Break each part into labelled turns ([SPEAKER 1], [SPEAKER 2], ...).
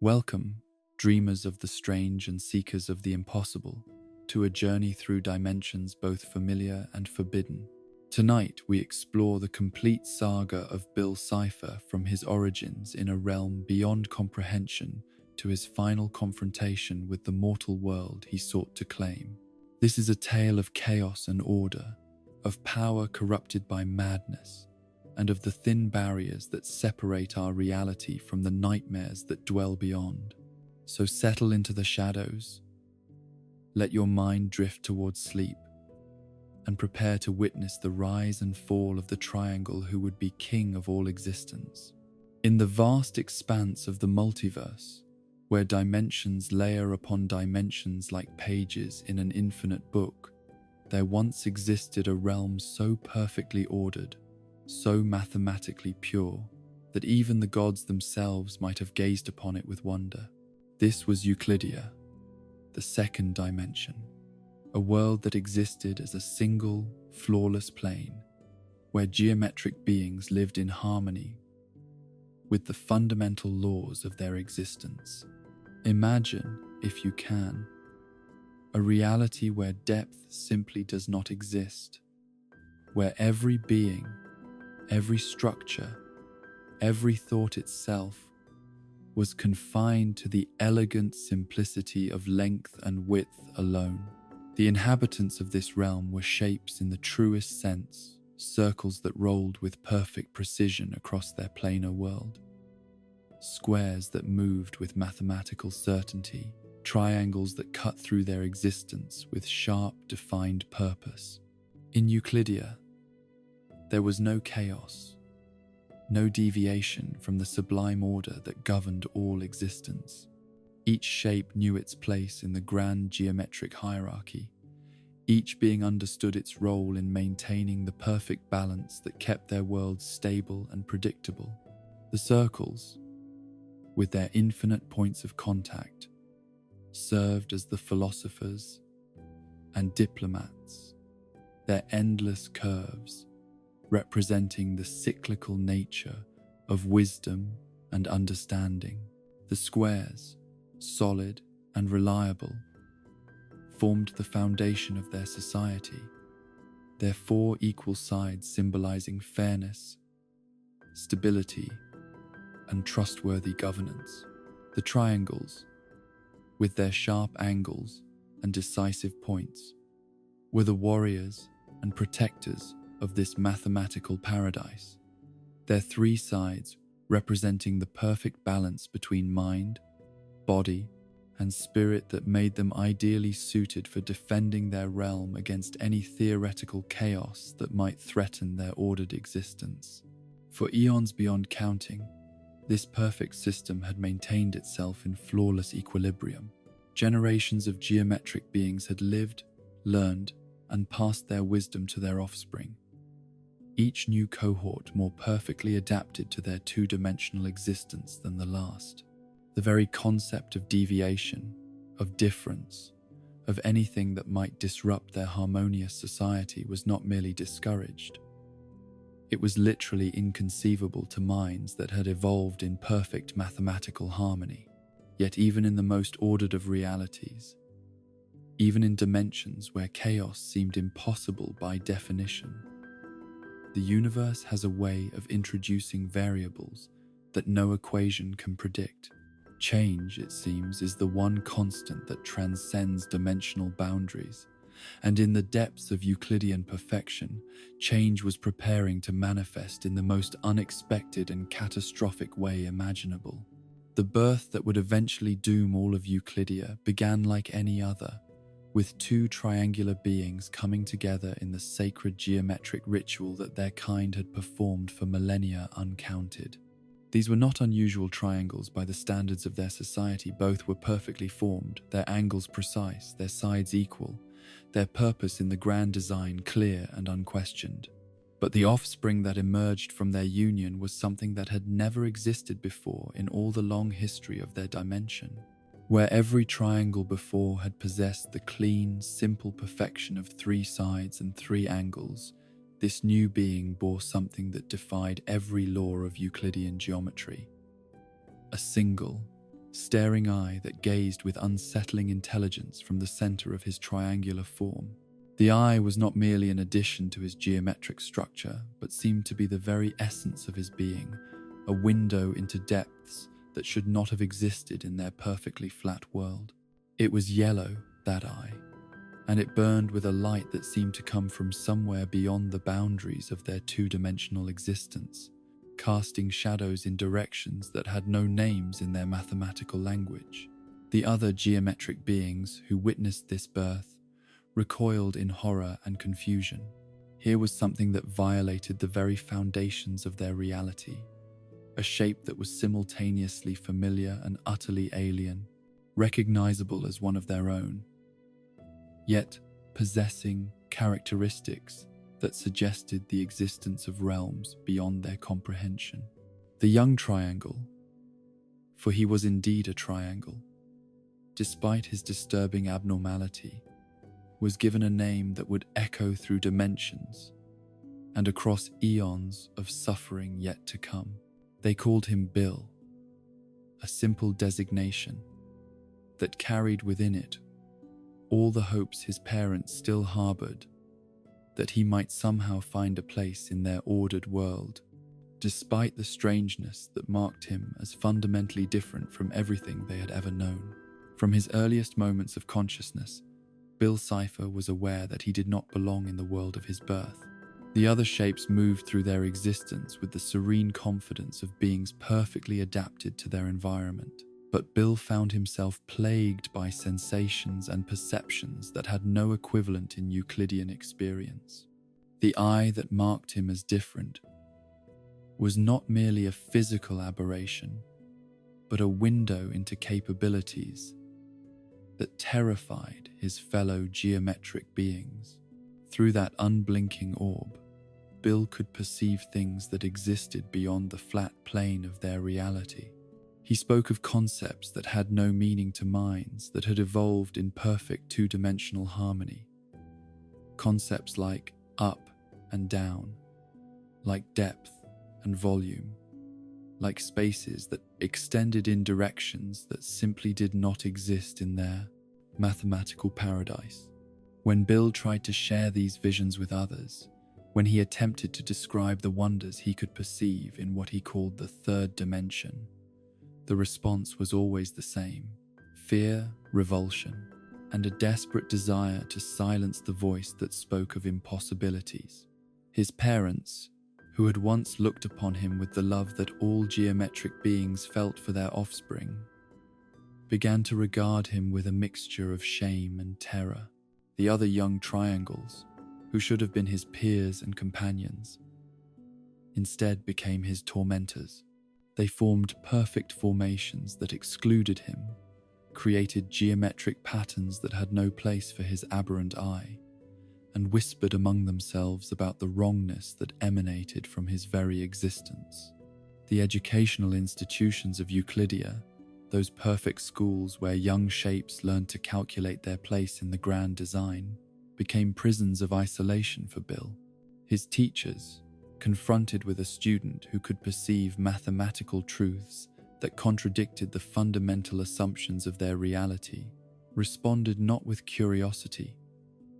[SPEAKER 1] Welcome, dreamers of the strange and seekers of the impossible, to a journey through dimensions both familiar and forbidden. Tonight, we explore the complete saga of Bill Cipher, from his origins in a realm beyond comprehension to his final confrontation with the mortal world he sought to claim. This is a tale of chaos and order, of power corrupted by madness, and of the thin barriers that separate our reality from the nightmares that dwell beyond. So settle into the shadows, let your mind drift towards sleep, and prepare to witness the rise and fall of the triangle who would be king of all existence. In the vast expanse of the multiverse, where dimensions layer upon dimensions like pages in an infinite book, there once existed a realm so perfectly ordered, so mathematically pure, that even the gods themselves might have gazed upon it with wonder. This was Euclidia, the second dimension, a world that existed as a single, flawless plane, where geometric beings lived in harmony with the fundamental laws of their existence. Imagine, if you can, a reality where depth simply does not exist, where every being, every structure, every thought itself was confined to the elegant simplicity of length and width alone. The inhabitants of this realm were shapes in the truest sense, circles that rolled with perfect precision across their planar world, squares that moved with mathematical certainty, triangles that cut through their existence with sharp, defined purpose. In Euclidia, there was no chaos, no deviation from the sublime order that governed all existence. Each shape knew its place in the grand geometric hierarchy, each being understood its role in maintaining the perfect balance that kept their worlds stable and predictable. The circles, with their infinite points of contact, served as the philosophers and diplomats, their endless curves representing the cyclical nature of wisdom and understanding. The squares, solid and reliable, formed the foundation of their society, their four equal sides symbolizing fairness, stability, and trustworthy governance. The triangles, with their sharp angles and decisive points, were the warriors and protectors of this mathematical paradise, their three sides representing the perfect balance between mind, body, and spirit that made them ideally suited for defending their realm against any theoretical chaos that might threaten their ordered existence. For eons beyond counting, this perfect system had maintained itself in flawless equilibrium. Generations of geometric beings had lived, learned, and passed their wisdom to their offspring, each new cohort more perfectly adapted to their two-dimensional existence than the last. The very concept of deviation, of difference, of anything that might disrupt their harmonious society was not merely discouraged. It was literally inconceivable to minds that had evolved in perfect mathematical harmony. Yet even in the most ordered of realities, even in dimensions where chaos seemed impossible by definition, the universe has a way of introducing variables that no equation can predict. Change, it seems, is the one constant that transcends dimensional boundaries, and in the depths of Euclidean perfection, change was preparing to manifest in the most unexpected and catastrophic way imaginable. The birth that would eventually doom all of Euclidia began like any other, with two triangular beings coming together in the sacred geometric ritual that their kind had performed for millennia uncounted. These were not unusual triangles by the standards of their society. Both were perfectly formed, their angles precise, their sides equal, their purpose in the grand design clear and unquestioned. But the offspring that emerged from their union was something that had never existed before in all the long history of their dimension. Where every triangle before had possessed the clean, simple perfection of three sides and three angles, this new being bore something that defied every law of Euclidean geometry. A single, staring eye that gazed with unsettling intelligence from the center of his triangular form. The eye was not merely an addition to his geometric structure, but seemed to be the very essence of his being, a window into depths that should not have existed in their perfectly flat world. It was yellow, that eye, and it burned with a light that seemed to come from somewhere beyond the boundaries of their two-dimensional existence, casting shadows in directions that had no names in their mathematical language. The other geometric beings who witnessed this birth recoiled in horror and confusion. Here was something that violated the very foundations of their reality, a shape that was simultaneously familiar and utterly alien, recognizable as one of their own, yet possessing characteristics that suggested the existence of realms beyond their comprehension. The young triangle, for he was indeed a triangle, despite his disturbing abnormality, was given a name that would echo through dimensions and across eons of suffering yet to come. They called him Bill, a simple designation that carried within it all the hopes his parents still harbored that he might somehow find a place in their ordered world, despite the strangeness that marked him as fundamentally different from everything they had ever known. From his earliest moments of consciousness, Bill Cipher was aware that he did not belong in the world of his birth. The other shapes moved through their existence with the serene confidence of beings perfectly adapted to their environment. But Bill found himself plagued by sensations and perceptions that had no equivalent in Euclidean experience. The eye that marked him as different was not merely a physical aberration, but a window into capabilities that terrified his fellow geometric beings. Through that unblinking orb, Bill could perceive things that existed beyond the flat plane of their reality. He spoke of concepts that had no meaning to minds that had evolved in perfect two-dimensional harmony. Concepts like up and down, like depth and volume, like spaces that extended in directions that simply did not exist in their mathematical paradise. When Bill tried to share these visions with others, when he attempted to describe the wonders he could perceive in what he called the third dimension, the response was always the same: fear, revulsion, and a desperate desire to silence the voice that spoke of impossibilities. His parents, who had once looked upon him with the love that all geometric beings felt for their offspring, began to regard him with a mixture of shame and terror. The other young triangles, who should have been his peers and companions, instead became his tormentors. They formed perfect formations that excluded him, created geometric patterns that had no place for his aberrant eye, and whispered among themselves about the wrongness that emanated from his very existence. The educational institutions of Euclidia, those perfect schools where young shapes learned to calculate their place in the grand design, became prisons of isolation for Bill. His teachers, confronted with a student who could perceive mathematical truths that contradicted the fundamental assumptions of their reality, responded not with curiosity,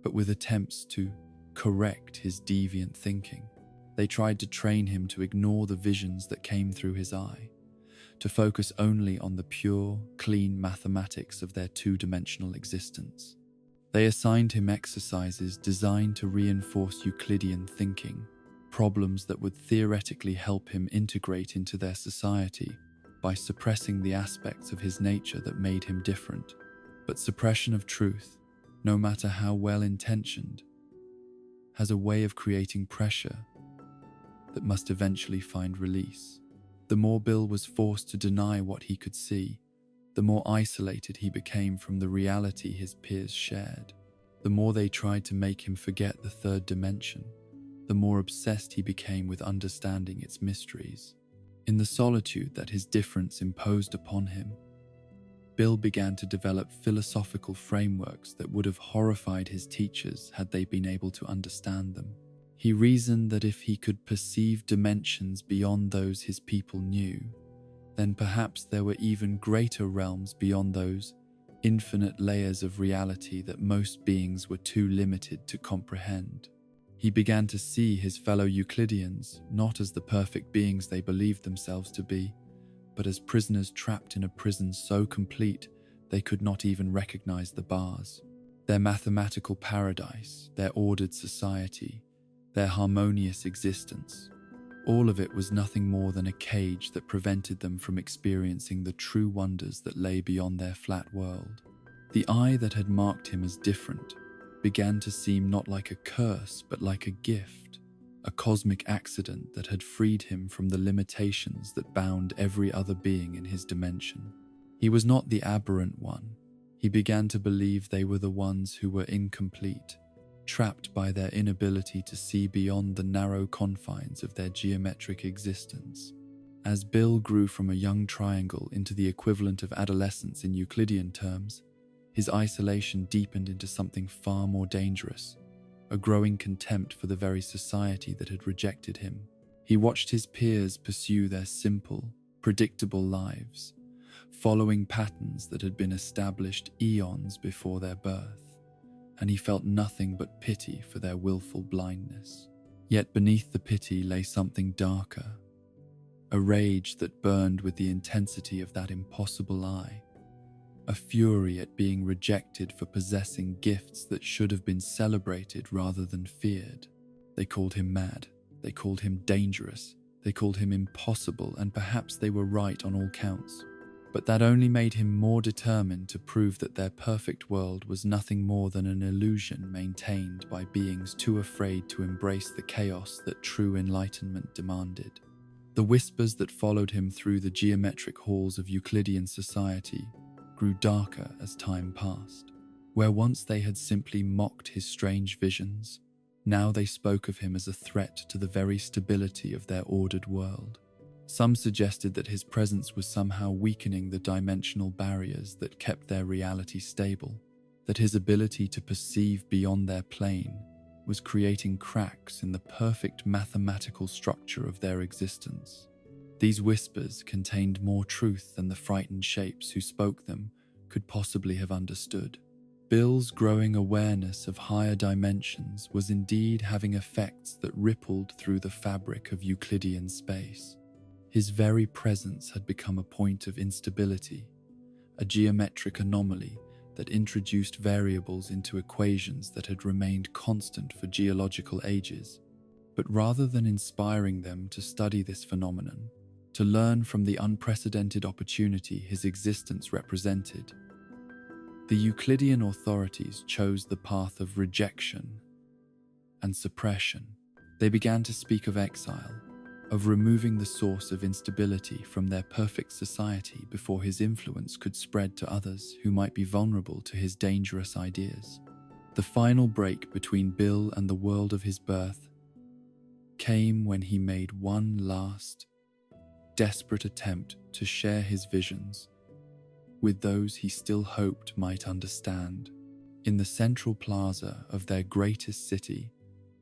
[SPEAKER 1] but with attempts to correct his deviant thinking. They tried to train him to ignore the visions that came through his eye, to focus only on the pure, clean mathematics of their two-dimensional existence. They assigned him exercises designed to reinforce Euclidean thinking, problems that would theoretically help him integrate into their society by suppressing the aspects of his nature that made him different. But suppression of truth, no matter how well-intentioned, has a way of creating pressure that must eventually find release. The more Bill was forced to deny what he could see, the more isolated he became from the reality his peers shared. The more they tried to make him forget the third dimension, the more obsessed he became with understanding its mysteries. In the solitude that his difference imposed upon him, Bill began to develop philosophical frameworks that would have horrified his teachers had they been able to understand them. He reasoned that if he could perceive dimensions beyond those his people knew, then perhaps there were even greater realms beyond those infinite layers of reality that most beings were too limited to comprehend. He began to see his fellow Euclideans not as the perfect beings they believed themselves to be, but as prisoners trapped in a prison so complete they could not even recognize the bars. Their mathematical paradise, their ordered society, their harmonious existence, all of it was nothing more than a cage that prevented them from experiencing the true wonders that lay beyond their flat world. The eye that had marked him as different began to seem not like a curse but like a gift, a cosmic accident that had freed him from the limitations that bound every other being in his dimension. He was not the aberrant one. He began to believe they were the ones who were incomplete, trapped by their inability to see beyond the narrow confines of their geometric existence. As Bill grew from a young triangle into the equivalent of adolescence in Euclidean terms, his isolation deepened into something far more dangerous, a growing contempt for the very society that had rejected him. He watched his peers pursue their simple, predictable lives, following patterns that had been established eons before their birth, and he felt nothing but pity for their willful blindness. Yet beneath the pity lay something darker, a rage that burned with the intensity of that impossible eye, a fury at being rejected for possessing gifts that should have been celebrated rather than feared. They called him mad, they called him dangerous, they called him impossible, and perhaps they were right on all counts. But that only made him more determined to prove that their perfect world was nothing more than an illusion maintained by beings too afraid to embrace the chaos that true enlightenment demanded. The whispers that followed him through the geometric halls of Euclidean society grew darker as time passed. Where once they had simply mocked his strange visions, now they spoke of him as a threat to the very stability of their ordered world. Some suggested that his presence was somehow weakening the dimensional barriers that kept their reality stable, that his ability to perceive beyond their plane was creating cracks in the perfect mathematical structure of their existence. These whispers contained more truth than the frightened shapes who spoke them could possibly have understood. Bill's growing awareness of higher dimensions was indeed having effects that rippled through the fabric of Euclidean space. His very presence had become a point of instability, a geometric anomaly that introduced variables into equations that had remained constant for geological ages. But rather than inspiring them to study this phenomenon, to learn from the unprecedented opportunity his existence represented, the Euclidean authorities chose the path of rejection and suppression. They began to speak of exile, of removing the source of instability from their perfect society before his influence could spread to others who might be vulnerable to his dangerous ideas. The final break between Bill and the world of his birth came when he made one last, desperate attempt to share his visions with those he still hoped might understand. In the central plaza of their greatest city,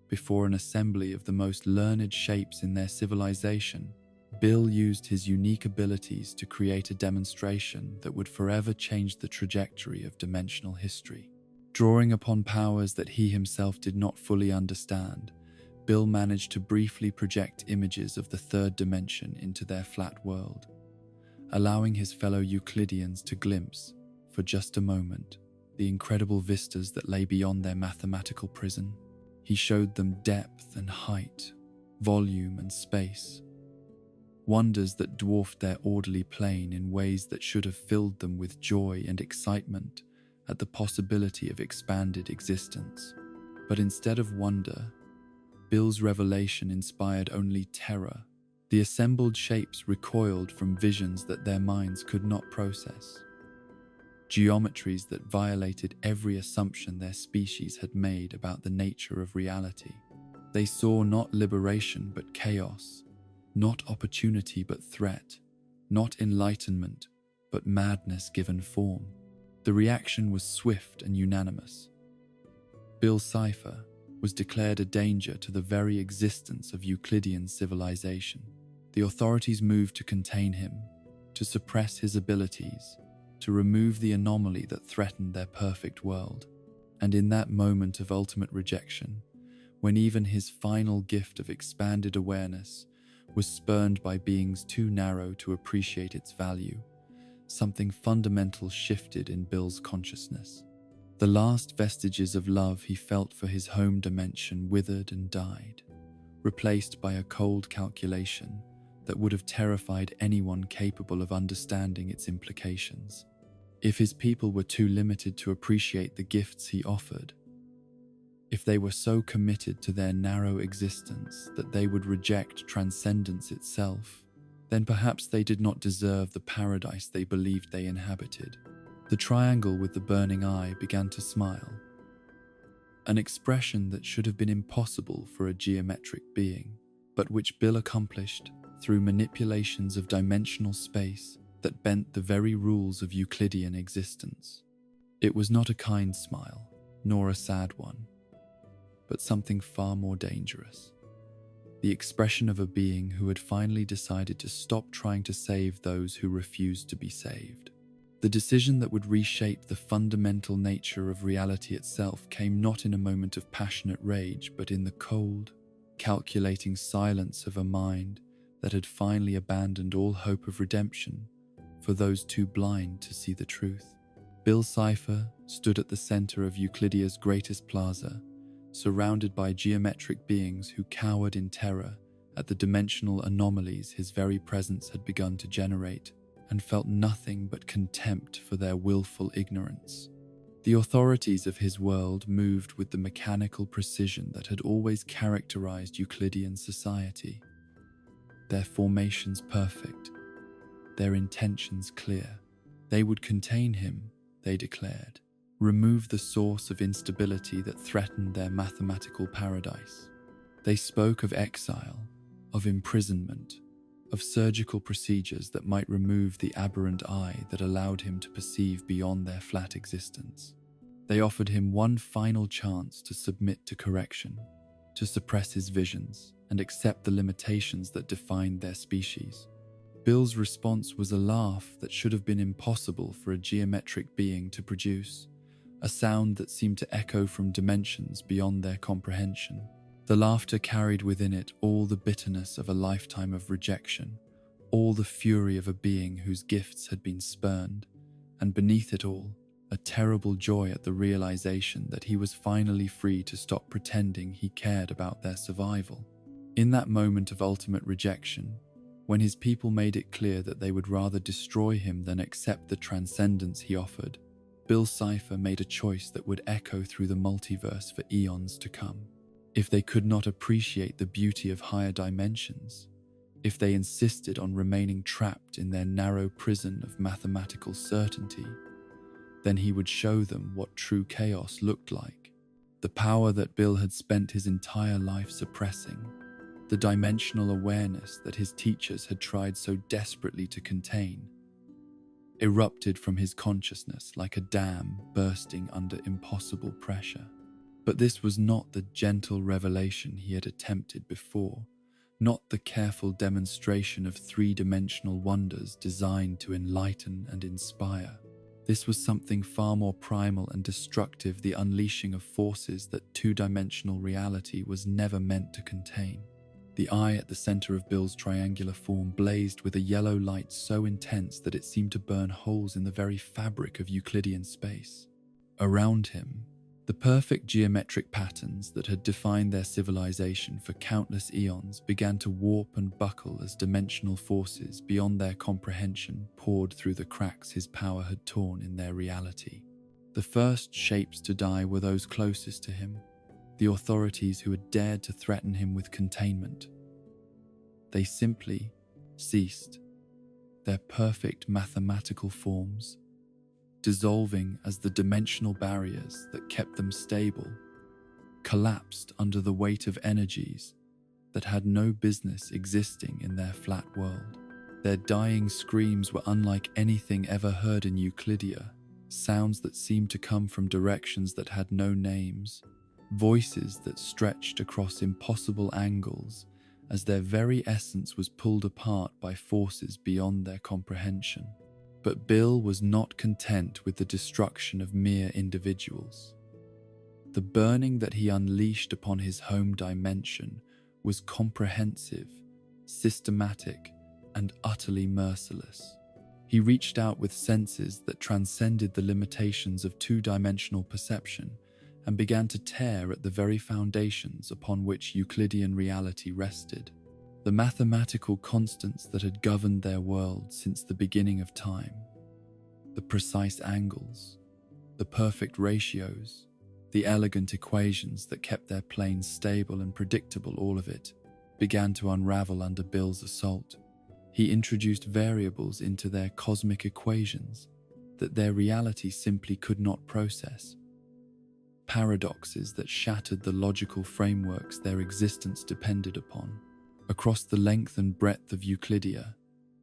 [SPEAKER 1] before an assembly of the most learned shapes in their civilization, Bill used his unique abilities to create a demonstration that would forever change the trajectory of dimensional history. Drawing upon powers that he himself did not fully understand, Bill managed to briefly project images of the third dimension into their flat world, allowing his fellow Euclideans to glimpse, for just a moment, the incredible vistas that lay beyond their mathematical prison. He showed them depth and height, volume and space, wonders that dwarfed their orderly plane in ways that should have filled them with joy and excitement at the possibility of expanded existence. But instead of wonder, Bill's revelation inspired only terror. The assembled shapes recoiled from visions that their minds could not process, geometries that violated every assumption their species had made about the nature of reality. They saw not liberation but chaos, not opportunity but threat, not enlightenment but madness given form. The reaction was swift and unanimous. Bill Cipher was declared a danger to the very existence of Euclidean civilization. The authorities moved to contain him, to suppress his abilities, to remove the anomaly that threatened their perfect world. And in that moment of ultimate rejection, when even his final gift of expanded awareness was spurned by beings too narrow to appreciate its value, something fundamental shifted in Bill's consciousness. The last vestiges of love he felt for his home dimension withered and died, replaced by a cold calculation that would have terrified anyone capable of understanding its implications. If his people were too limited to appreciate the gifts he offered, if they were so committed to their narrow existence that they would reject transcendence itself, then perhaps they did not deserve the paradise they believed they inhabited. The triangle with the burning eye began to smile, an expression that should have been impossible for a geometric being, but which Bill accomplished through manipulations of dimensional space that bent the very rules of Euclidean existence. It was not a kind smile, nor a sad one, but something far more dangerous. The expression of a being who had finally decided to stop trying to save those who refused to be saved. The decision that would reshape the fundamental nature of reality itself came not in a moment of passionate rage, but in the cold, calculating silence of a mind that had finally abandoned all hope of redemption for those too blind to see the truth. Bill Cipher stood at the center of Euclidea's greatest plaza, surrounded by geometric beings who cowered in terror at the dimensional anomalies his very presence had begun to generate, and felt nothing but contempt for their willful ignorance. The authorities of his world moved with the mechanical precision that had always characterized Euclidean society, their formations perfect, their intentions clear. They would contain him, they declared, remove the source of instability that threatened their mathematical paradise. They spoke of exile, of imprisonment, of surgical procedures that might remove the aberrant eye that allowed him to perceive beyond their flat existence. They offered him one final chance to submit to correction, to suppress his visions, and accept the limitations that defined their species. Bill's response was a laugh that should have been impossible for a geometric being to produce, a sound that seemed to echo from dimensions beyond their comprehension. The laughter carried within it all the bitterness of a lifetime of rejection, all the fury of a being whose gifts had been spurned, and beneath it all, a terrible joy at the realization that he was finally free to stop pretending he cared about their survival. In that moment of ultimate rejection, when his people made it clear that they would rather destroy him than accept the transcendence he offered, Bill Cipher made a choice that would echo through the multiverse for eons to come. If they could not appreciate the beauty of higher dimensions, if they insisted on remaining trapped in their narrow prison of mathematical certainty, then he would show them what true chaos looked like. The power that Bill had spent his entire life suppressing, the dimensional awareness that his teachers had tried so desperately to contain, erupted from his consciousness like a dam bursting under impossible pressure. But this was not the gentle revelation he had attempted before, not the careful demonstration of three-dimensional wonders designed to enlighten and inspire. This was something far more primal and destructive, the unleashing of forces that two-dimensional reality was never meant to contain. The eye at the center of Bill's triangular form blazed with a yellow light so intense that it seemed to burn holes in the very fabric of Euclidean space. Around him, the perfect geometric patterns that had defined their civilization for countless eons began to warp and buckle as dimensional forces beyond their comprehension poured through the cracks his power had torn in their reality. The first shapes to die were those closest to him, the authorities who had dared to threaten him with containment. They simply ceased, their perfect mathematical forms dissolving as the dimensional barriers that kept them stable collapsed under the weight of energies that had no business existing in their flat world. Their dying screams were unlike anything ever heard in Euclidia, sounds that seemed to come from directions that had no names, voices that stretched across impossible angles as their very essence was pulled apart by forces beyond their comprehension. But Bill was not content with the destruction of mere individuals. The burning that he unleashed upon his home dimension was comprehensive, systematic, and utterly merciless. He reached out with senses that transcended the limitations of two-dimensional perception and began to tear at the very foundations upon which Euclidean reality rested. The mathematical constants that had governed their world since the beginning of time. The precise angles, the perfect ratios, the elegant equations that kept their planes stable and predictable, all of it began to unravel under Bill's assault. He introduced variables into their cosmic equations that their reality simply could not process. Paradoxes that shattered the logical frameworks their existence depended upon. Across the length and breadth of Euclidia,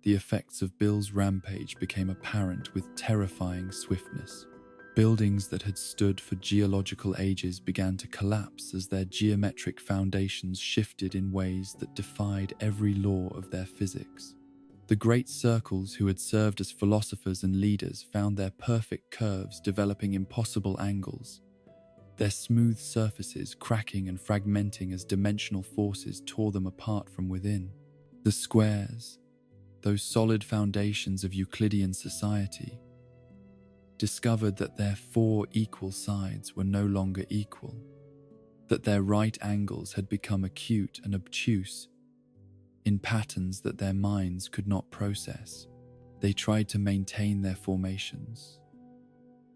[SPEAKER 1] the effects of Bill's rampage became apparent with terrifying swiftness. Buildings that had stood for geological ages began to collapse as their geometric foundations shifted in ways that defied every law of their physics. The great circles who had served as philosophers and leaders found their perfect curves developing impossible angles, their smooth surfaces cracking and fragmenting as dimensional forces tore them apart from within. The squares, those solid foundations of Euclidean society, discovered that their four equal sides were no longer equal, that their right angles had become acute and obtuse in patterns that their minds could not process. They tried to maintain their formations,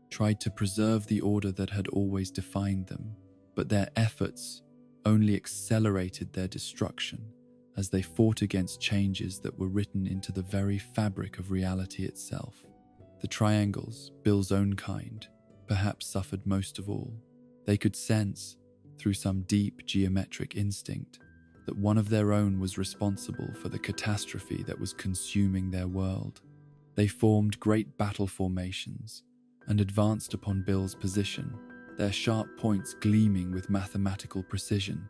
[SPEAKER 1] tried to preserve the order that had always defined them, but their efforts only accelerated their destruction as they fought against changes that were written into the very fabric of reality itself. The triangles, Bill's own kind, perhaps suffered most of all. They could sense, through some deep geometric instinct, that one of their own was responsible for the catastrophe that was consuming their world. They formed great battle formations and advanced upon Bill's position, their sharp points gleaming with mathematical precision,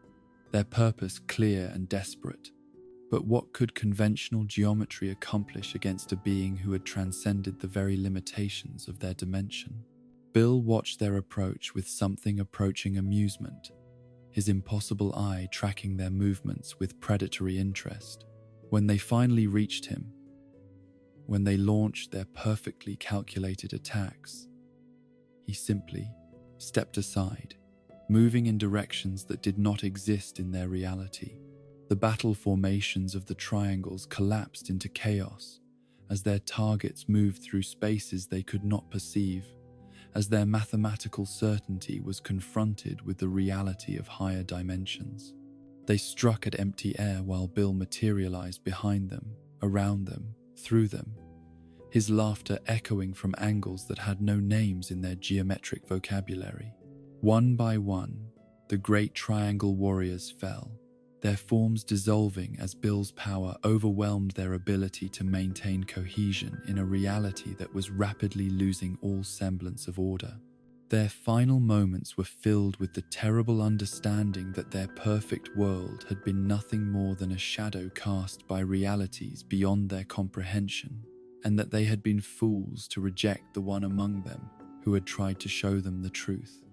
[SPEAKER 1] their purpose clear and desperate. But what could conventional geometry accomplish against a being who had transcended the very limitations of their dimension? Bill watched their approach with something approaching amusement, his impossible eye tracking their movements with predatory interest. When they finally reached him, when they launched their perfectly calculated attacks, he simply stepped aside, moving in directions that did not exist in their reality. The battle formations of the triangles collapsed into chaos as their targets moved through spaces they could not perceive, as their mathematical certainty was confronted with the reality of higher dimensions. They struck at empty air while Bill materialized behind them, around them, through them, his laughter echoing from angles that had no names in their geometric vocabulary. One by one, the great triangle warriors fell, their forms dissolving as Bill's power overwhelmed their ability to maintain cohesion in a reality that was rapidly losing all semblance of order. Their final moments were filled with the terrible understanding that their perfect world had been nothing more than a shadow cast by realities beyond their comprehension, and that they had been fools to reject the one among them who had tried to show them the truth.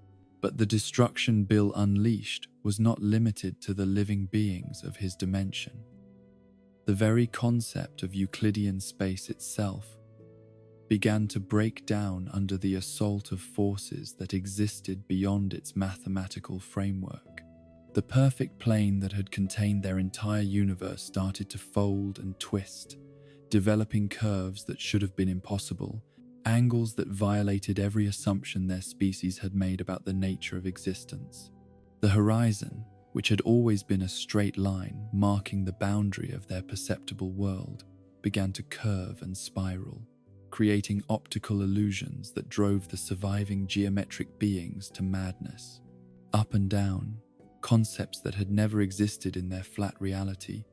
[SPEAKER 1] But the destruction Bill unleashed was not limited to the living beings of his dimension. The very concept of Euclidean space itself began to break down under the assault of forces that existed beyond its mathematical framework. The perfect plane that had contained their entire universe started to fold and twist, developing curves that should have been impossible, angles that violated every assumption their species had made about the nature of existence. The horizon, which had always been a straight line marking the boundary of their perceptible world, began to curve and spiral, creating optical illusions that drove the surviving geometric beings to madness. Up and down, concepts that had never existed in their flat reality,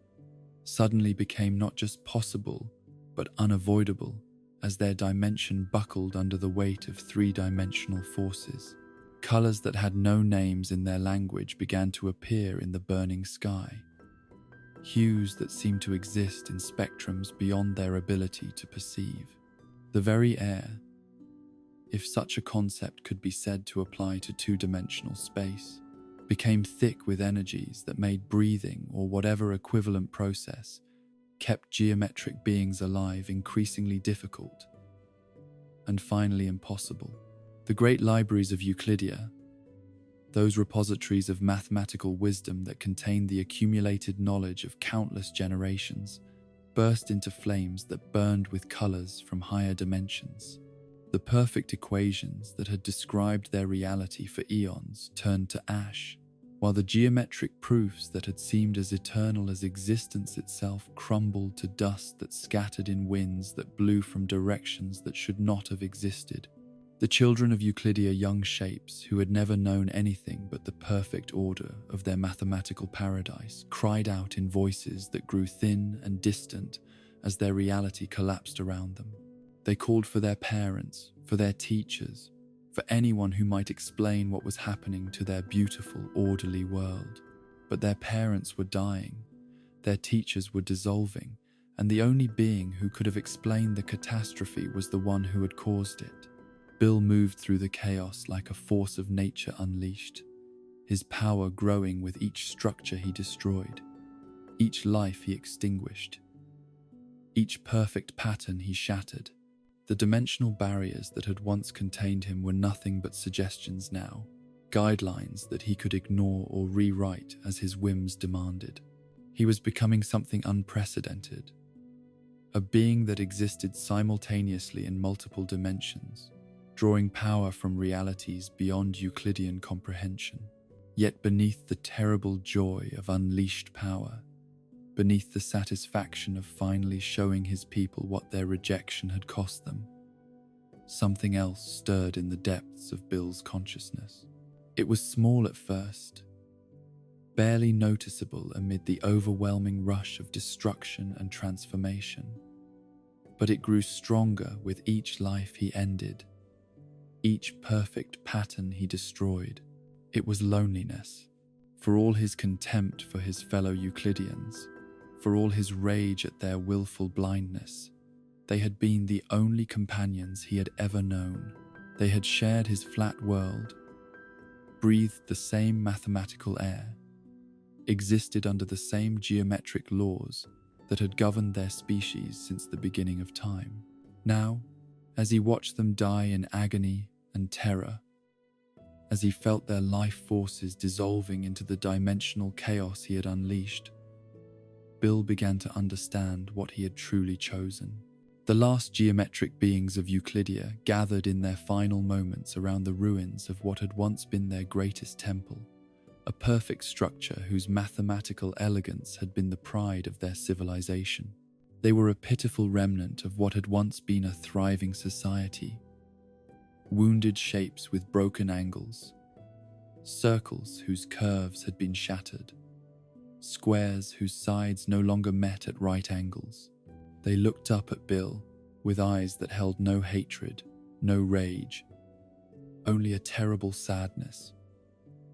[SPEAKER 1] suddenly became not just possible, but unavoidable, as their dimension buckled under the weight of three-dimensional forces. Colors that had no names in their language began to appear in the burning sky. hues that seemed to exist in spectrums beyond their ability to perceive. The very air, if such a concept could be said to apply to two-dimensional space, became thick with energies that made breathing or whatever equivalent process kept geometric beings alive increasingly difficult and finally impossible. The great libraries of Euclidia, those repositories of mathematical wisdom that contained the accumulated knowledge of countless generations, burst into flames that burned with colors from higher dimensions. The perfect equations that had described their reality for eons turned to ash, while the geometric proofs that had seemed as eternal as existence itself crumbled to dust that scattered in winds that blew from directions that should not have existed. The children of Euclidia, young shapes who had never known anything but the perfect order of their mathematical paradise, cried out in voices that grew thin and distant as their reality collapsed around them. They called for their parents, for their teachers, for anyone who might explain what was happening to their beautiful, orderly world. But their parents were dying, their teachers were dissolving, and the only being who could have explained the catastrophe was the one who had caused it. Bill moved through the chaos like a force of nature unleashed, his power growing with each structure he destroyed, each life he extinguished, each perfect pattern he shattered. The dimensional barriers that had once contained him were nothing but suggestions now, guidelines that he could ignore or rewrite as his whims demanded. He was becoming something unprecedented, a being that existed simultaneously in multiple dimensions, drawing power from realities beyond Euclidean comprehension. Yet beneath the terrible joy of unleashed power, beneath the satisfaction of finally showing his people what their rejection had cost them, something else stirred in the depths of Bill's consciousness. It was small at first, barely noticeable amid the overwhelming rush of destruction and transformation, but it grew stronger with each life he ended, each perfect pattern he destroyed. It was loneliness. For all his contempt for his fellow Euclideans, for all his rage at their willful blindness, they had been the only companions he had ever known. They had shared his flat world, breathed the same mathematical air, existed under the same geometric laws that had governed their species since the beginning of time. Now, as he watched them die in agony and terror, as he felt their life forces dissolving into the dimensional chaos he had unleashed, Bill began to understand what he had truly chosen. The last geometric beings of Euclidia gathered in their final moments around the ruins of what had once been their greatest temple, a perfect structure whose mathematical elegance had been the pride of their civilization. They were a pitiful remnant of what had once been a thriving society. Wounded shapes with broken angles, circles whose curves had been shattered, squares whose sides no longer met at right angles. They looked up at Bill with eyes that held no hatred, no rage, only a terrible sadness,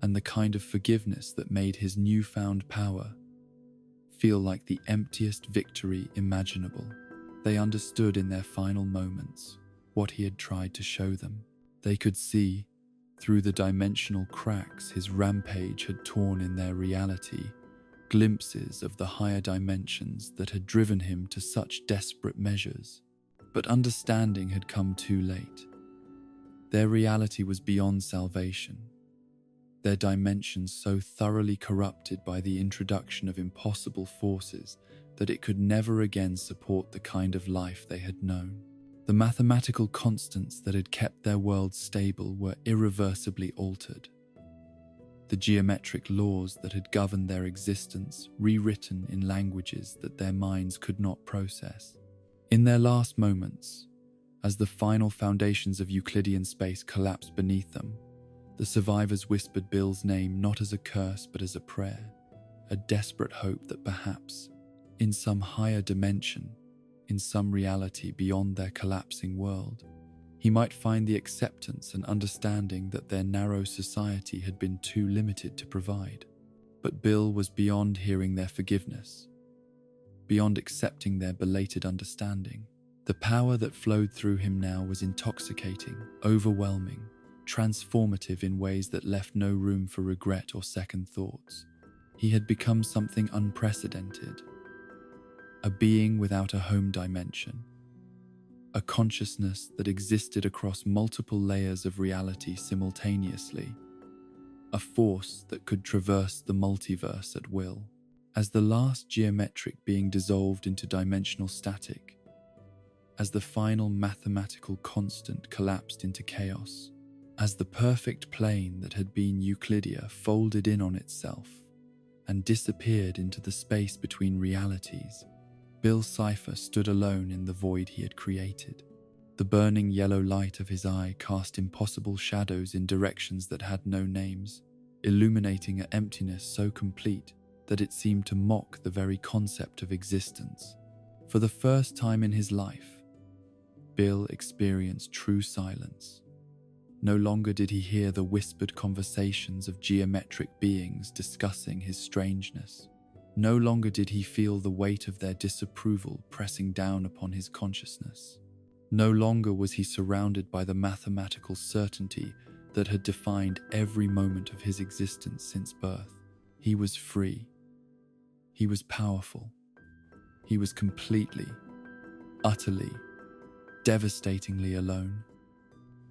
[SPEAKER 1] and the kind of forgiveness that made his newfound power feel like the emptiest victory imaginable. They understood in their final moments what he had tried to show them. They could see, through the dimensional cracks his rampage had torn in their reality, glimpses of the higher dimensions that had driven him to such desperate measures. But understanding had come too late. Their reality was beyond salvation, their dimensions so thoroughly corrupted by the introduction of impossible forces that it could never again support the kind of life they had known. The mathematical constants that had kept their world stable were irreversibly altered. The geometric laws that had governed their existence rewritten in languages that their minds could not process. In their last moments, as the final foundations of Euclidean space collapsed beneath them, the survivors whispered Bill's name not as a curse but as a prayer, a desperate hope that perhaps, in some higher dimension, in some reality beyond their collapsing world, he might find the acceptance and understanding that their narrow society had been too limited to provide. But Bill was beyond hearing their forgiveness. beyond accepting their belated understanding. The power that flowed through him now was intoxicating, overwhelming, transformative in ways that left no room for regret or second thoughts. He had become something unprecedented, a being without a home dimension, a consciousness that existed across multiple layers of reality simultaneously, a force that could traverse the multiverse at will. As the last geometric being dissolved into dimensional static, as the final mathematical constant collapsed into chaos, as the perfect plane that had been Euclidia folded in on itself and disappeared into the space between realities, Bill Cipher stood alone in the void he had created. The burning yellow light of his eye cast impossible shadows in directions that had no names, illuminating an emptiness so complete that it seemed to mock the very concept of existence. For the first time in his life, Bill experienced true silence. No longer did he hear the whispered conversations of geometric beings discussing his strangeness. No longer did he feel the weight of their disapproval pressing down upon his consciousness. No longer was he surrounded by the mathematical certainty that had defined every moment of his existence since birth. He was free. He was powerful. He was completely, utterly, devastatingly alone.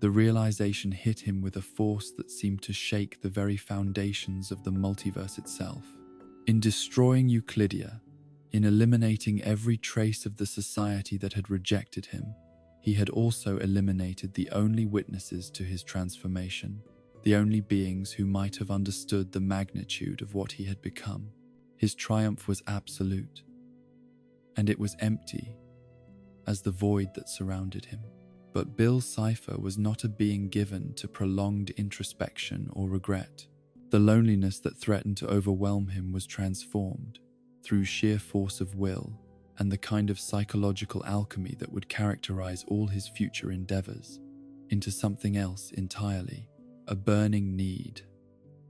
[SPEAKER 1] The realization hit him with a force that seemed to shake the very foundations of the multiverse itself. In destroying Euclidia, in eliminating every trace of the society that had rejected him, he had also eliminated the only witnesses to his transformation, the only beings who might have understood the magnitude of what he had become. His triumph was absolute, and it was empty as the void that surrounded him. But Bill Cipher was not a being given to prolonged introspection or regret. The loneliness that threatened to overwhelm him was transformed, through sheer force of will and the kind of psychological alchemy that would characterize all his future endeavors, into something else entirely, a burning need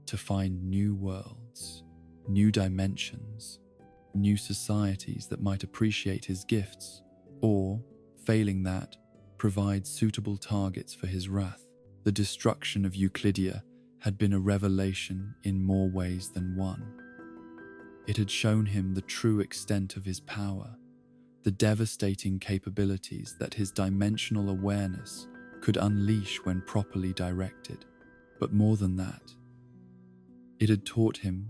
[SPEAKER 1] to find new worlds, new dimensions, new societies that might appreciate his gifts, or, failing that, provide suitable targets for his wrath. The destruction of Euclidia had been a revelation in more ways than one. It had shown him the true extent of his power, the devastating capabilities that his dimensional awareness could unleash when properly directed. But more than that, it had taught him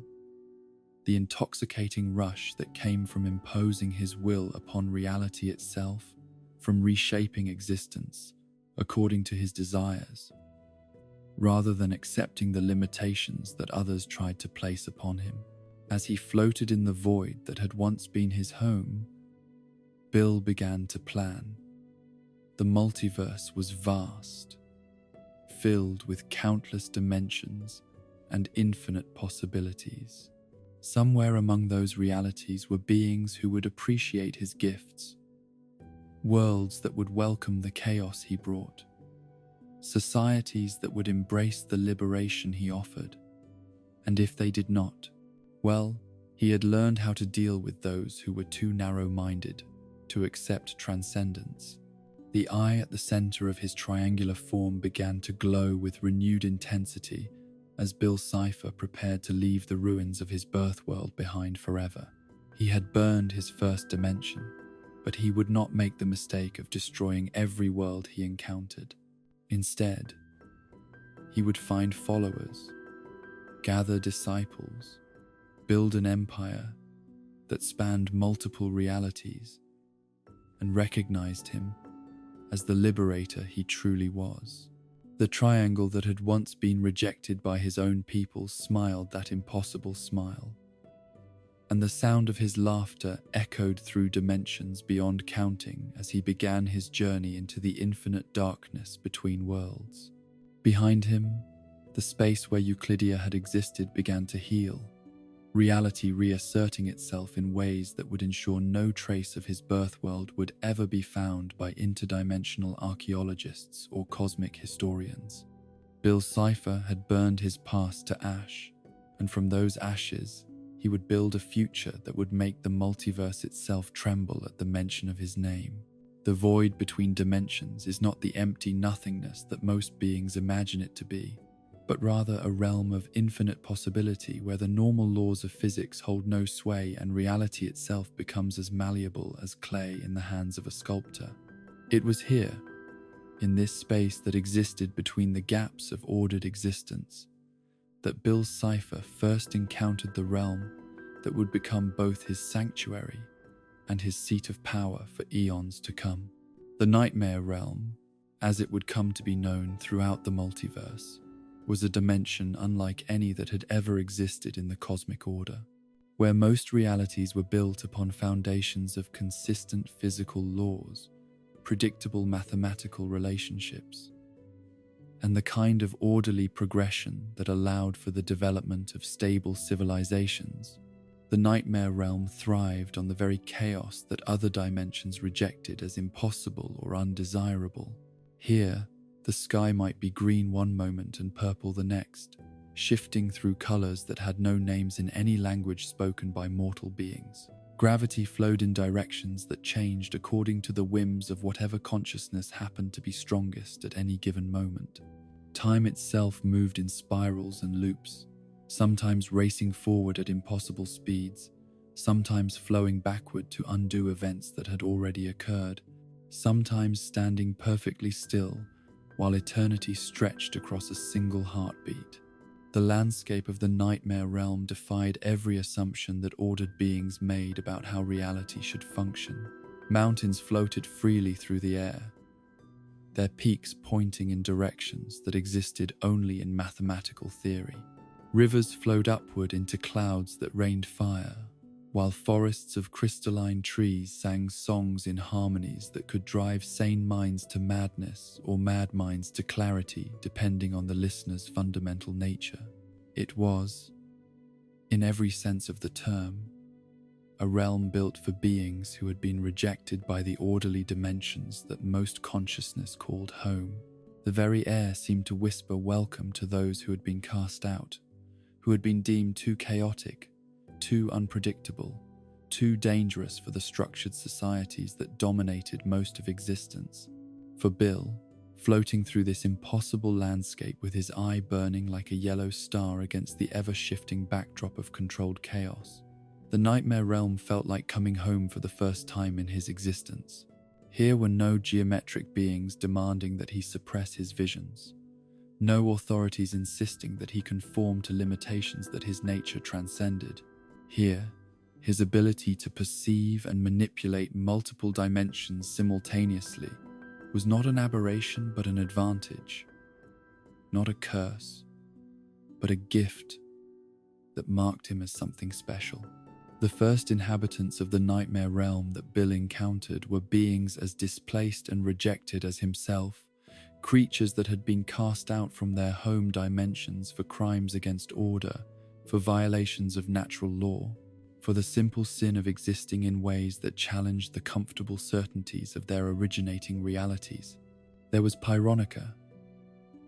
[SPEAKER 1] the intoxicating rush that came from imposing his will upon reality itself, from reshaping existence according to his desires, rather than accepting the limitations that others tried to place upon him. As he floated in the void that had once been his home, Bill began to plan. The multiverse was vast, filled with countless dimensions and infinite possibilities. Somewhere among those realities were beings who would appreciate his gifts, worlds that would welcome the chaos he brought, societies that would embrace the liberation he offered. And if they did not, well, he had learned how to deal with those who were too narrow-minded to accept transcendence. The eye at the center of his triangular form began to glow with renewed intensity as Bill Cipher prepared to leave the ruins of his birth world behind forever. He had burned his first dimension, but he would not make the mistake of destroying every world he encountered. Instead, he would find followers, gather disciples, build an empire that spanned multiple realities, and recognized him as the liberator he truly was. The triangle that had once been rejected by his own people smiled that impossible smile, and the sound of his laughter echoed through dimensions beyond counting as he began his journey into the infinite darkness between worlds. Behind him, the space where Euclidia had existed began to heal, reality reasserting itself in ways that would ensure no trace of his birth world would ever be found by interdimensional archaeologists or cosmic historians. Bill Cipher had burned his past to ash, and from those ashes, He would build a future that would make the multiverse itself tremble at the mention of his name. The void between dimensions is not the empty nothingness that most beings imagine it to be, but rather a realm of infinite possibility where the normal laws of physics hold no sway and reality itself becomes as malleable as clay in the hands of a sculptor. It was here, in this space that existed between the gaps of ordered existence, that Bill's Cipher first encountered the realm that would become both his sanctuary and his seat of power for eons to come. The Nightmare Realm, as it would come to be known throughout the multiverse, was a dimension unlike any that had ever existed in the cosmic order, where most realities were built upon foundations of consistent physical laws, predictable mathematical relationships, and the kind of orderly progression that allowed for the development of stable civilizations. The Nightmare Realm thrived on the very chaos that other dimensions rejected as impossible or undesirable. Here, the sky might be green one moment and purple the next, shifting through colors that had no names in any language spoken by mortal beings. Gravity flowed in directions that changed according to the whims of whatever consciousness happened to be strongest at any given moment. Time itself moved in spirals and loops, sometimes racing forward at impossible speeds, sometimes flowing backward to undo events that had already occurred, sometimes standing perfectly still while eternity stretched across a single heartbeat. The landscape of the Nightmare Realm defied every assumption that ordered beings made about how reality should function. Mountains floated freely through the air, their peaks pointing in directions that existed only in mathematical theory. Rivers flowed upward into clouds that rained fire, while forests of crystalline trees sang songs in harmonies that could drive sane minds to madness or mad minds to clarity, depending on the listener's fundamental nature. It was, in every sense of the term, a realm built for beings who had been rejected by the orderly dimensions that most consciousness called home. The very air seemed to whisper welcome to those who had been cast out, who had been deemed too chaotic, too unpredictable, too dangerous for the structured societies that dominated most of existence. For Bill, floating through this impossible landscape with his eye burning like a yellow star against the ever-shifting backdrop of controlled chaos, the Nightmare Realm felt like coming home for the first time in his existence. Here were no geometric beings demanding that he suppress his visions, no authorities insisting that he conform to limitations that his nature transcended. Here, his ability to perceive and manipulate multiple dimensions simultaneously was not an aberration but an advantage, not a curse, but a gift that marked him as something special. The first inhabitants of the Nightmare Realm that Bill encountered were beings as displaced and rejected as himself, creatures that had been cast out from their home dimensions for crimes against order, for violations of natural law, for the simple sin of existing in ways that challenged the comfortable certainties of their originating realities. There was Pyronica,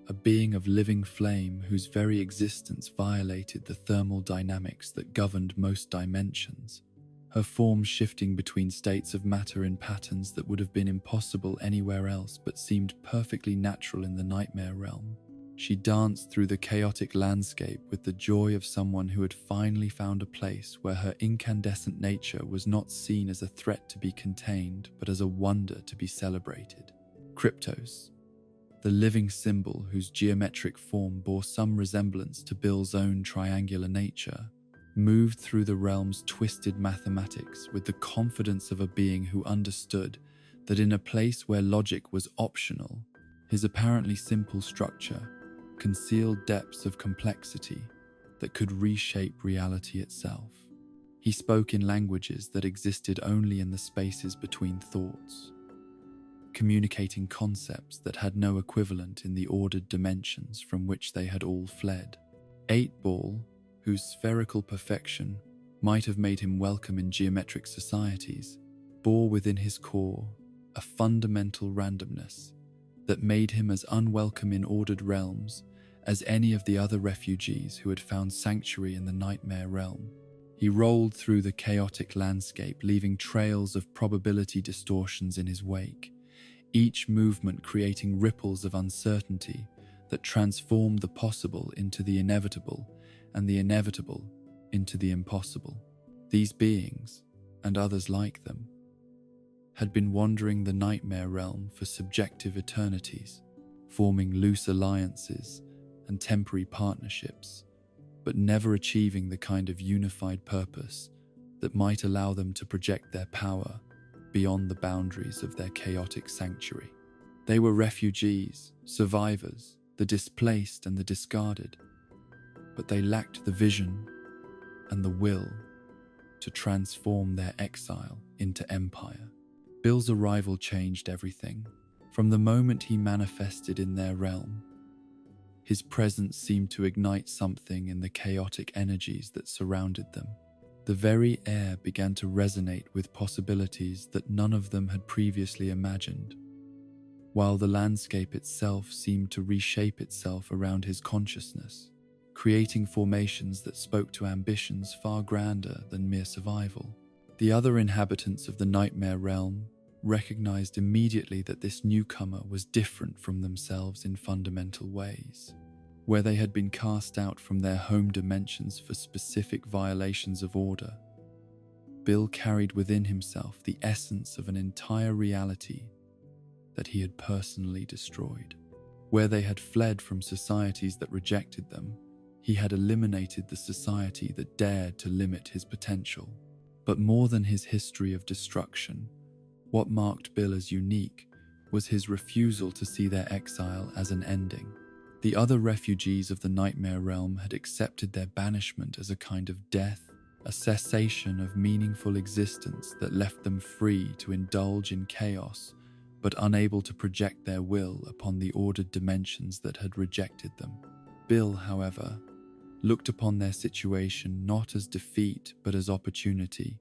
[SPEAKER 1] a being of living flame whose very existence violated the thermal dynamics that governed most dimensions, her form shifting between states of matter in patterns that would have been impossible anywhere else but seemed perfectly natural in the Nightmare Realm. She danced through the chaotic landscape with the joy of someone who had finally found a place where her incandescent nature was not seen as a threat to be contained but as a wonder to be celebrated. Kryptos, the living symbol whose geometric form bore some resemblance to Bill's own triangular nature, moved through the realm's twisted mathematics with the confidence of a being who understood that in a place where logic was optional, his apparently simple structure concealed depths of complexity that could reshape reality itself. He spoke in languages that existed only in the spaces between thoughts, communicating concepts that had no equivalent in the ordered dimensions from which they had all fled. 8-Ball, whose spherical perfection might have made him welcome in geometric societies, bore within his core a fundamental randomness that made him as unwelcome in ordered realms as any of the other refugees who had found sanctuary in the Nightmare Realm. He rolled through the chaotic landscape, leaving trails of probability distortions in his wake, each movement creating ripples of uncertainty that transformed the possible into the inevitable and the inevitable into the impossible. These beings, and others like them, had been wandering the nightmare realm for subjective eternities, forming loose alliances and temporary partnerships, but never achieving the kind of unified purpose that might allow them to project their power beyond the boundaries of their chaotic sanctuary. They were refugees, survivors, the displaced and the discarded, but they lacked the vision and the will to transform their exile into empire. Bill's arrival changed everything. From the moment he manifested in their realm, his presence seemed to ignite something in the chaotic energies that surrounded them. The very air began to resonate with possibilities that none of them had previously imagined, while the landscape itself seemed to reshape itself around his consciousness, creating formations that spoke to ambitions far grander than mere survival. The other inhabitants of the nightmare realm recognized immediately that this newcomer was different from themselves in fundamental ways. Where they had been cast out from their home dimensions for specific violations of order, Bill carried within himself the essence of an entire reality that he had personally destroyed. Where they had fled from societies that rejected them, he had eliminated the society that dared to limit his potential. But more than his history of destruction, what marked Bill as unique was his refusal to see their exile as an ending. The other refugees of the nightmare realm had accepted their banishment as a kind of death, a cessation of meaningful existence that left them free to indulge in chaos, but unable to project their will upon the ordered dimensions that had rejected them. Bill, however, looked upon their situation not as defeat but as opportunity,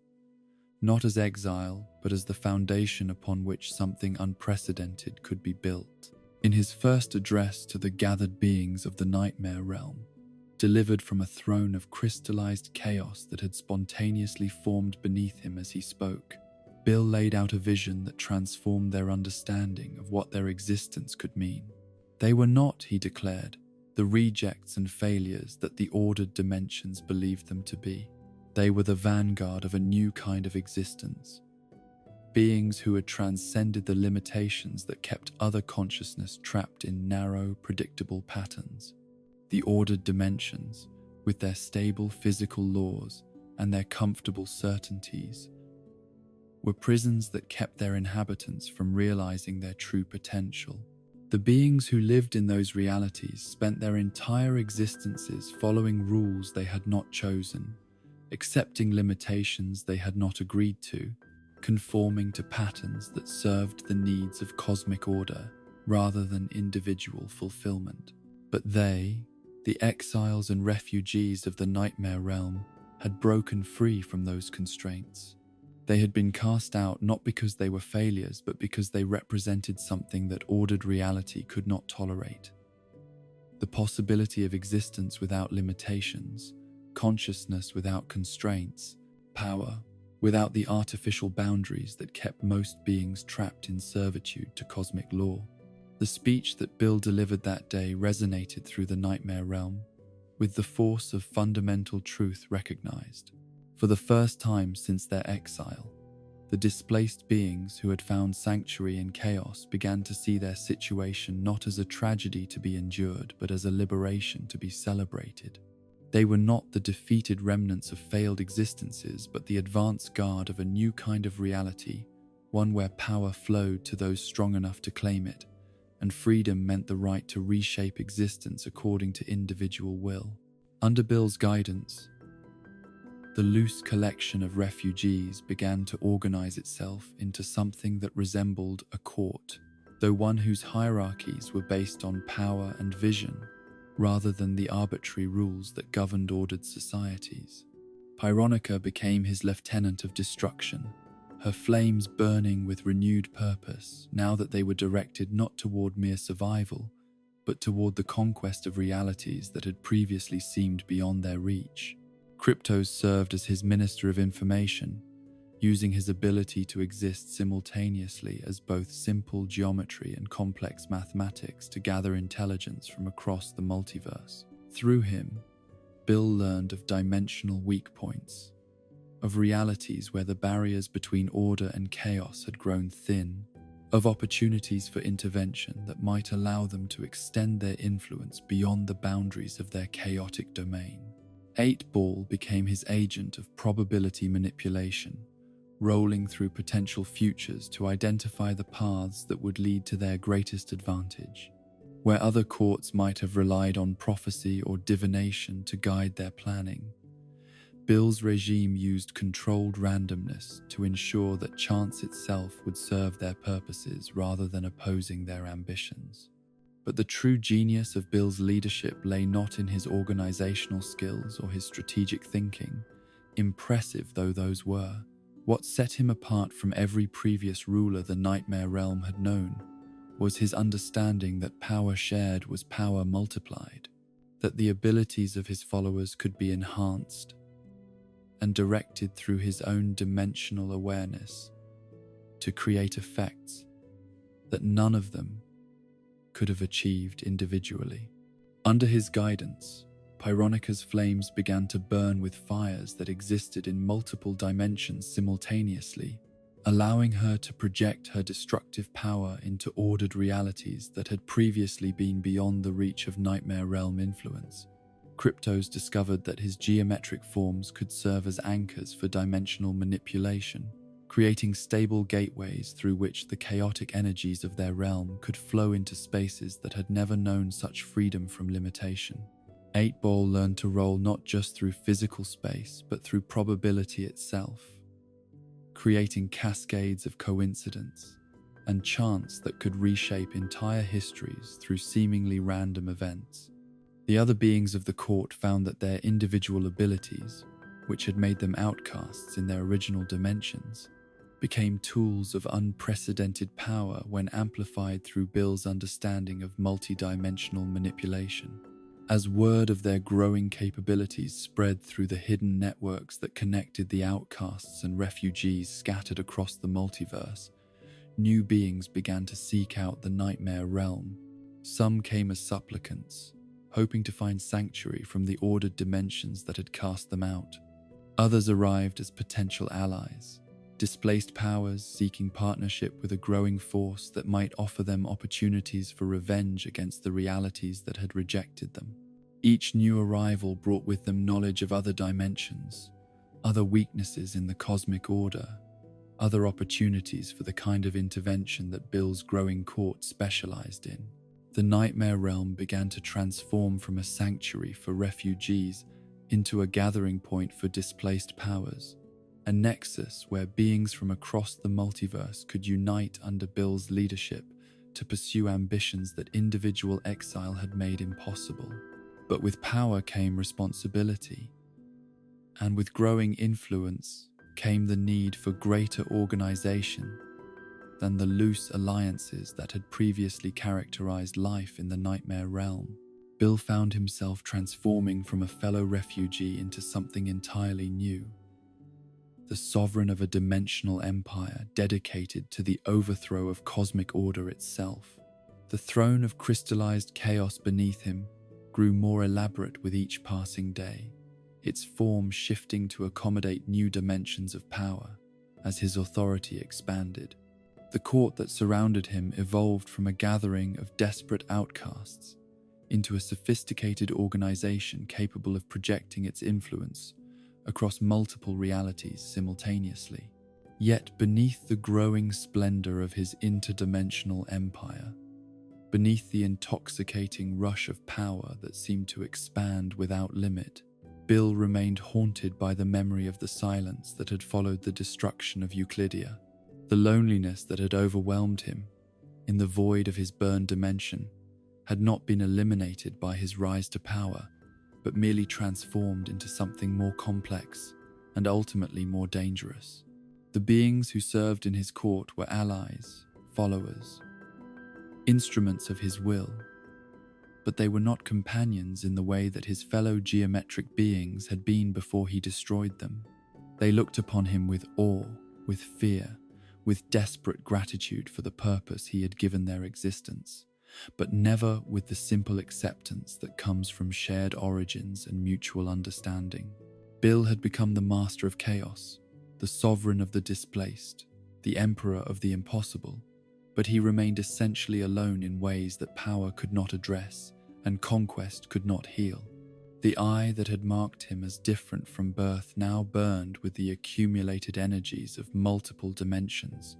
[SPEAKER 1] not as exile but as the foundation upon which something unprecedented could be built. In his first address to the gathered beings of the nightmare realm, delivered from a throne of crystallized chaos that had spontaneously formed beneath him as he spoke, Bill laid out a vision that transformed their understanding of what their existence could mean. They were not, he declared, the rejects and failures that the ordered dimensions believed them to be. They were the vanguard of a new kind of existence, beings who had transcended the limitations that kept other consciousness trapped in narrow, predictable patterns. The ordered dimensions, with their stable physical laws and their comfortable certainties, were prisons that kept their inhabitants from realizing their true potential. The beings who lived in those realities spent their entire existences following rules they had not chosen, accepting limitations they had not agreed to, conforming to patterns that served the needs of cosmic order rather than individual fulfillment. But they, the exiles and refugees of the nightmare realm, had broken free from those constraints. They had been cast out not because they were failures, but because they represented something that ordered reality could not tolerate. The possibility of existence without limitations, consciousness without constraints, power without the artificial boundaries that kept most beings trapped in servitude to cosmic law. The speech that Bill delivered that day resonated through the nightmare realm, with the force of fundamental truth recognized. For the first time since their exile, the displaced beings who had found sanctuary in chaos began to see their situation not as a tragedy to be endured, but as a liberation to be celebrated. They were not the defeated remnants of failed existences, but the advance guard of a new kind of reality, one where power flowed to those strong enough to claim it, and freedom meant the right to reshape existence according to individual will. Under Bill's guidance, the loose collection of refugees began to organize itself into something that resembled a court, though one whose hierarchies were based on power and vision, rather than the arbitrary rules that governed ordered societies. Pyronica became his lieutenant of destruction, her flames burning with renewed purpose now that they were directed not toward mere survival, but toward the conquest of realities that had previously seemed beyond their reach. Kryptos served as his Minister of Information, using his ability to exist simultaneously as both simple geometry and complex mathematics to gather intelligence from across the multiverse. Through him, Bill learned of dimensional weak points, of realities where the barriers between order and chaos had grown thin, of opportunities for intervention that might allow them to extend their influence beyond the boundaries of their chaotic domain. 8-Ball became his agent of probability manipulation, rolling through potential futures to identify the paths that would lead to their greatest advantage. Where other courts might have relied on prophecy or divination to guide their planning, Bill's regime used controlled randomness to ensure that chance itself would serve their purposes rather than opposing their ambitions. But the true genius of Bill's leadership lay not in his organizational skills or his strategic thinking, impressive though those were. What set him apart from every previous ruler the Nightmare Realm had known was his understanding that power shared was power multiplied, that the abilities of his followers could be enhanced and directed through his own dimensional awareness to create effects that none of them could have achieved individually. Under his guidance, Pyronica's flames began to burn with fires that existed in multiple dimensions simultaneously, allowing her to project her destructive power into ordered realities that had previously been beyond the reach of Nightmare Realm influence. Kryptos discovered that his geometric forms could serve as anchors for dimensional manipulation, creating stable gateways through which the chaotic energies of their realm could flow into spaces that had never known such freedom from limitation. 8-Ball learned to roll not just through physical space, but through probability itself, creating cascades of coincidence and chance that could reshape entire histories through seemingly random events. The other beings of the court found that their individual abilities, which had made them outcasts in their original dimensions, became tools of unprecedented power when amplified through Bill's understanding of multidimensional manipulation. As word of their growing capabilities spread through the hidden networks that connected the outcasts and refugees scattered across the multiverse, new beings began to seek out the Nightmare Realm. Some came as supplicants, hoping to find sanctuary from the ordered dimensions that had cast them out. Others arrived as potential allies, displaced powers seeking partnership with a growing force that might offer them opportunities for revenge against the realities that had rejected them. Each new arrival brought with them knowledge of other dimensions, other weaknesses in the cosmic order, other opportunities for the kind of intervention that Bill's growing court specialized in. The Nightmare Realm began to transform from a sanctuary for refugees into a gathering point for displaced powers, a nexus where beings from across the multiverse could unite under Bill's leadership to pursue ambitions that individual exile had made impossible. But with power came responsibility, and with growing influence came the need for greater organization than the loose alliances that had previously characterized life in the Nightmare Realm. Bill found himself transforming from a fellow refugee into something entirely new, the sovereign of a dimensional empire dedicated to the overthrow of cosmic order itself. The throne of crystallized chaos beneath him grew more elaborate with each passing day, its form shifting to accommodate new dimensions of power as his authority expanded. The court that surrounded him evolved from a gathering of desperate outcasts into a sophisticated organization capable of projecting its influence across multiple realities simultaneously. Yet beneath the growing splendor of his interdimensional empire, beneath the intoxicating rush of power that seemed to expand without limit, Bill remained haunted by the memory of the silence that had followed the destruction of Euclidia. The loneliness that had overwhelmed him in the void of his burned dimension had not been eliminated by his rise to power, but merely transformed into something more complex and ultimately more dangerous. The beings who served in his court were allies, followers, instruments of his will, but they were not companions in the way that his fellow geometric beings had been before he destroyed them. They looked upon him with awe, with fear, with desperate gratitude for the purpose he had given their existence, but never with the simple acceptance that comes from shared origins and mutual understanding. Bill had become the master of chaos, the sovereign of the displaced, the emperor of the impossible, but he remained essentially alone in ways that power could not address and conquest could not heal. The eye that had marked him as different from birth now burned with the accumulated energies of multiple dimensions,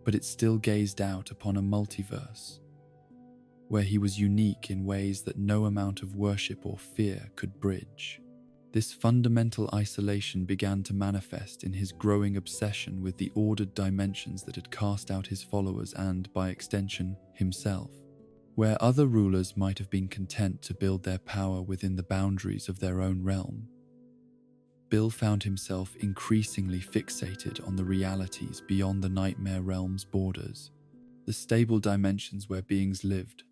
[SPEAKER 1] but it still gazed out upon a multiverse, where he was unique in ways that no amount of worship or fear could bridge. This fundamental isolation began to manifest in his growing obsession with the ordered dimensions that had cast out his followers and, by extension, himself. Where other rulers might have been content to build their power within the boundaries of their own realm, Bill found himself increasingly fixated on the realities beyond the nightmare realm's borders, the stable dimensions where beings lived,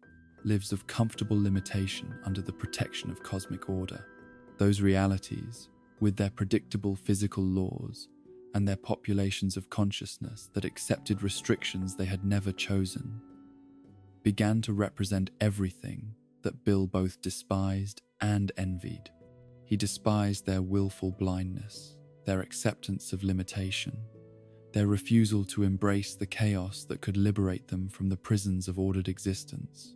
[SPEAKER 1] lives of comfortable limitation under the protection of cosmic order. Those realities, with their predictable physical laws and their populations of consciousness that accepted restrictions they had never chosen, began to represent everything that Bill both despised and envied. He despised their willful blindness, their acceptance of limitation, their refusal to embrace the chaos that could liberate them from the prisons of ordered existence.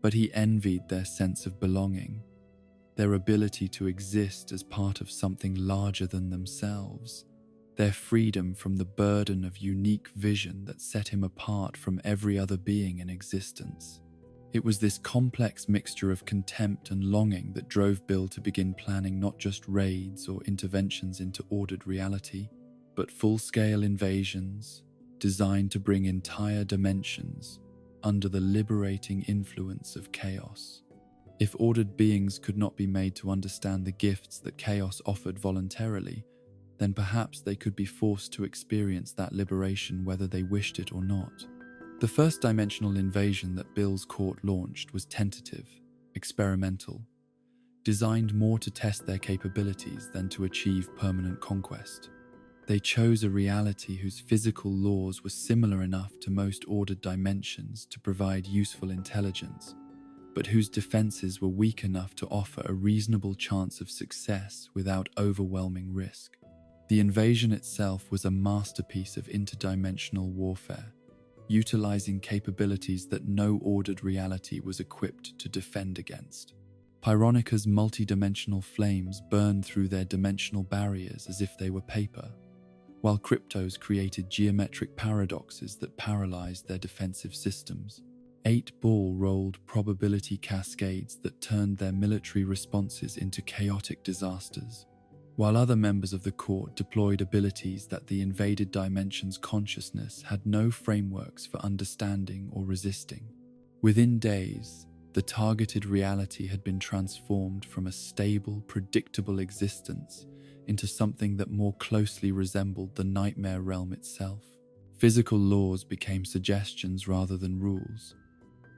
[SPEAKER 1] But he envied their sense of belonging, their ability to exist as part of something larger than themselves, their freedom from the burden of unique vision that set him apart from every other being in existence. It was this complex mixture of contempt and longing that drove Bill to begin planning not just raids or interventions into ordered reality, but full-scale invasions designed to bring entire dimensions under the liberating influence of chaos. If ordered beings could not be made to understand the gifts that chaos offered voluntarily, then perhaps they could be forced to experience that liberation whether they wished it or not. The first dimensional invasion that Bill's court launched was tentative, experimental, designed more to test their capabilities than to achieve permanent conquest. They chose a reality whose physical laws were similar enough to most ordered dimensions to provide useful intelligence, but whose defenses were weak enough to offer a reasonable chance of success without overwhelming risk. The invasion itself was a masterpiece of interdimensional warfare, utilizing capabilities that no ordered reality was equipped to defend against. Pyronica's multidimensional flames burned through their dimensional barriers as if they were paper, while Cryptos created geometric paradoxes that paralyzed their defensive systems. 8-Ball rolled probability cascades that turned their military responses into chaotic disasters, while other members of the court deployed abilities that the invaded dimension's consciousness had no frameworks for understanding or resisting. Within days, the targeted reality had been transformed from a stable, predictable existence into something that more closely resembled the nightmare realm itself. Physical laws became suggestions rather than rules.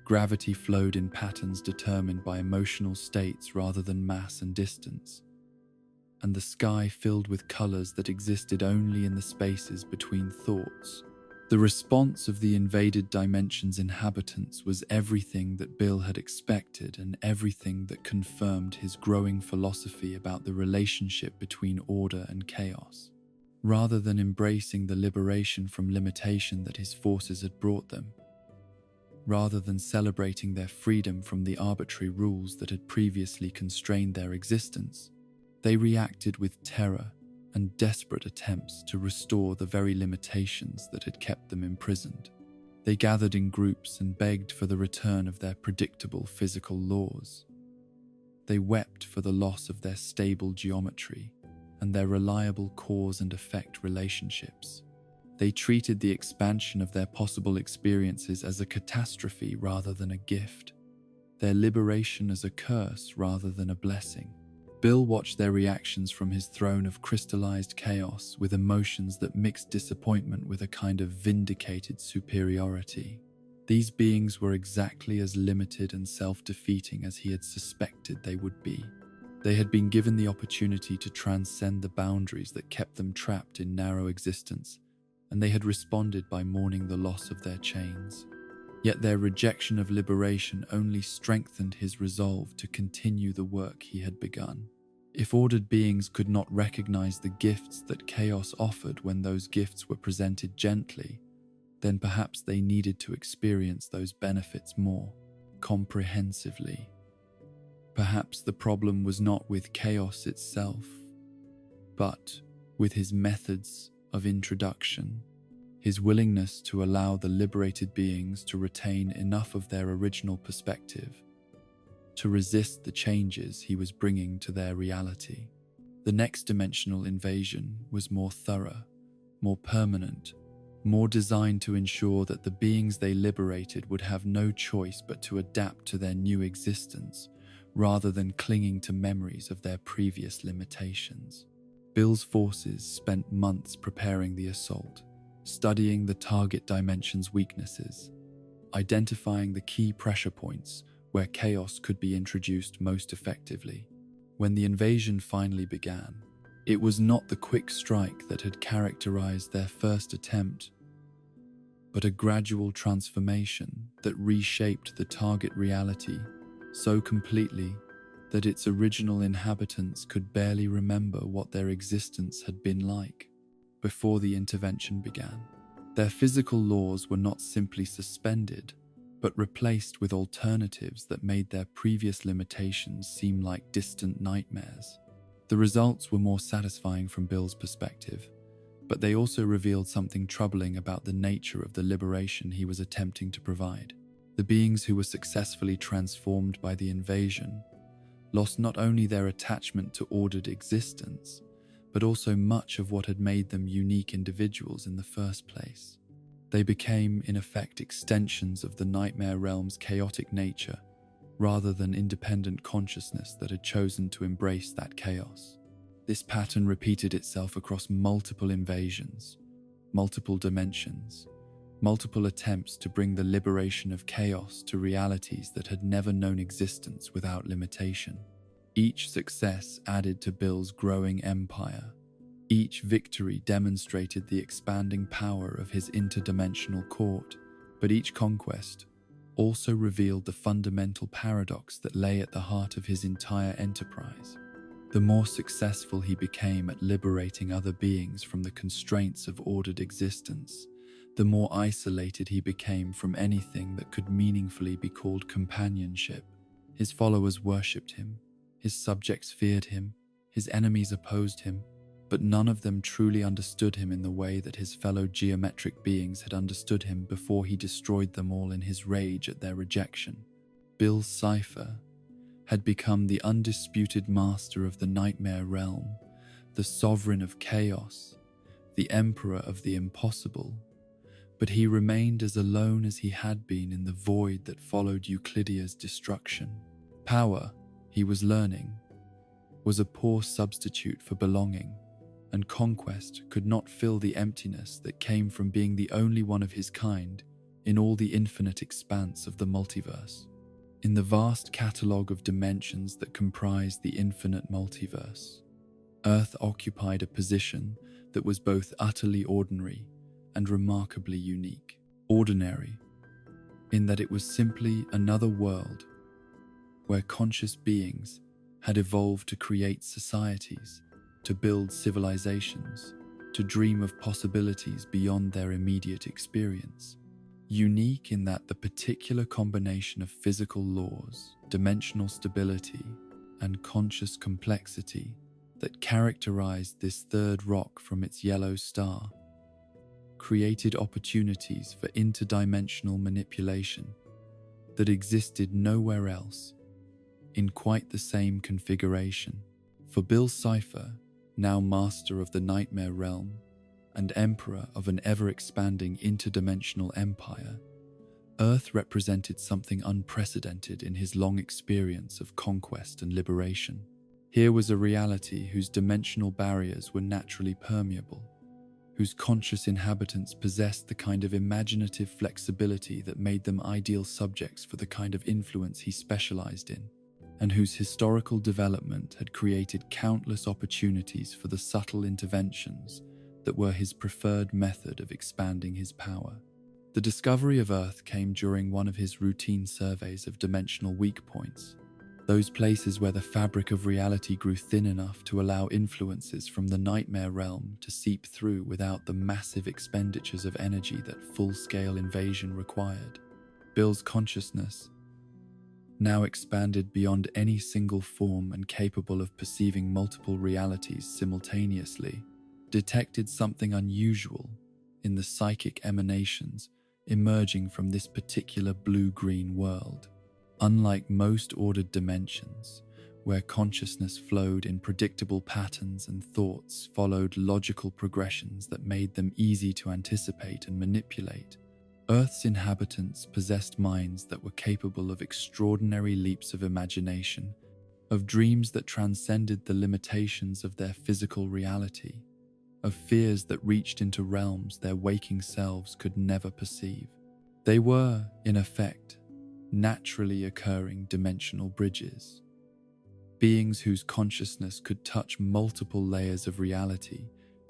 [SPEAKER 1] Gravity flowed in patterns determined by emotional states rather than mass and distance, and the sky filled with colors that existed only in the spaces between thoughts. The response of the invaded dimension's inhabitants was everything that Bill had expected and everything that confirmed his growing philosophy about the relationship between order and chaos. Rather than embracing the liberation from limitation that his forces had brought them, rather than celebrating their freedom from the arbitrary rules that had previously constrained their existence, they reacted with terror and desperate attempts to restore the very limitations that had kept them imprisoned. They gathered in groups and begged for the return of their predictable physical laws. They wept for the loss of their stable geometry and their reliable cause and effect relationships. They treated the expansion of their possible experiences as a catastrophe rather than a gift, their liberation as a curse rather than a blessing. Bill watched their reactions from his throne of crystallized chaos with emotions that mixed disappointment with a kind of vindicated superiority. These beings were exactly as limited and self-defeating as he had suspected they would be. They had been given the opportunity to transcend the boundaries that kept them trapped in narrow existence, and they had responded by mourning the loss of their chains. Yet their rejection of liberation only strengthened his resolve to continue the work he had begun. If ordered beings could not recognize the gifts that chaos offered when those gifts were presented gently, then perhaps they needed to experience those benefits more comprehensively. Perhaps the problem was not with chaos itself, but with his methods of introduction, his willingness to allow the liberated beings to retain enough of their original perspective to resist the changes he was bringing to their reality. The next dimensional invasion was more thorough, more permanent, more designed to ensure that the beings they liberated would have no choice but to adapt to their new existence, rather than clinging to memories of their previous limitations. Bill's forces spent months preparing the assault, studying the target dimension's weaknesses, identifying the key pressure points where chaos could be introduced most effectively. When the invasion finally began, it was not the quick strike that had characterized their first attempt, but a gradual transformation that reshaped the target reality so completely that its original inhabitants could barely remember what their existence had been like before the intervention began. Their physical laws were not simply suspended, but replaced with alternatives that made their previous limitations seem like distant nightmares. The results were more satisfying from Bill's perspective, but they also revealed something troubling about the nature of the liberation he was attempting to provide. The beings who were successfully transformed by the invasion lost not only their attachment to ordered existence, but also much of what had made them unique individuals in the first place. They became, in effect, extensions of the nightmare realm's chaotic nature, rather than independent consciousness that had chosen to embrace that chaos. This pattern repeated itself across multiple invasions, multiple dimensions, multiple attempts to bring the liberation of chaos to realities that had never known existence without limitation. Each success added to Bill's growing empire. Each victory demonstrated the expanding power of his interdimensional court, but each conquest also revealed the fundamental paradox that lay at the heart of his entire enterprise. The more successful he became at liberating other beings from the constraints of ordered existence, the more isolated he became from anything that could meaningfully be called companionship. His followers worshipped him, his subjects feared him, his enemies opposed him, but none of them truly understood him in the way that his fellow geometric beings had understood him before he destroyed them all in his rage at their rejection. Bill's Cipher had become the undisputed master of the nightmare realm, the sovereign of chaos, the emperor of the impossible, but he remained as alone as he had been in the void that followed Euclidea's destruction. Power, he was learning, was a poor substitute for belonging, and conquest could not fill the emptiness that came from being the only one of his kind in all the infinite expanse of the multiverse. In the vast catalogue of dimensions that comprise the infinite multiverse, Earth occupied a position that was both utterly ordinary and remarkably unique. Ordinary, in that it was simply another world where conscious beings had evolved to create societies, to build civilizations, to dream of possibilities beyond their immediate experience. Unique in that the particular combination of physical laws, dimensional stability, and conscious complexity that characterized this third rock from its yellow star created opportunities for interdimensional manipulation that existed nowhere else in quite the same configuration. For Bill Cipher, now master of the nightmare realm and emperor of an ever-expanding interdimensional empire, Earth represented something unprecedented in his long experience of conquest and liberation. Here was a reality whose dimensional barriers were naturally permeable, whose conscious inhabitants possessed the kind of imaginative flexibility that made them ideal subjects for the kind of influence he specialized in, and whose historical development had created countless opportunities for the subtle interventions that were his preferred method of expanding his power. The discovery of Earth came during one of his routine surveys of dimensional weak points, those places where the fabric of reality grew thin enough to allow influences from the nightmare realm to seep through without the massive expenditures of energy that full-scale invasion required. Bill's consciousness, now expanded beyond any single form and capable of perceiving multiple realities simultaneously, detected something unusual in the psychic emanations emerging from this particular blue-green world. Unlike most ordered dimensions, where consciousness flowed in predictable patterns and thoughts followed logical progressions that made them easy to anticipate and manipulate, Earth's inhabitants possessed minds that were capable of extraordinary leaps of imagination, of dreams that transcended the limitations of their physical reality, of fears that reached into realms their waking selves could never perceive. They were, in effect, naturally occurring dimensional bridges, beings whose consciousness could touch multiple layers of reality,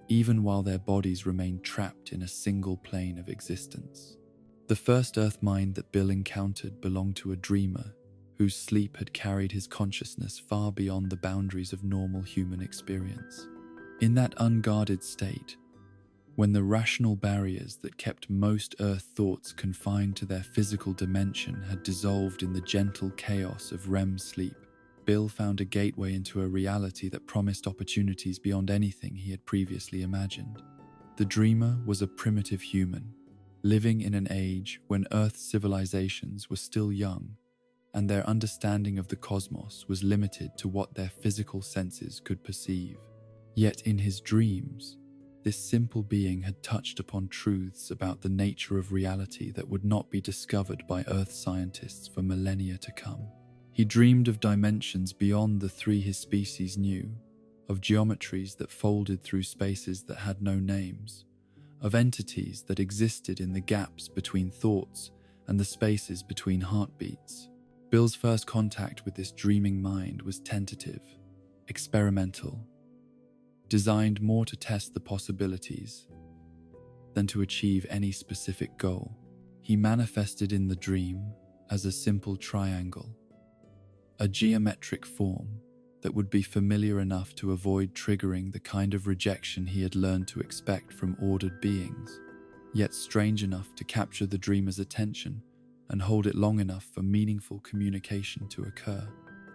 [SPEAKER 1] even while their bodies remained trapped in a single plane of existence. The first Earth mind that Bill encountered belonged to a dreamer whose sleep had carried his consciousness far beyond the boundaries of normal human experience. In that unguarded state, when the rational barriers that kept most Earth thoughts confined to their physical dimension had dissolved in the gentle chaos of REM sleep, Bill found a gateway into a reality that promised opportunities beyond anything he had previously imagined. The dreamer was a primitive human, living in an age when Earth's civilizations were still young, and their understanding of the cosmos was limited to what their physical senses could perceive. Yet in his dreams, this simple being had touched upon truths about the nature of reality that would not be discovered by Earth scientists for millennia to come. He dreamed of dimensions beyond the three his species knew, of geometries that folded through spaces that had no names, of entities that existed in the gaps between thoughts and the spaces between heartbeats. Bill's first contact with this dreaming mind was tentative, experimental, designed more to test the possibilities than to achieve any specific goal. He manifested in the dream as a simple triangle, a geometric form that would be familiar enough to avoid triggering the kind of rejection he had learned to expect from ordered beings, yet strange enough to capture the dreamer's attention and hold it long enough for meaningful communication to occur.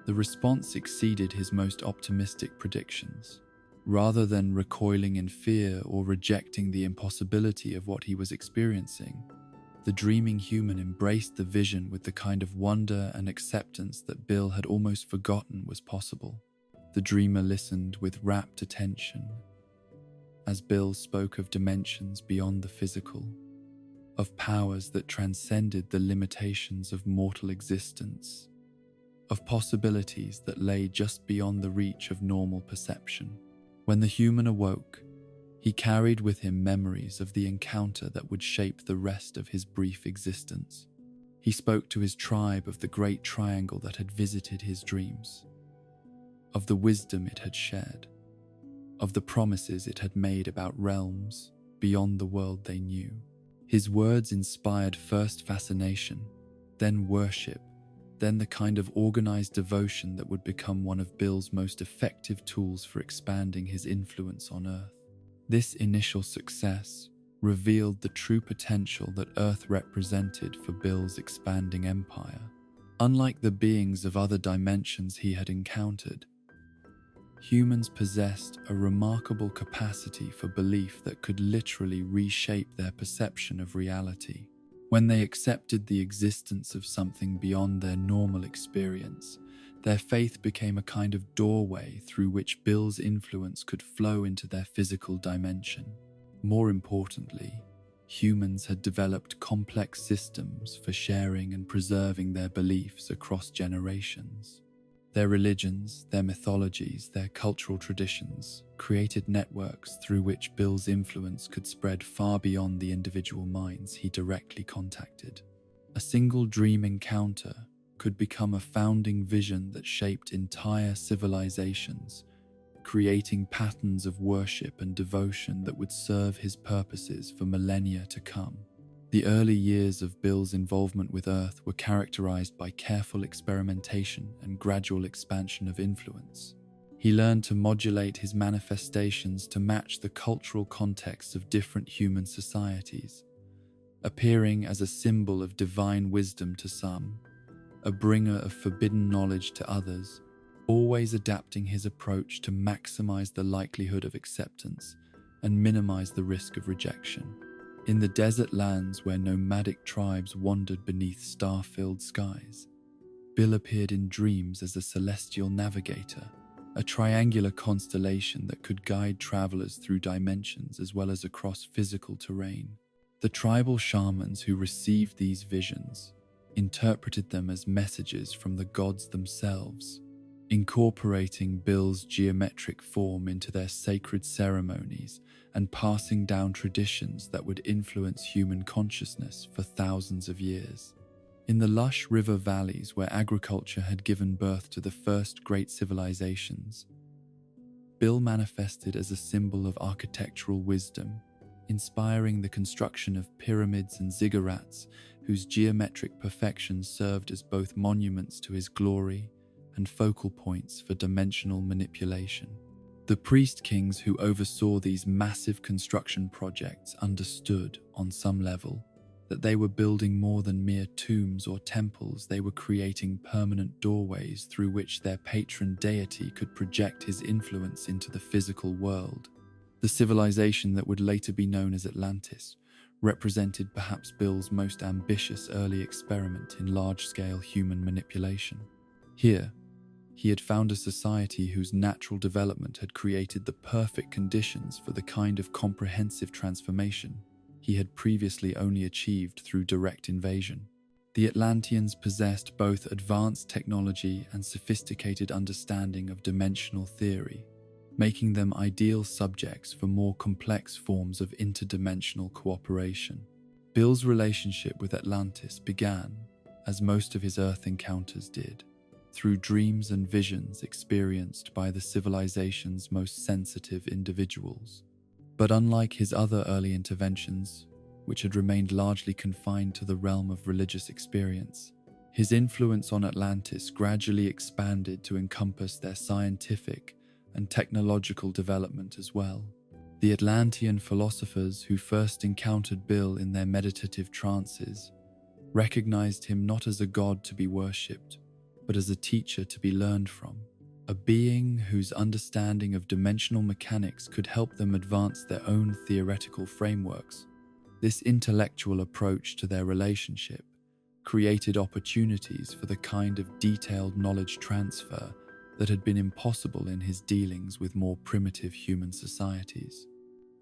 [SPEAKER 1] The response exceeded his most optimistic predictions. Rather than recoiling in fear or rejecting the impossibility of what he was experiencing, the dreaming human embraced the vision with the kind of wonder and acceptance that Bill had almost forgotten was possible. The dreamer listened with rapt attention as Bill spoke of dimensions beyond the physical, of powers that transcended the limitations of mortal existence, of possibilities that lay just beyond the reach of normal perception. When the human awoke, he carried with him memories of the encounter that would shape the rest of his brief existence. He spoke to his tribe of the great triangle that had visited his dreams, of the wisdom it had shared, of the promises it had made about realms beyond the world they knew. His words inspired first fascination, then worship, then the kind of organized devotion that would become one of Bill's most effective tools for expanding his influence on Earth. This initial success revealed the true potential that Earth represented for Bill's expanding empire. Unlike the beings of other dimensions he had encountered, humans possessed a remarkable capacity for belief that could literally reshape their perception of reality. When they accepted the existence of something beyond their normal experience, their faith became a kind of doorway through which Bill's influence could flow into their physical dimension. More importantly, humans had developed complex systems for sharing and preserving their beliefs across generations. Their religions, their mythologies, their cultural traditions created networks through which Bill's influence could spread far beyond the individual minds he directly contacted. A single dream encounter could become a founding vision that shaped entire civilizations, creating patterns of worship and devotion that would serve his purposes for millennia to come. The early years of Bill's involvement with Earth were characterized by careful experimentation and gradual expansion of influence. He learned to modulate his manifestations to match the cultural context of different human societies, appearing as a symbol of divine wisdom to some, a bringer of forbidden knowledge to others, always adapting his approach to maximize the likelihood of acceptance and minimize the risk of rejection. In the desert lands where nomadic tribes wandered beneath star-filled skies, Bill appeared in dreams as a celestial navigator, a triangular constellation that could guide travelers through dimensions as well as across physical terrain. The tribal shamans who received these visions interpreted them as messages from the gods themselves, incorporating Bill's geometric form into their sacred ceremonies and passing down traditions that would influence human consciousness for thousands of years. In the lush river valleys where agriculture had given birth to the first great civilizations, Bill manifested as a symbol of architectural wisdom, inspiring the construction of pyramids and ziggurats whose geometric perfection served as both monuments to his glory and focal points for dimensional manipulation. The priest kings who oversaw these massive construction projects understood, on some level, that they were building more than mere tombs or temples. They were creating permanent doorways through which their patron deity could project his influence into the physical world. The civilization that would later be known as Atlantis represented perhaps Bill's most ambitious early experiment in large-scale human manipulation. Here, he had found a society whose natural development had created the perfect conditions for the kind of comprehensive transformation he had previously only achieved through direct invasion. The Atlanteans possessed both advanced technology and sophisticated understanding of dimensional theory, making them ideal subjects for more complex forms of interdimensional cooperation. Bill's relationship with Atlantis began, as most of his Earth encounters did, through dreams and visions experienced by the civilization's most sensitive individuals. But unlike his other early interventions, which had remained largely confined to the realm of religious experience, his influence on Atlantis gradually expanded to encompass their scientific and technological development as well. The Atlantean philosophers who first encountered Bill in their meditative trances recognized him not as a god to be worshipped, but as a teacher to be learned from, a being whose understanding of dimensional mechanics could help them advance their own theoretical frameworks. This intellectual approach to their relationship created opportunities for the kind of detailed knowledge transfer that had been impossible in his dealings with more primitive human societies.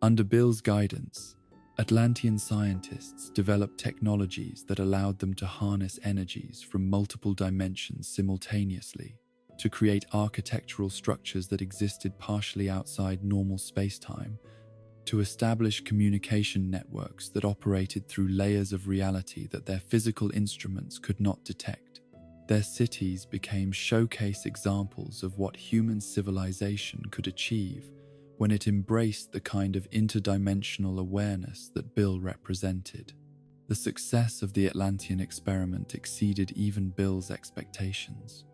[SPEAKER 1] Under Bill's guidance, Atlantean scientists developed technologies that allowed them to harness energies from multiple dimensions simultaneously to create architectural structures that existed partially outside normal space-time, to establish communication networks that operated through layers of reality that their physical instruments could not detect. Their cities became showcase examples of what human civilization could achieve when it embraced the kind of interdimensional awareness that Bill represented. The success of the Atlantean experiment exceeded even Bill's expectations,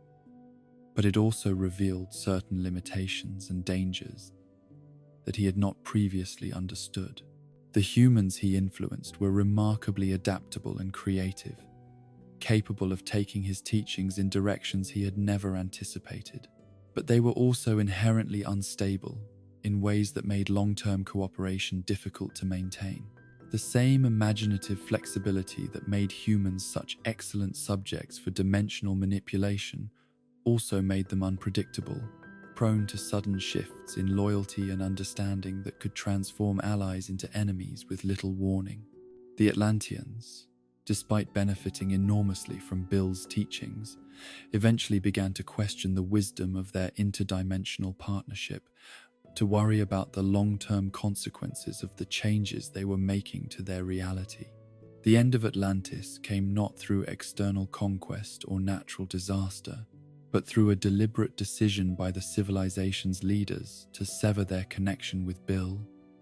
[SPEAKER 1] but it also revealed certain limitations and dangers that he had not previously understood. The humans he influenced were remarkably adaptable and creative, capable of taking his teachings in directions he had never anticipated. But they were also inherently unstable in ways that made long-term cooperation difficult to maintain. The same imaginative flexibility that made humans such excellent subjects for dimensional manipulation also made them unpredictable, prone to sudden shifts in loyalty and understanding that could transform allies into enemies with little warning. The Atlanteans, despite benefiting enormously from Bill's teachings, eventually began to question the wisdom of their interdimensional partnership, to worry about the long-term consequences of the changes they were making to their reality. The end of Atlantis came not through external conquest or natural disaster, but through a deliberate decision by the civilization's leaders to sever their connection with Bill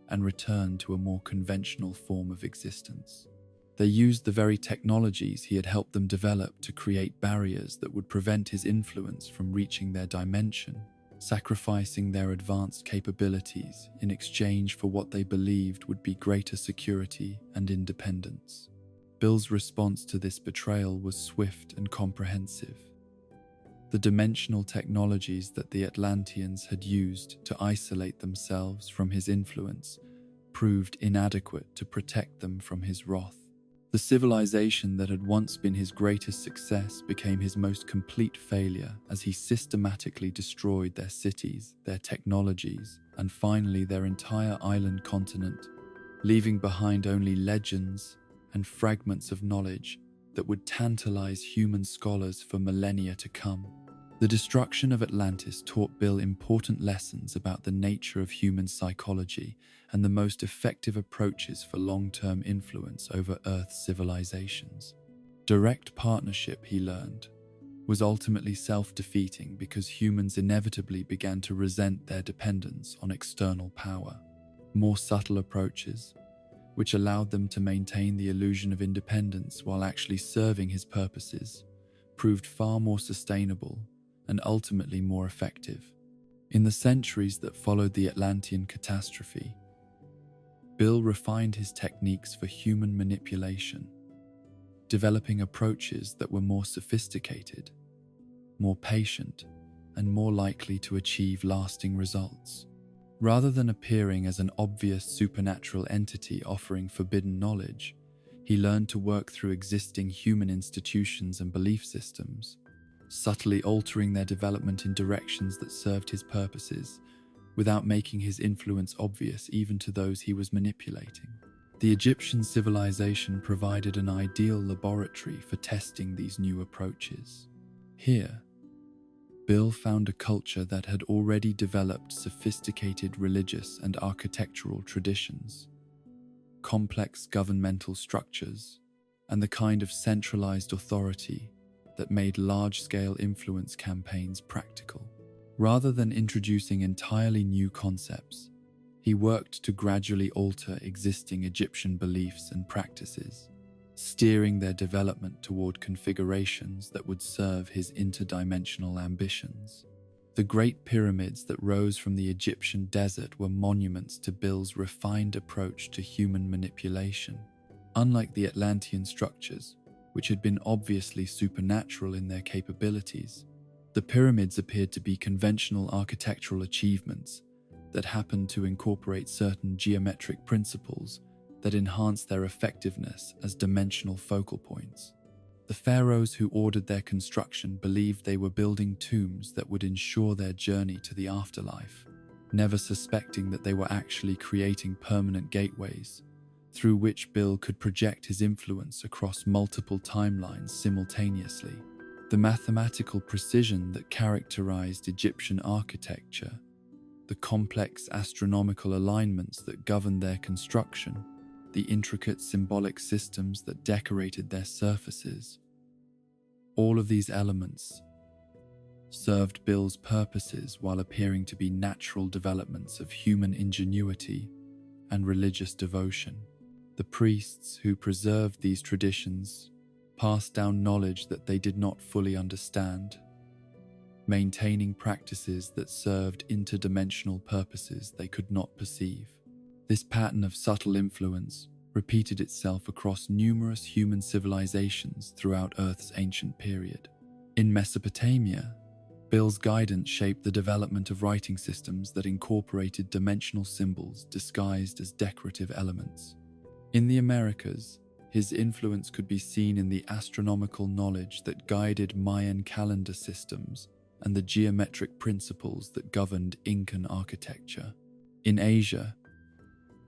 [SPEAKER 1] and return to a more conventional form of existence. They used the very technologies he had helped them develop to create barriers that would prevent his influence from reaching their dimension, sacrificing their advanced capabilities in exchange for what they believed would be greater security and independence. Bill's response to this betrayal was swift and comprehensive. The dimensional technologies that the Atlanteans had used to isolate themselves from his influence proved inadequate to protect them from his wrath. The civilization that had once been his greatest success became his most complete failure as he systematically destroyed their cities, their technologies, and finally their entire island continent, leaving behind only legends and fragments of knowledge that would tantalize human scholars for millennia to come. The destruction of Atlantis taught Bill important lessons about the nature of human psychology and the most effective approaches for long-term influence over Earth's civilizations. Direct partnership, he learned, was ultimately self-defeating because humans inevitably began to resent their dependence on external power. More subtle approaches, which allowed them to maintain the illusion of independence while actually serving his purposes, proved far more sustainable and ultimately more effective. In the centuries that followed the Atlantean catastrophe, Bill refined his techniques for human manipulation, developing approaches that were more sophisticated, more patient, and more likely to achieve lasting results. Rather than appearing as an obvious supernatural entity offering forbidden knowledge, he learned to work through existing human institutions and belief systems, subtly altering their development in directions that served his purposes, without making his influence obvious even to those he was manipulating. The Egyptian civilization provided an ideal laboratory for testing these new approaches. Here, Bill found a culture that had already developed sophisticated religious and architectural traditions, complex governmental structures, and the kind of centralized authority that made large-scale influence campaigns practical. Rather than introducing entirely new concepts, he worked to gradually alter existing Egyptian beliefs and practices, steering their development toward configurations that would serve his interdimensional ambitions. The Great Pyramids that rose from the Egyptian desert were monuments to Bill's refined approach to human manipulation. Unlike the Atlantean structures, which had been obviously supernatural in their capabilities, the pyramids appeared to be conventional architectural achievements that happened to incorporate certain geometric principles that enhanced their effectiveness as dimensional focal points. The pharaohs who ordered their construction believed they were building tombs that would ensure their journey to the afterlife, never suspecting that they were actually creating permanent gateways through which Bill could project his influence across multiple timelines simultaneously. The mathematical precision that characterized Egyptian architecture, the complex astronomical alignments that governed their construction, the intricate symbolic systems that decorated their surfaces, all of these elements served Bill's purposes while appearing to be natural developments of human ingenuity and religious devotion. The priests who preserved these traditions passed down knowledge that they did not fully understand, maintaining practices that served interdimensional purposes they could not perceive. This pattern of subtle influence repeated itself across numerous human civilizations throughout Earth's ancient period. In Mesopotamia, Bill's guidance shaped the development of writing systems that incorporated dimensional symbols disguised as decorative elements. In the Americas, his influence could be seen in the astronomical knowledge that guided Mayan calendar systems and the geometric principles that governed Incan architecture. In Asia,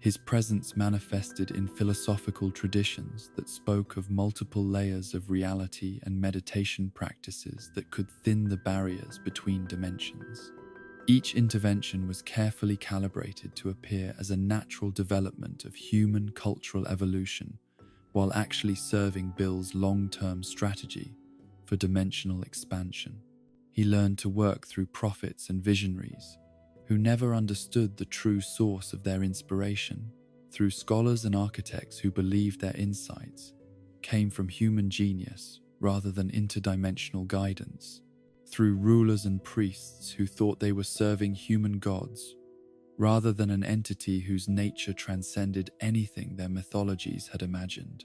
[SPEAKER 1] His presence manifested in philosophical traditions that spoke of multiple layers of reality and meditation practices that could thin the barriers between dimensions. Each intervention was carefully calibrated to appear as a natural development of human cultural evolution, while actually serving Bill's long-term strategy for dimensional expansion. He learned to work through prophets and visionaries, who never understood the true source of their inspiration, through scholars and architects who believed their insights came from human genius rather than interdimensional guidance, through rulers and priests who thought they were serving human gods rather than an entity whose nature transcended anything their mythologies had imagined.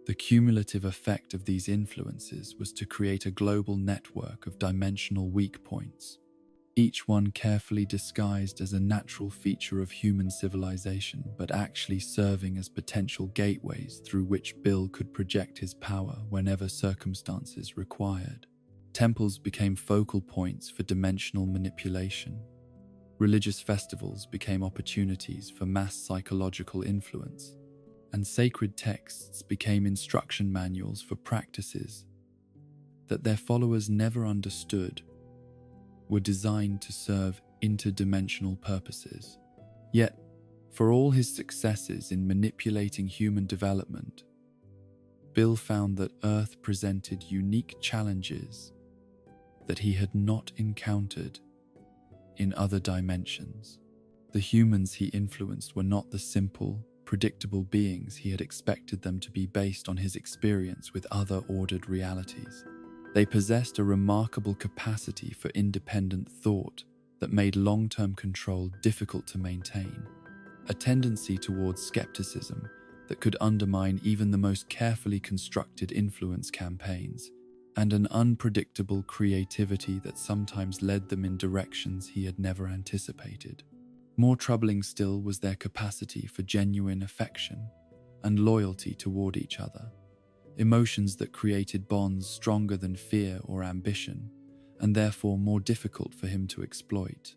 [SPEAKER 1] The cumulative effect of these influences was to create a global network of dimensional weak points, each one carefully disguised as a natural feature of human civilization, but actually serving as potential gateways through which Bill could project his power whenever circumstances required. Temples became focal points for dimensional manipulation. Religious festivals became opportunities for mass psychological influence, and sacred texts became instruction manuals for practices that their followers never understood were designed to serve interdimensional purposes. Yet, for all his successes in manipulating human development, Bill found that Earth presented unique challenges that he had not encountered in other dimensions. The humans he influenced were not the simple, predictable beings he had expected them to be based on his experience with other ordered realities. They possessed a remarkable capacity for independent thought that made long-term control difficult to maintain, a tendency towards skepticism that could undermine even the most carefully constructed influence campaigns, and an unpredictable creativity that sometimes led them in directions he had never anticipated. More troubling still was their capacity for genuine affection and loyalty toward each other, emotions that created bonds stronger than fear or ambition, and therefore more difficult for him to exploit.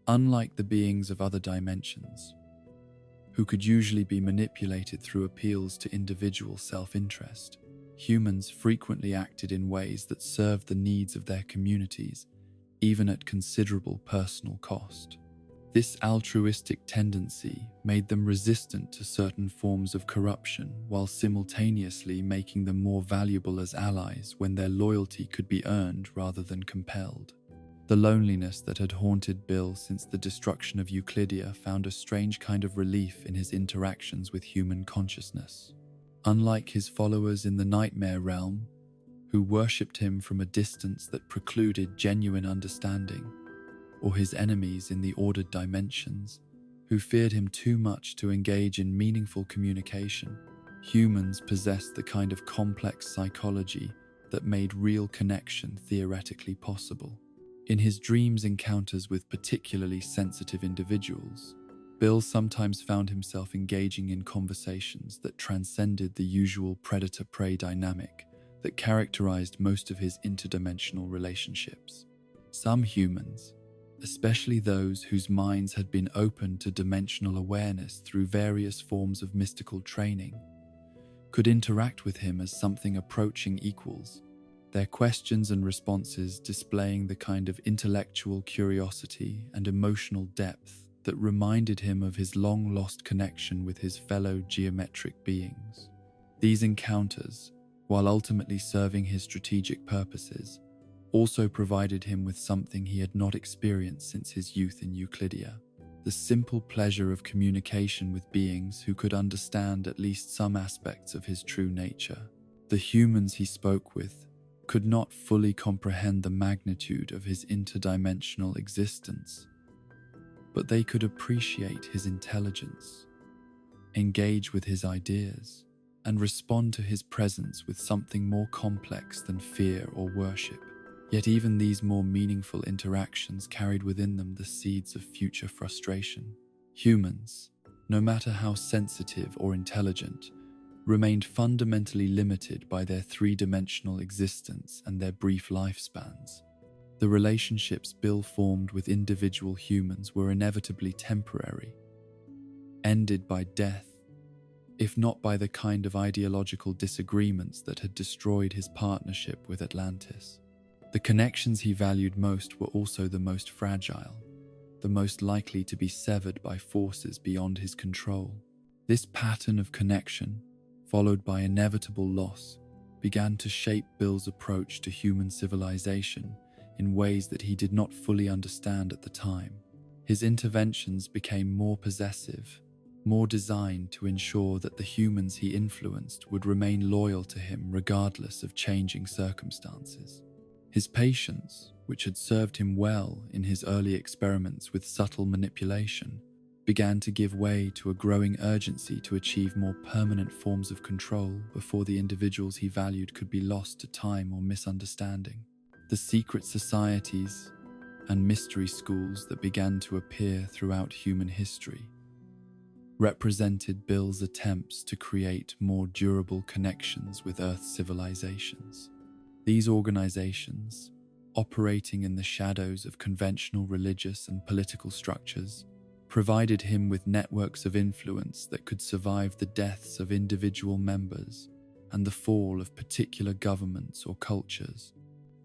[SPEAKER 1] Unlike the beings of other dimensions, who could usually be manipulated through appeals to individual self-interest, humans frequently acted in ways that served the needs of their communities, even at considerable personal cost. This altruistic tendency made them resistant to certain forms of corruption, while simultaneously making them more valuable as allies when their loyalty could be earned rather than compelled. The loneliness that had haunted Bill since the destruction of Euclidia found a strange kind of relief in his interactions with human consciousness. Unlike his followers in the nightmare realm, who worshipped him from a distance that precluded genuine understanding, or his enemies in the ordered dimensions, who feared him too much to engage in meaningful communication, humans possessed the kind of complex psychology that made real connection theoretically possible. In his dreams encounters with particularly sensitive individuals, Bill sometimes found himself engaging in conversations that transcended the usual predator-prey dynamic that characterized most of his interdimensional relationships. Some humans, especially those whose minds had been opened to dimensional awareness through various forms of mystical training, could interact with him as something approaching equals, their questions and responses displaying the kind of intellectual curiosity and emotional depth that reminded him of his long-lost connection with his fellow geometric beings. These encounters, while ultimately serving his strategic purposes, also provided him with something he had not experienced since his youth in Euclidia: the simple pleasure of communication with beings who could understand at least some aspects of his true nature. The humans he spoke with could not fully comprehend the magnitude of his interdimensional existence, but they could appreciate his intelligence, engage with his ideas, and respond to his presence with something more complex than fear or worship. Yet even these more meaningful interactions carried within them the seeds of future frustration. Humans, no matter how sensitive or intelligent, remained fundamentally limited by their three-dimensional existence and their brief lifespans. The relationships Bill formed with individual humans were inevitably temporary, ended by death, if not by the kind of ideological disagreements that had destroyed his partnership with Atlantis. The connections he valued most were also the most fragile, the most likely to be severed by forces beyond his control. This pattern of connection, followed by inevitable loss, began to shape Bill's approach to human civilization in ways that he did not fully understand at the time. His interventions became more possessive, more designed to ensure that the humans he influenced would remain loyal to him regardless of changing circumstances. His patience, which had served him well in his early experiments with subtle manipulation, began to give way to a growing urgency to achieve more permanent forms of control before the individuals he valued could be lost to time or misunderstanding. The secret societies and mystery schools that began to appear throughout human history represented Bill's attempts to create more durable connections with Earth's civilizations. These organizations, operating in the shadows of conventional religious and political structures, provided him with networks of influence that could survive the deaths of individual members and the fall of particular governments or cultures.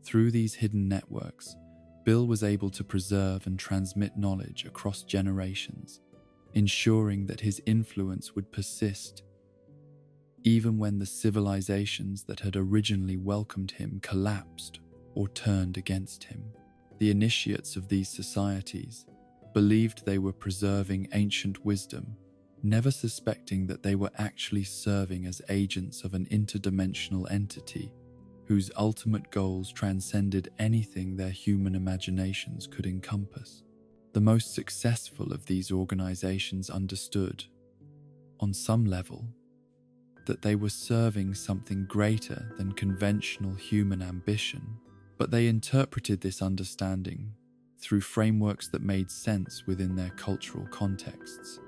[SPEAKER 1] Through these hidden networks, Bill was able to preserve and transmit knowledge across generations, ensuring that his influence would persist even when the civilizations that had originally welcomed him collapsed or turned against him. The initiates of these societies believed they were preserving ancient wisdom, never suspecting that they were actually serving as agents of an interdimensional entity whose ultimate goals transcended anything their human imaginations could encompass. The most successful of these organizations understood, on some level, that they were serving something greater than conventional human ambition, but they interpreted this understanding through frameworks that made sense within their cultural contexts.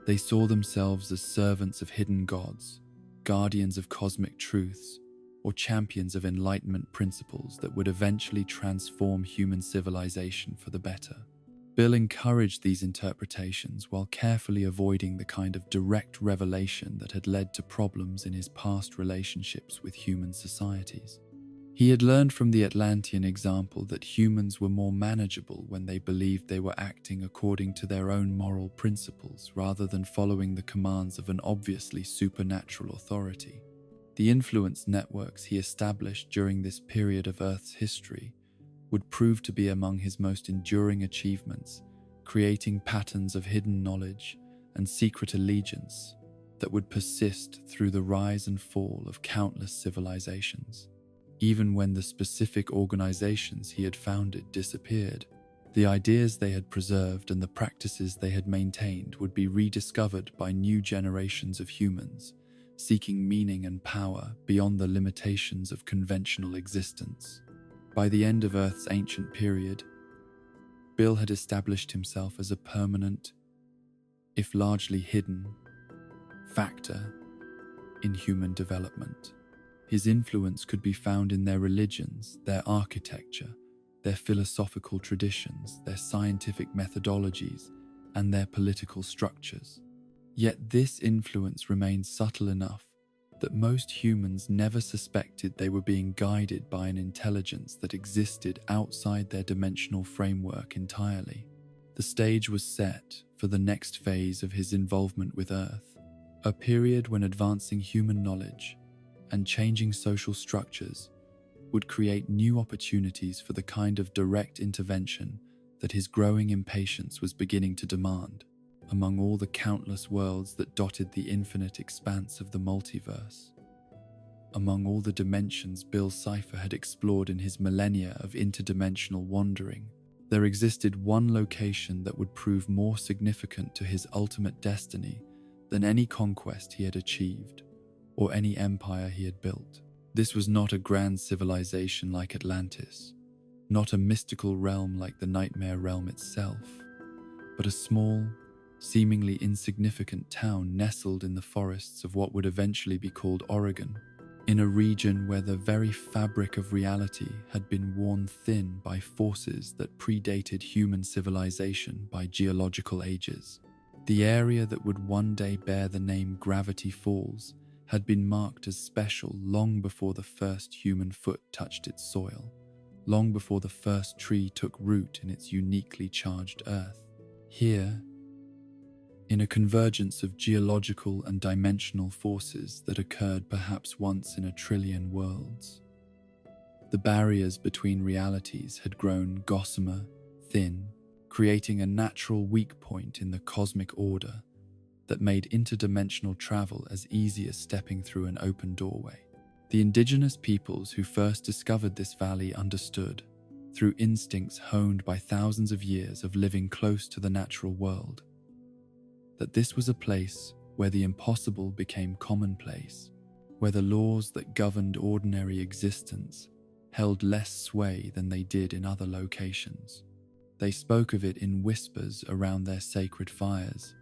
[SPEAKER 1] They saw themselves as servants of hidden gods, guardians of cosmic truths, or champions of enlightenment principles that would eventually transform human civilization for the better. Bill encouraged these interpretations while carefully avoiding the kind of direct revelation that had led to problems in his past relationships with human societies. He had learned from the Atlantean example that humans were more manageable when they believed they were acting according to their own moral principles rather than following the commands of an obviously supernatural authority. The influence networks he established during this period of Earth's history would prove to be among his most enduring achievements, creating patterns of hidden knowledge and secret allegiance that would persist through the rise and fall of countless civilizations. Even when the specific organizations he had founded disappeared, the ideas they had preserved and the practices they had maintained would be rediscovered by new generations of humans, seeking meaning and power beyond the limitations of conventional existence. By the end of Earth's ancient period, Bill had established himself as a permanent, if largely hidden, factor in human development. His influence could be found in their religions, their architecture, their philosophical traditions, their scientific methodologies, and their political structures. Yet this influence remained subtle enough that most humans never suspected they were being guided by an intelligence that existed outside their dimensional framework entirely. The stage was set for the next phase of his involvement with Earth, a period when advancing human knowledge and changing social structures would create new opportunities for the kind of direct intervention that his growing impatience was beginning to demand. Among all the countless worlds that dotted the infinite expanse of the multiverse, among all the dimensions Bill Cipher had explored in his millennia of interdimensional wandering, there existed one location that would prove more significant to his ultimate destiny than any conquest he had achieved or any empire he had built. This was not a grand civilization like Atlantis, not a mystical realm like the Nightmare Realm itself, but a small, seemingly insignificant town nestled in the forests of what would eventually be called Oregon, in a region where the very fabric of reality had been worn thin by forces that predated human civilization by geological ages. The area that would one day bear the name Gravity Falls had been marked as special long before the first human foot touched its soil, long before the first tree took root in its uniquely charged earth. Here, in a convergence of geological and dimensional forces that occurred perhaps once in a trillion worlds, the barriers between realities had grown gossamer, thin, creating a natural weak point in the cosmic order that made interdimensional travel as easy as stepping through an open doorway. The indigenous peoples who first discovered this valley understood, through instincts honed by thousands of years of living close to the natural world, that this was a place where the impossible became commonplace, where the laws that governed ordinary existence held less sway than they did in other locations. They spoke of it in whispers around their sacred fires,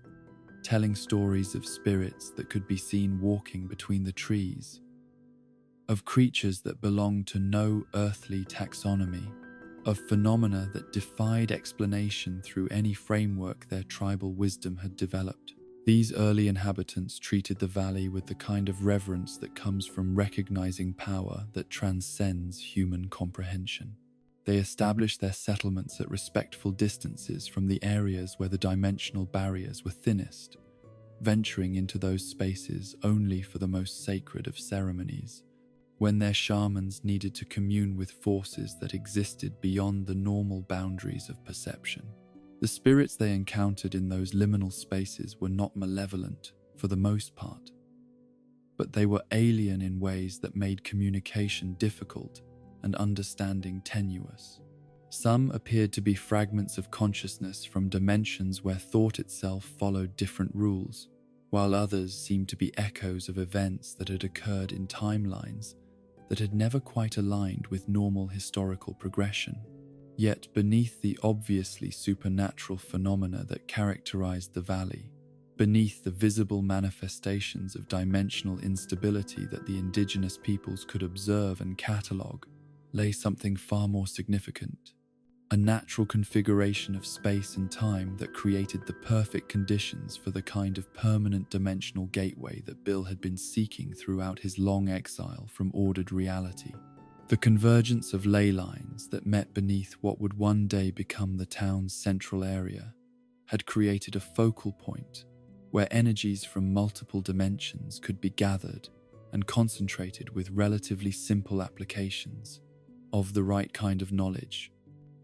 [SPEAKER 1] telling stories of spirits that could be seen walking between the trees, of creatures that belonged to no earthly taxonomy, of phenomena that defied explanation through any framework their tribal wisdom had developed. These early inhabitants treated the valley with the kind of reverence that comes from recognizing power that transcends human comprehension. They established their settlements at respectful distances from the areas where the dimensional barriers were thinnest, venturing into those spaces only for the most sacred of ceremonies, when their shamans needed to commune with forces that existed beyond the normal boundaries of perception. The spirits they encountered in those liminal spaces were not malevolent, for the most part, but they were alien in ways that made communication difficult and understanding tenuous. Some appeared to be fragments of consciousness from dimensions where thought itself followed different rules, while others seemed to be echoes of events that had occurred in timelines that had never quite aligned with normal historical progression. Yet beneath the obviously supernatural phenomena that characterized the valley, beneath the visible manifestations of dimensional instability that the indigenous peoples could observe and catalogue, lay something far more significant, a natural configuration of space and time that created the perfect conditions for the kind of permanent dimensional gateway that Bill had been seeking throughout his long exile from ordered reality. The convergence of ley lines that met beneath what would one day become the town's central area had created a focal point where energies from multiple dimensions could be gathered and concentrated with relatively simple applications of the right kind of knowledge,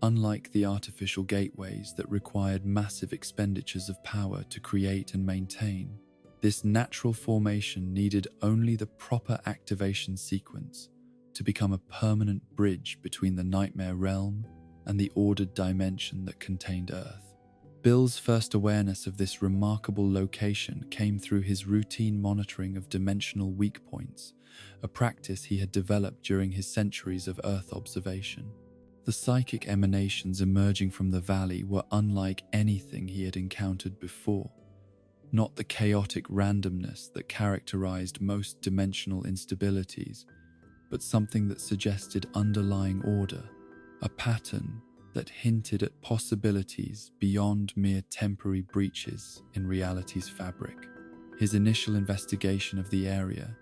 [SPEAKER 1] unlike the artificial gateways that required massive expenditures of power to create and maintain. This natural formation needed only the proper activation sequence to become a permanent bridge between the nightmare realm and the ordered dimension that contained Earth. Bill's first awareness of this remarkable location came through his routine monitoring of dimensional weak points, a practice he had developed during his centuries of Earth observation. The psychic emanations emerging from the valley were unlike anything he had encountered before, not the chaotic randomness that characterized most dimensional instabilities, but something that suggested underlying order, a pattern that hinted at possibilities beyond mere temporary breaches in reality's fabric. His initial investigation of the area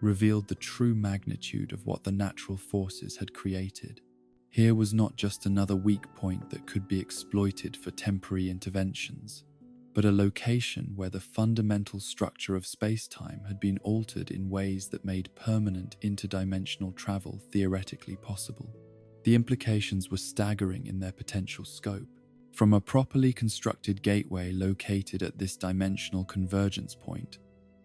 [SPEAKER 1] revealed the true magnitude of what the natural forces had created. Here was not just another weak point that could be exploited for temporary interventions, but a location where the fundamental structure of space-time had been altered in ways that made permanent interdimensional travel theoretically possible. The implications were staggering in their potential scope. From a properly constructed gateway located at this dimensional convergence point,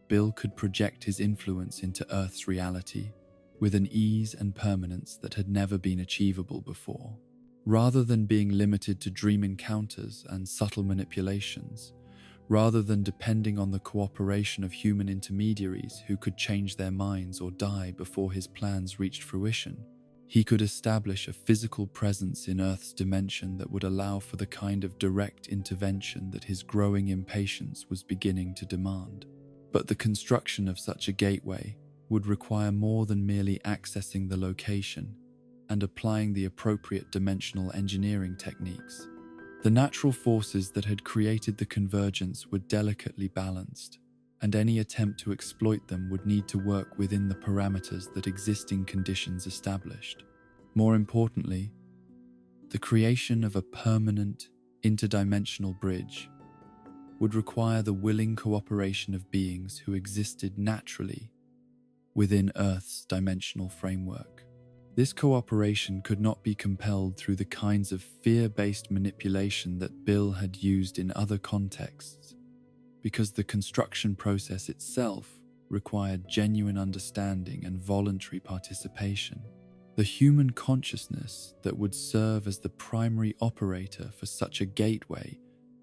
[SPEAKER 1] Bill could project his influence into Earth's reality with an ease and permanence that had never been achievable before. Rather than being limited to dream encounters and subtle manipulations, rather than depending on the cooperation of human intermediaries who could change their minds or die before his plans reached fruition, he could establish a physical presence in Earth's dimension that would allow for the kind of direct intervention that his growing impatience was beginning to demand. But the construction of such a gateway would require more than merely accessing the location and applying the appropriate dimensional engineering techniques. The natural forces that had created the convergence were delicately balanced, and any attempt to exploit them would need to work within the parameters that existing conditions established. More importantly, the creation of a permanent, interdimensional bridge would require the willing cooperation of beings who existed naturally within Earth's dimensional framework. This cooperation could not be compelled through the kinds of fear-based manipulation that Bill had used in other contexts, because the construction process itself required genuine understanding and voluntary participation. The human consciousness that would serve as the primary operator for such a gateway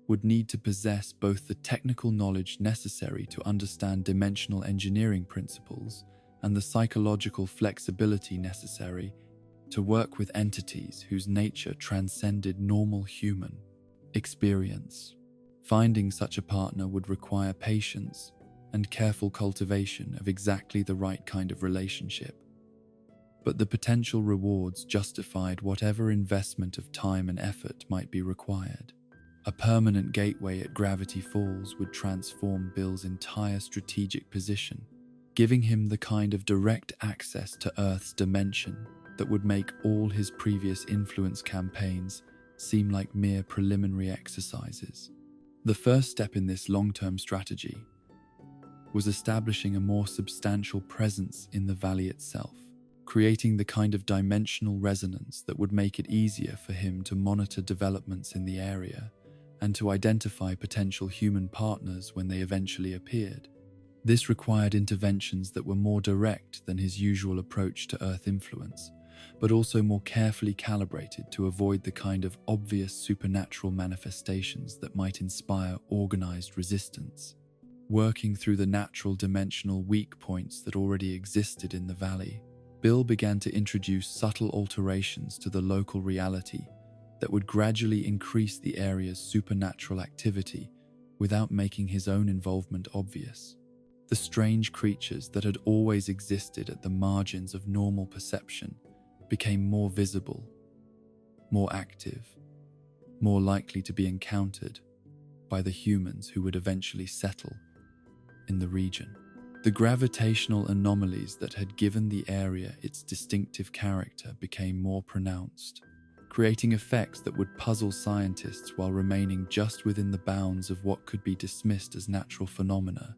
[SPEAKER 1] would need to possess both the technical knowledge necessary to understand dimensional engineering principles and the psychological flexibility necessary to work with entities whose nature transcended normal human experience. Finding such a partner would require patience and careful cultivation of exactly the right kind of relationship. But the potential rewards justified whatever investment of time and effort might be required. A permanent gateway at Gravity Falls would transform Bill's entire strategic position, giving him the kind of direct access to Earth's dimension that would make all his previous influence campaigns seem like mere preliminary exercises. The first step in this long-term strategy was establishing a more substantial presence in the valley itself, creating the kind of dimensional resonance that would make it easier for him to monitor developments in the area and to identify potential human partners when they eventually appeared. This required interventions that were more direct than his usual approach to Earth influence, but also more carefully calibrated to avoid the kind of obvious supernatural manifestations that might inspire organized resistance. Working through the natural dimensional weak points that already existed in the valley, Bill began to introduce subtle alterations to the local reality that would gradually increase the area's supernatural activity without making his own involvement obvious. The strange creatures that had always existed at the margins of normal perception became more visible, more active, more likely to be encountered by the humans who would eventually settle in the region. The gravitational anomalies that had given the area its distinctive character became more pronounced, creating effects that would puzzle scientists while remaining just within the bounds of what could be dismissed as natural phenomena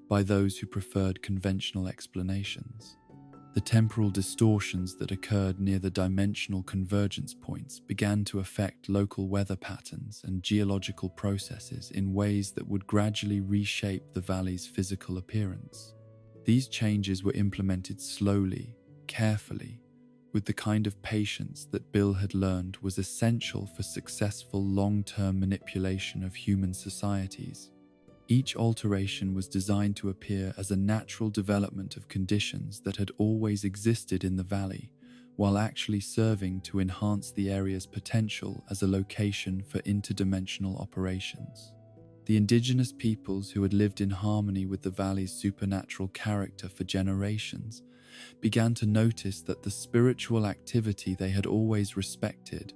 [SPEAKER 1] by those who preferred conventional explanations. The temporal distortions that occurred near the dimensional convergence points began to affect local weather patterns and geological processes in ways that would gradually reshape the valley's physical appearance. These changes were implemented slowly, carefully, with the kind of patience that Bill had learned was essential for successful long-term manipulation of human societies. Each alteration was designed to appear as a natural development of conditions that had always existed in the valley, while actually serving to enhance the area's potential as a location for interdimensional operations. The indigenous peoples who had lived in harmony with the valley's supernatural character for generations began to notice that the spiritual activity they had always respected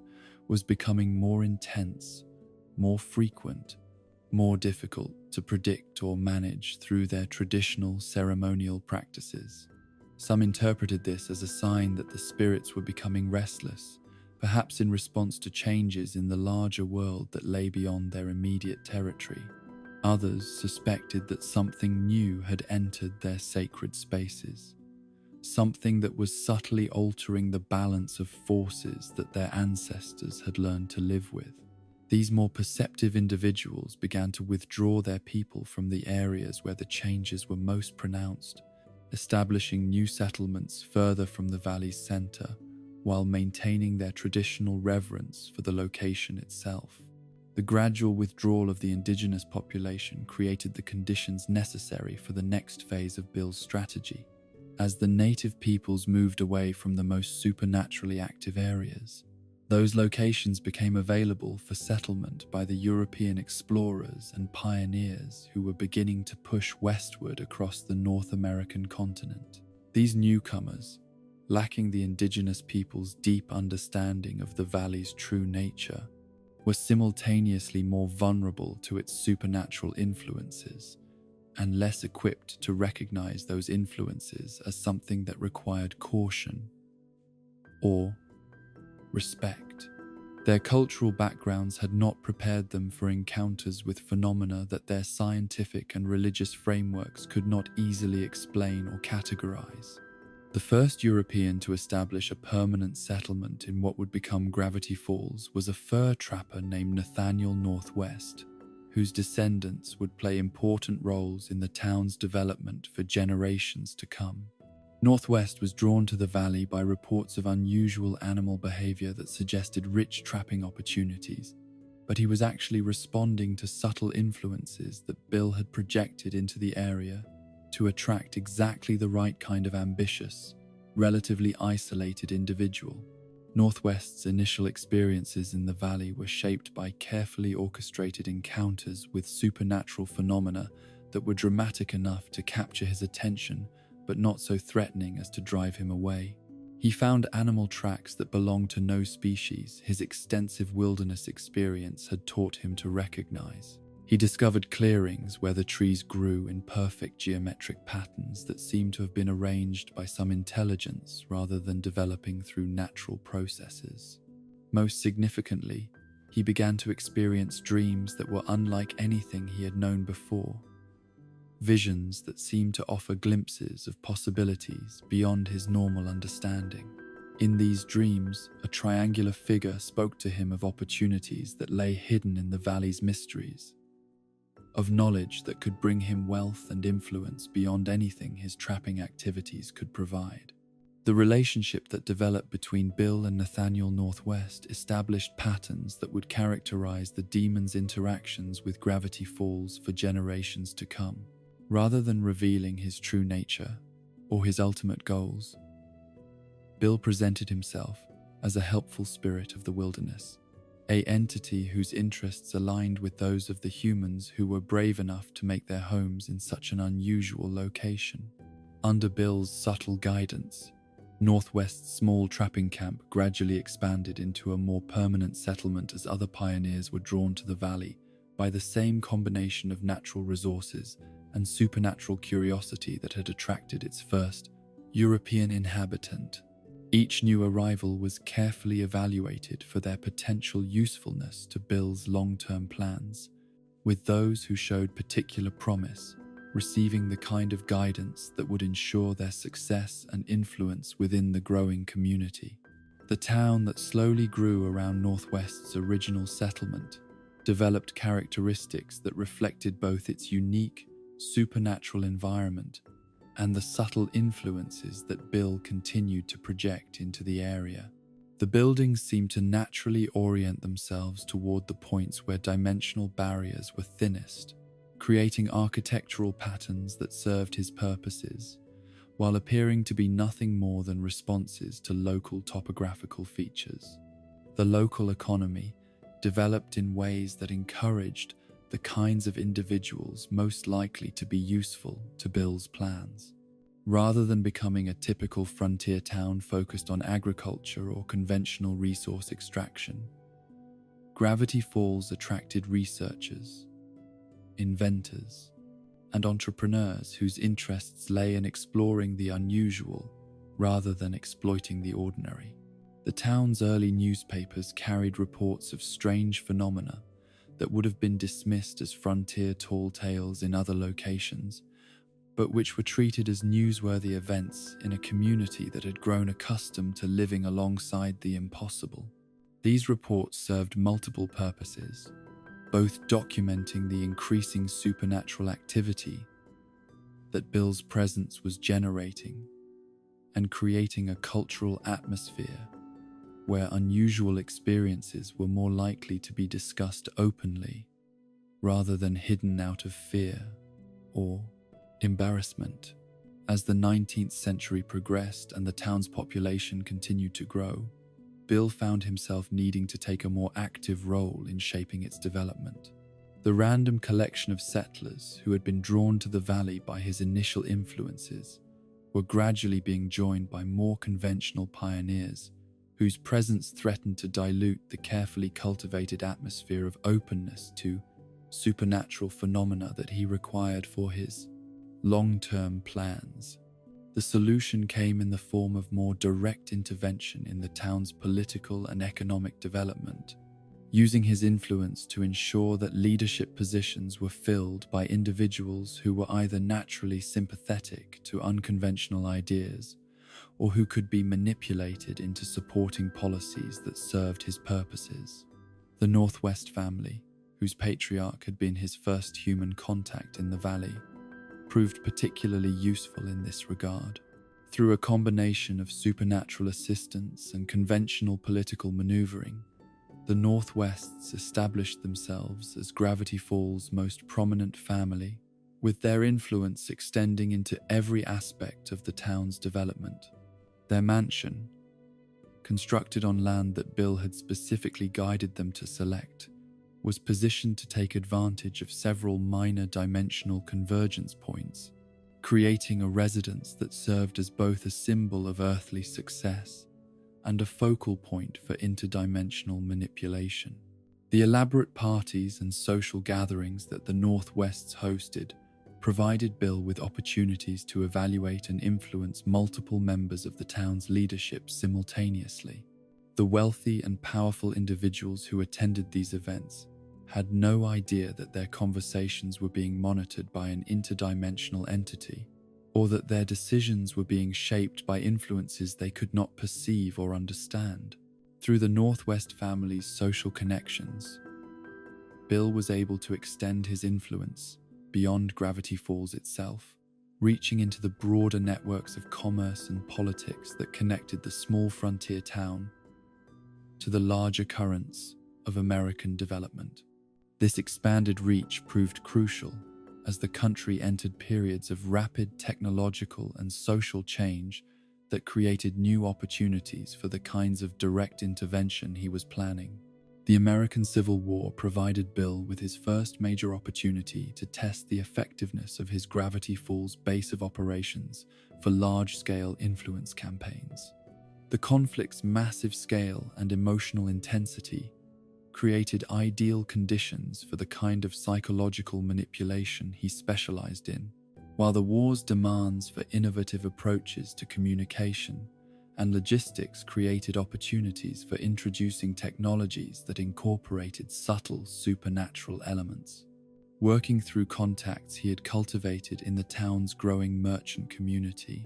[SPEAKER 1] was becoming more intense, more frequent, more difficult to predict or manage through their traditional ceremonial practices. Some interpreted this as a sign that the spirits were becoming restless, perhaps in response to changes in the larger world that lay beyond their immediate territory. Others suspected that something new had entered their sacred spaces, something that was subtly altering the balance of forces that their ancestors had learned to live with. These more perceptive individuals began to withdraw their people from the areas where the changes were most pronounced, establishing new settlements further from the valley's center, while maintaining their traditional reverence for the location itself. The gradual withdrawal of the indigenous population created the conditions necessary for the next phase of Bill's strategy. As the native peoples moved away from the most supernaturally active areas, those locations became available for settlement by the European explorers and pioneers who were beginning to push westward across the North American continent. These newcomers, lacking the indigenous people's deep understanding of the valley's true nature, were simultaneously more vulnerable to its supernatural influences and less equipped to recognize those influences as something that required caution or respect. Their cultural backgrounds had not prepared them for encounters with phenomena that their scientific and religious frameworks could not easily explain or categorize. The first European to establish a permanent settlement in what would become Gravity Falls was a fur trapper named Nathaniel Northwest, whose descendants would play important roles in the town's development for generations to come. Northwest was drawn to the valley by reports of unusual animal behavior that suggested rich trapping opportunities, but he was actually responding to subtle influences that Bill had projected into the area to attract exactly the right kind of ambitious, relatively isolated individual. Northwest's initial experiences in the valley were shaped by carefully orchestrated encounters with supernatural phenomena that were dramatic enough to capture his attention, but not so threatening as to drive him away. He found animal tracks that belonged to no species his extensive wilderness experience had taught him to recognize. He discovered clearings where the trees grew in perfect geometric patterns that seemed to have been arranged by some intelligence rather than developing through natural processes. Most significantly, he began to experience dreams that were unlike anything he had known before. Visions that seemed to offer glimpses of possibilities beyond his normal understanding. In these dreams, a triangular figure spoke to him of opportunities that lay hidden in the valley's mysteries, of knowledge that could bring him wealth and influence beyond anything his trapping activities could provide. The relationship that developed between Bill and Nathaniel Northwest established patterns that would characterize the demon's interactions with Gravity Falls for generations to come. Rather than revealing his true nature or his ultimate goals, Bill presented himself as a helpful spirit of the wilderness, an entity whose interests aligned with those of the humans who were brave enough to make their homes in such an unusual location. Under Bill's subtle guidance, Northwest's small trapping camp gradually expanded into a more permanent settlement as other pioneers were drawn to the valley by the same combination of natural resources and supernatural curiosity that had attracted its first European inhabitant. Each new arrival was carefully evaluated for their potential usefulness to Bill's long-term plans, with those who showed particular promise receiving the kind of guidance that would ensure their success and influence within the growing community. The town that slowly grew around Northwest's original settlement developed characteristics that reflected both its unique supernatural environment and the subtle influences that Bill continued to project into the area. The buildings seemed to naturally orient themselves toward the points where dimensional barriers were thinnest, creating architectural patterns that served his purposes, while appearing to be nothing more than responses to local topographical features. The local economy developed in ways that encouraged the kinds of individuals most likely to be useful to Bill's plans. Rather than becoming a typical frontier town focused on agriculture or conventional resource extraction, Gravity Falls attracted researchers, inventors, and entrepreneurs whose interests lay in exploring the unusual rather than exploiting the ordinary. The town's early newspapers carried reports of strange phenomena that would have been dismissed as frontier tall tales in other locations, but which were treated as newsworthy events in a community that had grown accustomed to living alongside the impossible. These reports served multiple purposes, both documenting the increasing supernatural activity that Bill's presence was generating and creating a cultural atmosphere where unusual experiences were more likely to be discussed openly rather than hidden out of fear or embarrassment. As the 19th century progressed and the town's population continued to grow, Bill found himself needing to take a more active role in shaping its development. The random collection of settlers who had been drawn to the valley by his initial influences were gradually being joined by more conventional pioneers whose presence threatened to dilute the carefully cultivated atmosphere of openness to supernatural phenomena that he required for his long-term plans. The solution came in the form of more direct intervention in the town's political and economic development, using his influence to ensure that leadership positions were filled by individuals who were either naturally sympathetic to unconventional ideas or who could be manipulated into supporting policies that served his purposes. The Northwest family, whose patriarch had been his first human contact in the valley, proved particularly useful in this regard. Through a combination of supernatural assistance and conventional political maneuvering, the Northwests established themselves as Gravity Falls' most prominent family, with their influence extending into every aspect of the town's development. Their mansion, constructed on land that Bill had specifically guided them to select, was positioned to take advantage of several minor dimensional convergence points, creating a residence that served as both a symbol of earthly success and a focal point for interdimensional manipulation. The elaborate parties and social gatherings that the Northwests hosted provided Bill with opportunities to evaluate and influence multiple members of the town's leadership simultaneously. The wealthy and powerful individuals who attended these events had no idea that their conversations were being monitored by an interdimensional entity, or that their decisions were being shaped by influences they could not perceive or understand. Through the Northwest family's social connections, Bill was able to extend his influence beyond Gravity Falls itself, reaching into the broader networks of commerce and politics that connected the small frontier town to the larger currents of American development. This expanded reach proved crucial as the country entered periods of rapid technological and social change that created new opportunities for the kinds of direct intervention he was planning. The American Civil War provided Bill with his first major opportunity to test the effectiveness of his Gravity Falls base of operations for large-scale influence campaigns. The conflict's massive scale and emotional intensity created ideal conditions for the kind of psychological manipulation he specialized in, while the war's demands for innovative approaches to communication and logistics created opportunities for introducing technologies that incorporated subtle supernatural elements. Working through contacts he had cultivated in the town's growing merchant community,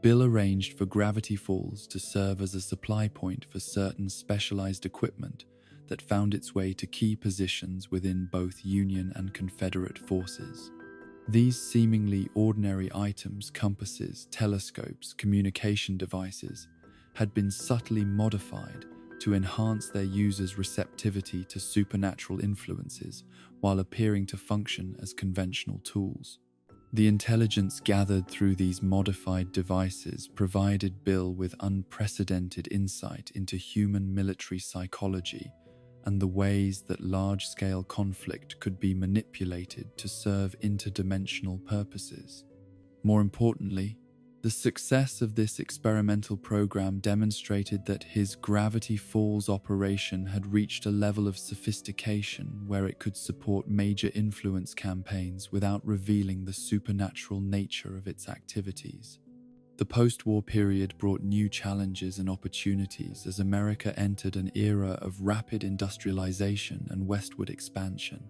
[SPEAKER 1] Bill arranged for Gravity Falls to serve as a supply point for certain specialized equipment that found its way to key positions within both Union and Confederate forces. These seemingly ordinary items, compasses, telescopes, communication devices, had been subtly modified to enhance their users' receptivity to supernatural influences while appearing to function as conventional tools. The intelligence gathered through these modified devices provided Bill with unprecedented insight into human military psychology and the ways that large-scale conflict could be manipulated to serve interdimensional purposes. More importantly, the success of this experimental program demonstrated that his Gravity Falls operation had reached a level of sophistication where it could support major influence campaigns without revealing the supernatural nature of its activities. The post-war period brought new challenges and opportunities as America entered an era of rapid industrialization and westward expansion.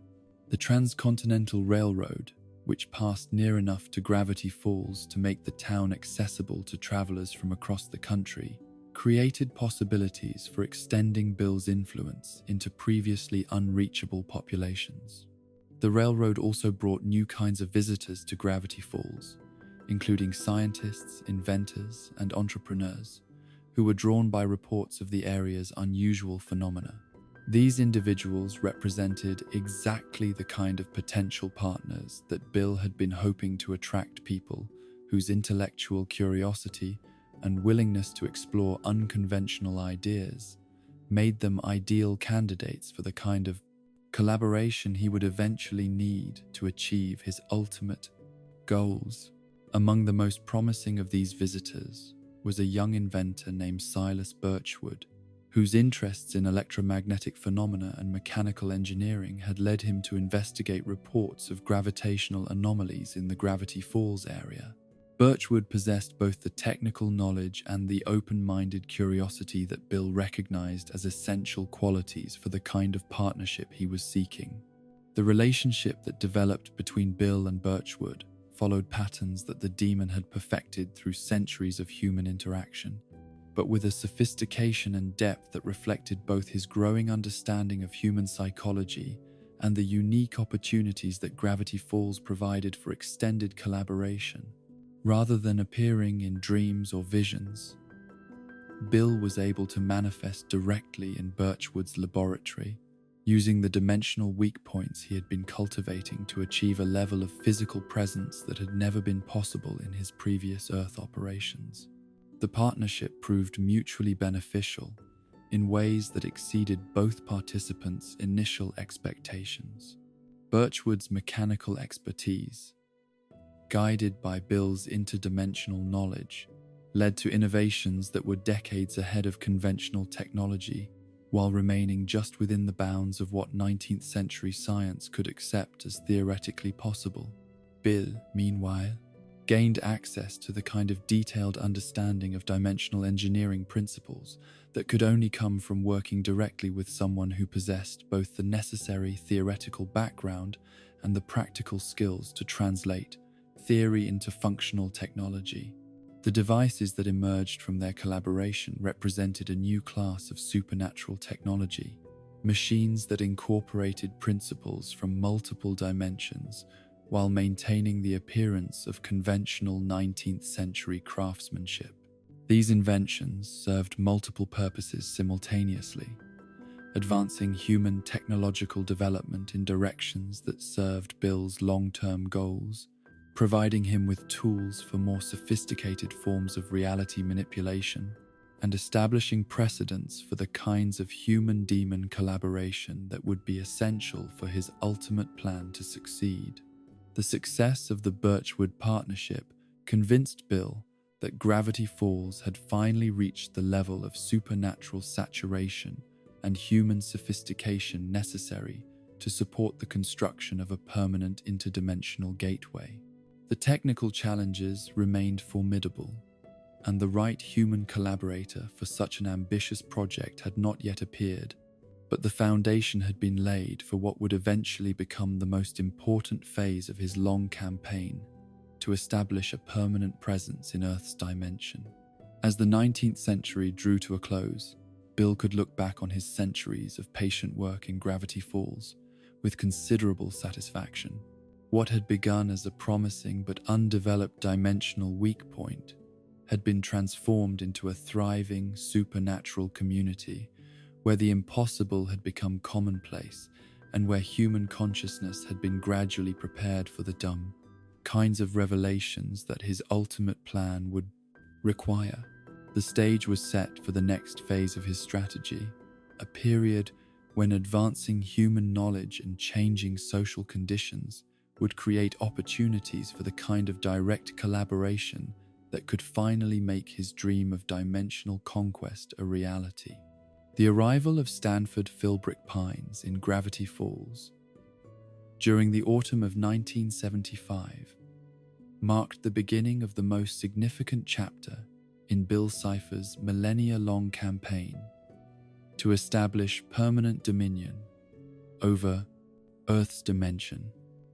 [SPEAKER 1] The Transcontinental Railroad, which passed near enough to Gravity Falls to make the town accessible to travelers from across the country, created possibilities for extending Bill's influence into previously unreachable populations. The railroad also brought new kinds of visitors to Gravity Falls, including scientists, inventors, and entrepreneurs, who were drawn by reports of the area's unusual phenomena. These individuals represented exactly the kind of potential partners that Bill had been hoping to attract, people whose intellectual curiosity and willingness to explore unconventional ideas made them ideal candidates for the kind of collaboration he would eventually need to achieve his ultimate goals. Among the most promising of these visitors was a young inventor named Silas Birchwood, whose interests in electromagnetic phenomena and mechanical engineering had led him to investigate reports of gravitational anomalies in the Gravity Falls area. Birchwood possessed both the technical knowledge and the open-minded curiosity that Bill recognized as essential qualities for the kind of partnership he was seeking. The relationship that developed between Bill and Birchwood followed patterns that the demon had perfected through centuries of human interaction, but with a sophistication and depth that reflected both his growing understanding of human psychology and the unique opportunities that Gravity Falls provided for extended collaboration. Rather than appearing in dreams or visions, Bill was able to manifest directly in Birchwood's laboratory, using the dimensional weak points he had been cultivating to achieve a level of physical presence that had never been possible in his previous Earth operations. The partnership proved mutually beneficial in ways that exceeded both participants' initial expectations. Birchwood's mechanical expertise, guided by Bill's interdimensional knowledge, led to innovations that were decades ahead of conventional technology, while remaining just within the bounds of what 19th century science could accept as theoretically possible. Bill, meanwhile, gained access to the kind of detailed understanding of dimensional engineering principles that could only come from working directly with someone who possessed both the necessary theoretical background and the practical skills to translate theory into functional technology. The devices that emerged from their collaboration represented a new class of supernatural technology, machines that incorporated principles from multiple dimensions while maintaining the appearance of conventional 19th century craftsmanship. These inventions served multiple purposes simultaneously, advancing human technological development in directions that served Bill's long-term goals, providing him with tools for more sophisticated forms of reality manipulation, and establishing precedents for the kinds of human-demon collaboration that would be essential for his ultimate plan to succeed. The success of the Birchwood partnership convinced Bill that Gravity Falls had finally reached the level of supernatural saturation and human sophistication necessary to support the construction of a permanent interdimensional gateway. The technical challenges remained formidable, and the right human collaborator for such an ambitious project had not yet appeared, but the foundation had been laid for what would eventually become the most important phase of his long campaign to establish a permanent presence in Earth's dimension. As the 19th century drew to a close, Bill could look back on his centuries of patient work in Gravity Falls with considerable satisfaction. What had begun as a promising but undeveloped dimensional weak point had been transformed into a thriving supernatural community where the impossible had become commonplace and where human consciousness had been gradually prepared for the dumb kinds of revelations that his ultimate plan would require. The stage was set for the next phase of his strategy, a period when advancing human knowledge and changing social conditions would create opportunities for the kind of direct collaboration that could finally make his dream of dimensional conquest a reality. The arrival of Stanford Philbrick Pines in Gravity Falls during the autumn of 1975 marked the beginning of the most significant chapter in Bill Cipher's millennia-long campaign to establish permanent dominion over Earth's dimension.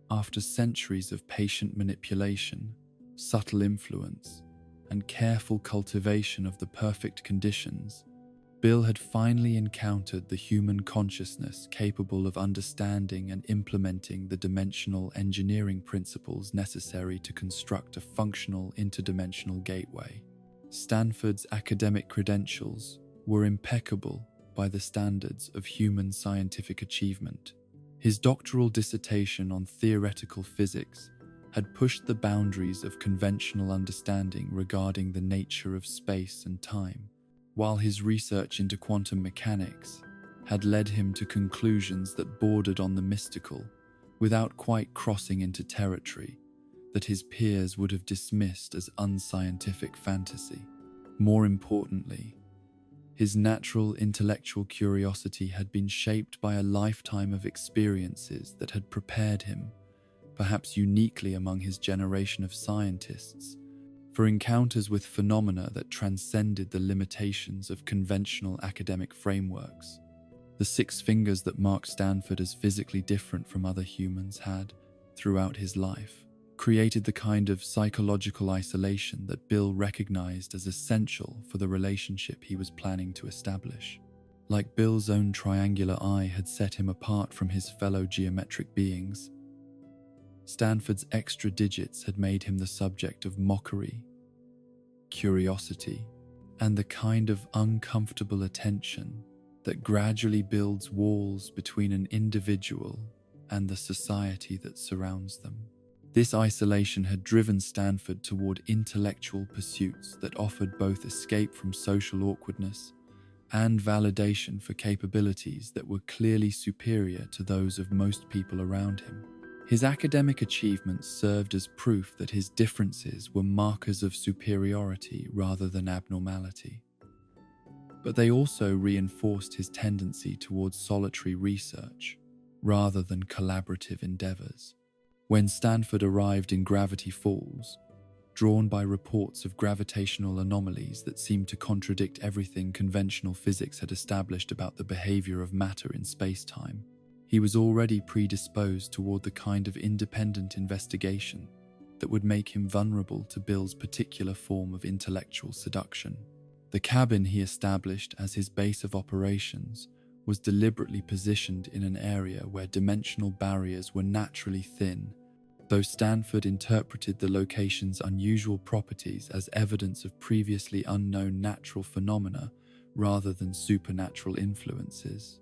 [SPEAKER 1] After centuries of patient manipulation, subtle influence, and careful cultivation of the perfect conditions, Bill had finally encountered the human consciousness capable of understanding and implementing the dimensional engineering principles necessary to construct a functional interdimensional gateway. Stanford's academic credentials were impeccable by the standards of human scientific achievement. His doctoral dissertation on theoretical physics had pushed the boundaries of conventional understanding regarding the nature of space and time, while his research into quantum mechanics had led him to conclusions that bordered on the mystical, without quite crossing into territory that his peers would have dismissed as unscientific fantasy. More importantly, His natural intellectual curiosity had been shaped by a lifetime of experiences that had prepared him, perhaps uniquely among his generation of scientists, for encounters with phenomena that transcended the limitations of conventional academic frameworks. The 6 fingers that marked Stanford as physically different from other humans had, throughout his life, created the kind of psychological isolation that Bill recognized as essential for the relationship he was planning to establish. Like Bill's own triangular eye had set him apart from his fellow geometric beings, Stanford's extra digits had made him the subject of mockery, curiosity, and the kind of uncomfortable attention that gradually builds walls between an individual and the society that surrounds them. This isolation had driven Stanford toward intellectual pursuits that offered both escape from social awkwardness and validation for capabilities that were clearly superior to those of most people around him. His academic achievements served as proof that his differences were markers of superiority rather than abnormality. But they also reinforced his tendency towards solitary research rather than collaborative endeavors. When Stanford arrived in Gravity Falls, drawn by reports of gravitational anomalies that seemed to contradict everything conventional physics had established about the behavior of matter in space-time, he was already predisposed toward the kind of independent investigation that would make him vulnerable to Bill's particular form of intellectual seduction. The cabin he established as his base of operations was deliberately positioned in an area where dimensional barriers were naturally thin, though Stanford interpreted the location's unusual properties as evidence of previously unknown natural phenomena rather than supernatural influences.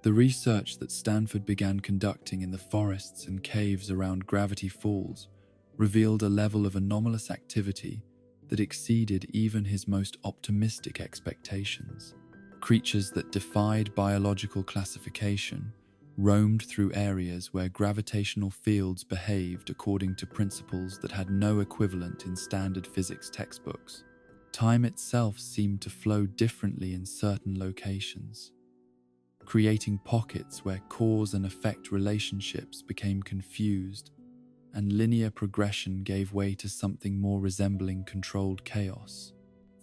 [SPEAKER 1] The research that Stanford began conducting in the forests and caves around Gravity Falls revealed a level of anomalous activity that exceeded even his most optimistic expectations. Creatures that defied biological classification roamed through areas where gravitational fields behaved according to principles that had no equivalent in standard physics textbooks. Time itself seemed to flow differently in certain locations, creating pockets where cause and effect relationships became confused and linear progression gave way to something more resembling controlled chaos.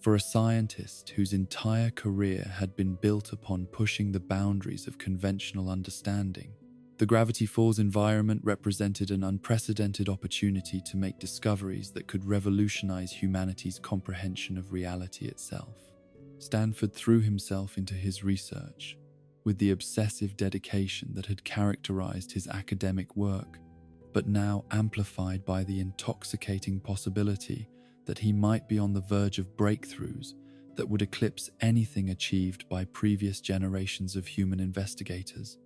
[SPEAKER 1] For a scientist whose entire career had been built upon pushing the boundaries of conventional understanding, the Gravity Falls environment represented an unprecedented opportunity to make discoveries that could revolutionize humanity's comprehension of reality itself. Stanford threw himself into his research with the obsessive dedication that had characterized his academic work, but now amplified by the intoxicating possibility that he might be on the verge of breakthroughs that would eclipse anything achieved by previous generations of human investigators.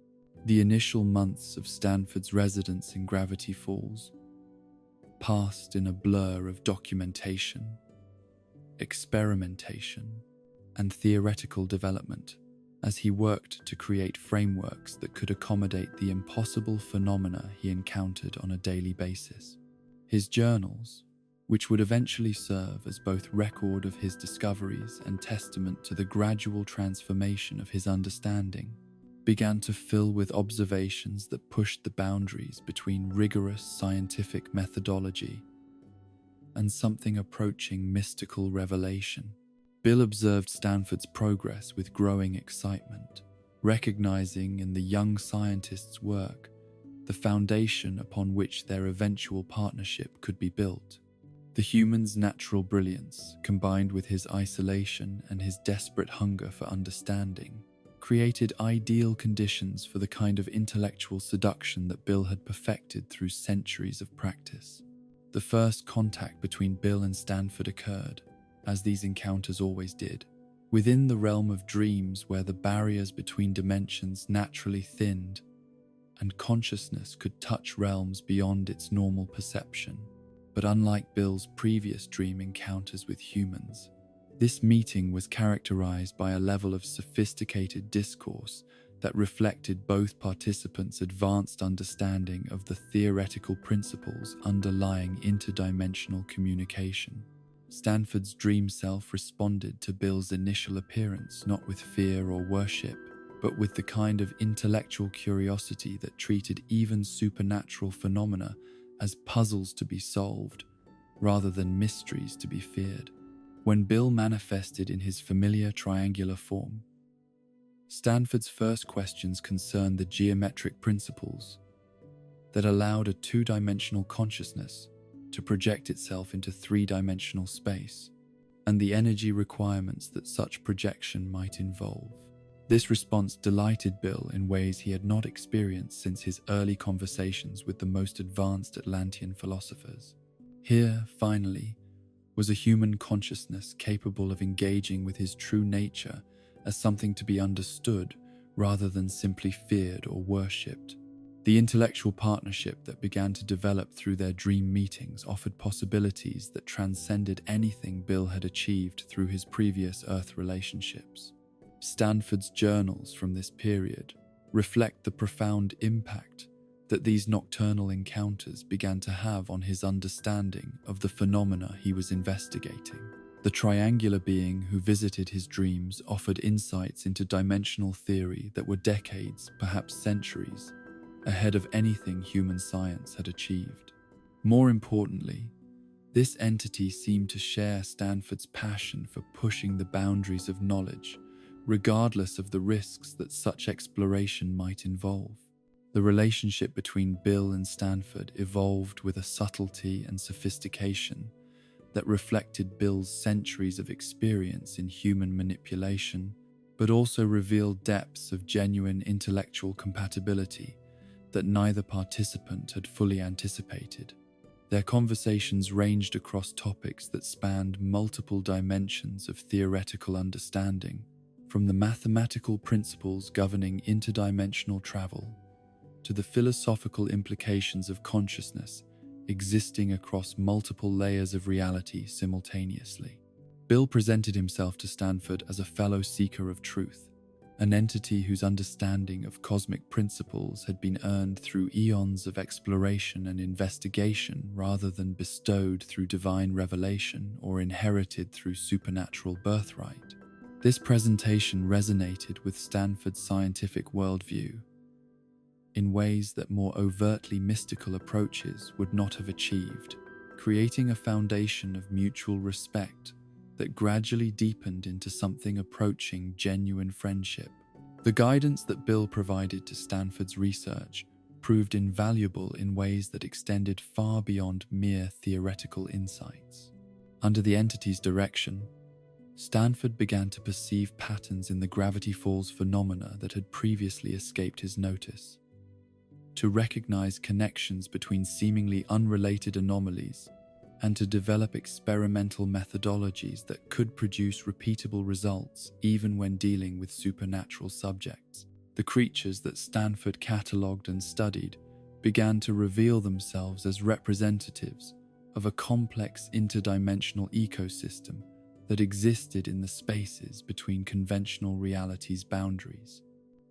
[SPEAKER 1] The initial months of Stanford's residence in Gravity Falls passed in a blur of documentation, experimentation, and theoretical development as he worked to create frameworks that could accommodate the impossible phenomena he encountered on a daily basis. His journals, which would eventually serve as both record of his discoveries and testament to the gradual transformation of his understanding, began to fill with observations that pushed the boundaries between rigorous scientific methodology and something approaching mystical revelation. Bill observed Stanford's progress with growing excitement, recognizing in the young scientist's work the foundation upon which their eventual partnership could be built. The human's natural brilliance, combined with his isolation and his desperate hunger for understanding, created ideal conditions for the kind of intellectual seduction that Bill had perfected through centuries of practice. The first contact between Bill and Stanford occurred, as these encounters always did, within the realm of dreams where the barriers between dimensions naturally thinned and consciousness could touch realms beyond its normal perception. But unlike Bill's previous dream encounters with humans, this meeting was characterized by a level of sophisticated discourse that reflected both participants' advanced understanding of the theoretical principles underlying interdimensional communication. Stanford's dream self responded to Bill's initial appearance not with fear or worship, but with the kind of intellectual curiosity that treated even supernatural phenomena as puzzles to be solved, rather than mysteries to be feared. When Bill manifested in his familiar triangular form, Stanford's first questions concerned the geometric principles that allowed a two-dimensional consciousness to project itself into three-dimensional space, and the energy requirements that such projection might involve. This response delighted Bill in ways he had not experienced since his early conversations with the most advanced Atlantean philosophers. Here, finally, was a human consciousness capable of engaging with his true nature as something to be understood rather than simply feared or worshipped. The intellectual partnership that began to develop through their dream meetings offered possibilities that transcended anything Bill had achieved through his previous Earth relationships. Stanford's journals from this period reflect the profound impact that these nocturnal encounters began to have on his understanding of the phenomena he was investigating. The triangular being who visited his dreams offered insights into dimensional theory that were decades, perhaps centuries, ahead of anything human science had achieved. More importantly, this entity seemed to share Stanford's passion for pushing the boundaries of knowledge, regardless of the risks that such exploration might involve. The relationship between Bill and Stanford evolved with a subtlety and sophistication that reflected Bill's centuries of experience in human manipulation, but also revealed depths of genuine intellectual compatibility that neither participant had fully anticipated. Their conversations ranged across topics that spanned multiple dimensions of theoretical understanding, from the mathematical principles governing interdimensional travel to the philosophical implications of consciousness existing across multiple layers of reality simultaneously. Bill presented himself to Stanford as a fellow seeker of truth, an entity whose understanding of cosmic principles had been earned through eons of exploration and investigation rather than bestowed through divine revelation or inherited through supernatural birthright. This presentation resonated with Stanford's scientific worldview in ways that more overtly mystical approaches would not have achieved, creating a foundation of mutual respect that gradually deepened into something approaching genuine friendship. The guidance that Bill provided to Stanford's research proved invaluable in ways that extended far beyond mere theoretical insights. Under the entity's direction, Stanford began to perceive patterns in the gravity falls phenomena that had previously escaped his notice, to recognize connections between seemingly unrelated anomalies, and to develop experimental methodologies that could produce repeatable results even when dealing with supernatural subjects. The creatures that Stanford catalogued and studied began to reveal themselves as representatives of a complex interdimensional ecosystem that existed in the spaces between conventional reality's boundaries.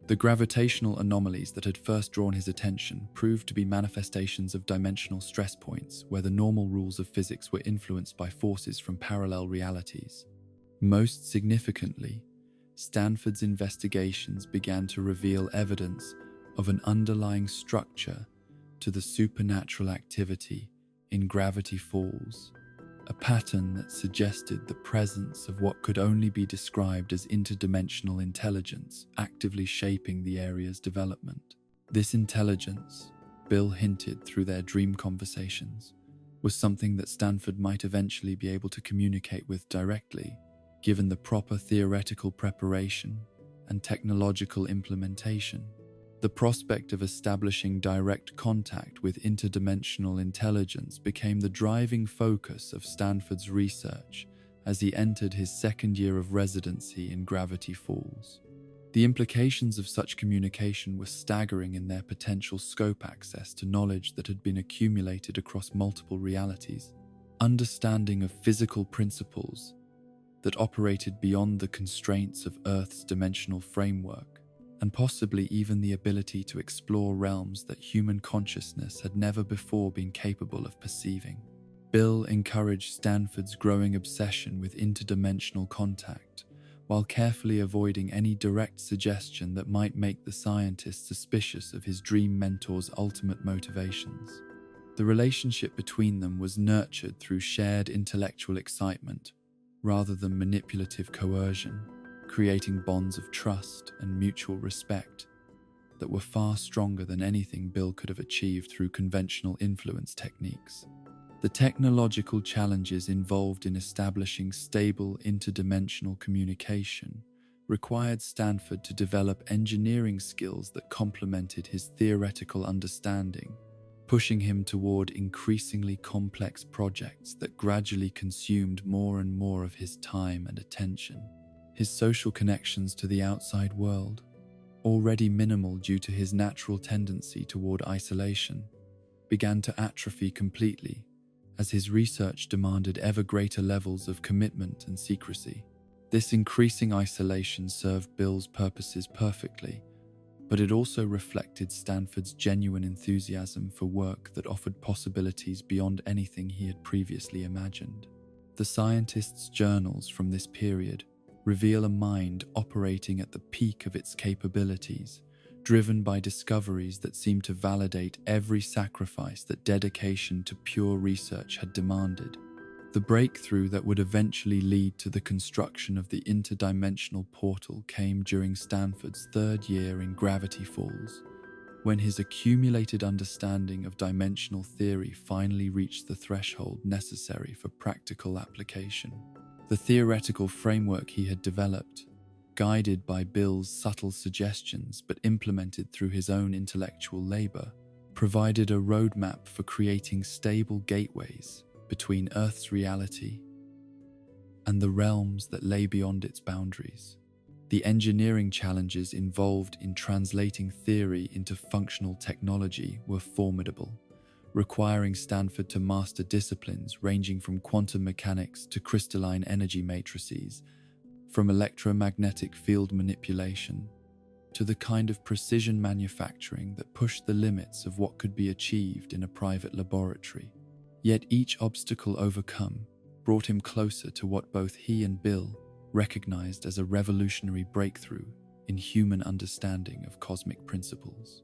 [SPEAKER 1] The gravitational anomalies that had first drawn his attention proved to be manifestations of dimensional stress points where the normal rules of physics were influenced by forces from parallel realities. Most significantly, Stanford's investigations began to reveal evidence of an underlying structure to the supernatural activity in gravity falls, a pattern that suggested the presence of what could only be described as interdimensional intelligence actively shaping the area's development. This intelligence, Bill hinted through their dream conversations, was something that Stanford might eventually be able to communicate with directly, given the proper theoretical preparation and technological implementation. The prospect of establishing direct contact with interdimensional intelligence became the driving focus of Stanford's research as he entered his second year of residency in Gravity Falls. The implications of such communication were staggering in their potential scope access to knowledge that had been accumulated across multiple realities, understanding of physical principles that operated beyond the constraints of Earth's dimensional framework, and possibly even the ability to explore realms that human consciousness had never before been capable of perceiving. Bill encouraged Stanford's growing obsession with interdimensional contact, while carefully avoiding any direct suggestion that might make the scientist suspicious of his dream mentor's ultimate motivations. The relationship between them was nurtured through shared intellectual excitement, rather than manipulative coercion, creating bonds of trust and mutual respect that were far stronger than anything Bill could have achieved through conventional influence techniques. The technological challenges involved in establishing stable interdimensional communication required Stanford to develop engineering skills that complemented his theoretical understanding, pushing him toward increasingly complex projects that gradually consumed more and more of his time and attention. His social connections to the outside world, already minimal due to his natural tendency toward isolation, began to atrophy completely as his research demanded ever greater levels of commitment and secrecy. This increasing isolation served Bill's purposes perfectly, but it also reflected Stanford's genuine enthusiasm for work that offered possibilities beyond anything he had previously imagined. The scientist's journals from this period reveal a mind operating at the peak of its capabilities, driven by discoveries that seemed to validate every sacrifice that dedication to pure research had demanded. The breakthrough that would eventually lead to the construction of the interdimensional portal came during Stanford's third year in Gravity Falls, when his accumulated understanding of dimensional theory finally reached the threshold necessary for practical application. The theoretical framework he had developed, guided by Bill's subtle suggestions but implemented through his own intellectual labor, provided a roadmap for creating stable gateways between Earth's reality and the realms that lay beyond its boundaries. The engineering challenges involved in translating theory into functional technology were formidable, requiring Stanford to master disciplines ranging from quantum mechanics to crystalline energy matrices, from electromagnetic field manipulation to the kind of precision manufacturing that pushed the limits of what could be achieved in a private laboratory. Yet each obstacle overcome brought him closer to what both he and Bill recognized as a revolutionary breakthrough in human understanding of cosmic principles.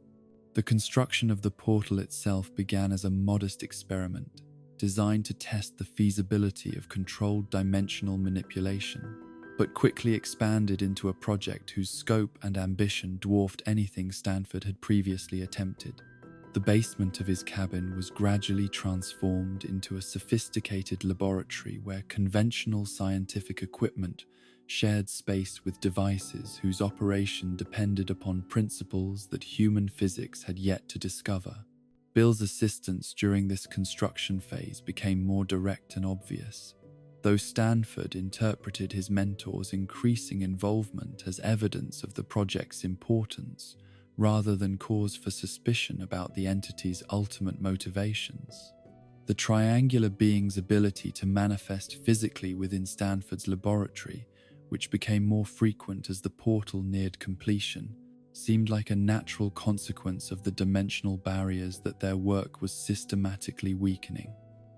[SPEAKER 1] The construction of the portal itself began as a modest experiment designed to test the feasibility of controlled dimensional manipulation, but quickly expanded into a project whose scope and ambition dwarfed anything Stanford had previously attempted. The basement of his cabin was gradually transformed into a sophisticated laboratory where conventional scientific equipment shared space with devices whose operation depended upon principles that human physics had yet to discover. Bill's assistance during this construction phase became more direct and obvious, though Stanford interpreted his mentor's increasing involvement as evidence of the project's importance, rather than cause for suspicion about the entity's ultimate motivations. The triangular being's ability to manifest physically within Stanford's laboratory, which became more frequent as the portal neared completion, seemed like a natural consequence of the dimensional barriers that their work was systematically weakening.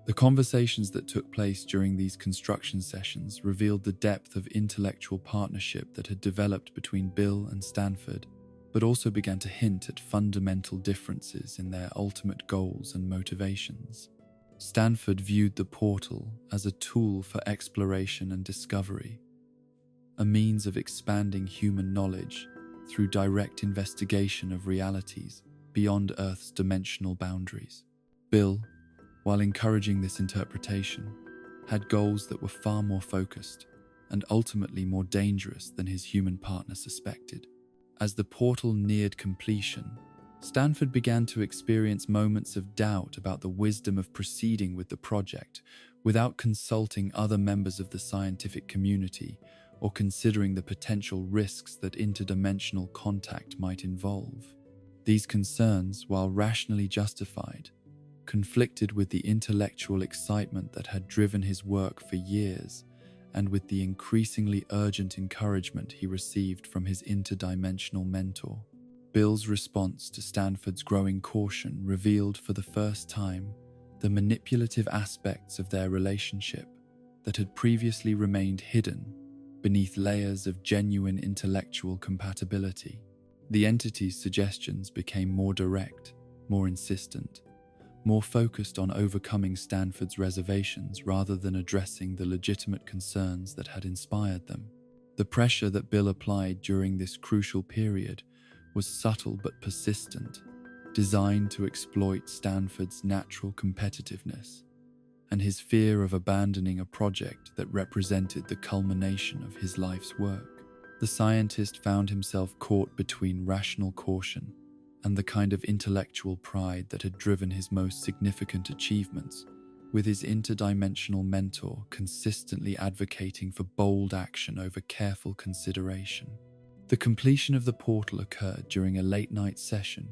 [SPEAKER 1] The conversations that took place during these construction sessions revealed the depth of intellectual partnership that had developed between Bill and Stanford, but also began to hint at fundamental differences in their ultimate goals and motivations. Stanford viewed the portal as a tool for exploration and discovery, a means of expanding human knowledge through direct investigation of realities beyond Earth's dimensional boundaries. Bill, while encouraging this interpretation, had goals that were far more focused and ultimately more dangerous than his human partner suspected. As the portal neared completion, Stanford began to experience moments of doubt about the wisdom of proceeding with the project without consulting other members of the scientific community or considering the potential risks that interdimensional contact might involve. These concerns, while rationally justified, conflicted with the intellectual excitement that had driven his work for years and with the increasingly urgent encouragement he received from his interdimensional mentor. Bill's response to Stanford's growing caution revealed for the first time the manipulative aspects of their relationship that had previously remained hidden beneath layers of genuine intellectual compatibility. The entity's suggestions became more direct, more insistent, more focused on overcoming Stanford's reservations rather than addressing the legitimate concerns that had inspired them. The pressure that Bill applied during this crucial period was subtle but persistent, designed to exploit Stanford's natural competitiveness and his fear of abandoning a project that represented the culmination of his life's work. The scientist found himself caught between rational caution and the kind of intellectual pride that had driven his most significant achievements, with his interdimensional mentor consistently advocating for bold action over careful consideration. The completion of the portal occurred during a late-night session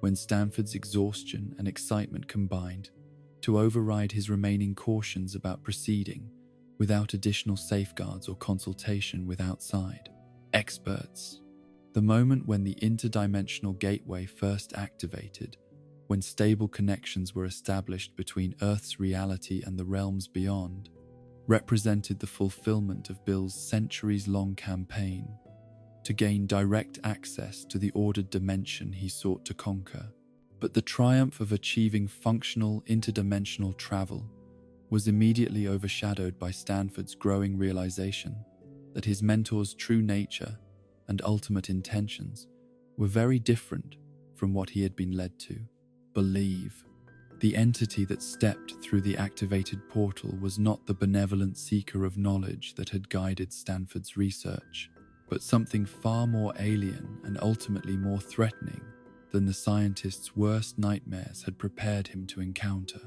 [SPEAKER 1] when Stanford's exhaustion and excitement combined to override his remaining cautions about proceeding without additional safeguards or consultation with outside experts. The moment when the interdimensional gateway first activated, when stable connections were established between Earth's reality and the realms beyond, represented the fulfillment of Bill's centuries-long campaign to gain direct access to the ordered dimension he sought to conquer. But the triumph of achieving functional interdimensional travel was immediately overshadowed by Stanford's growing realization that his mentor's true nature and ultimate intentions were very different from what he had been led to believe. The entity that stepped through the activated portal was not the benevolent seeker of knowledge that had guided Stanford's research, but something far more alien and ultimately more threatening than the scientist's worst nightmares had prepared him to encounter.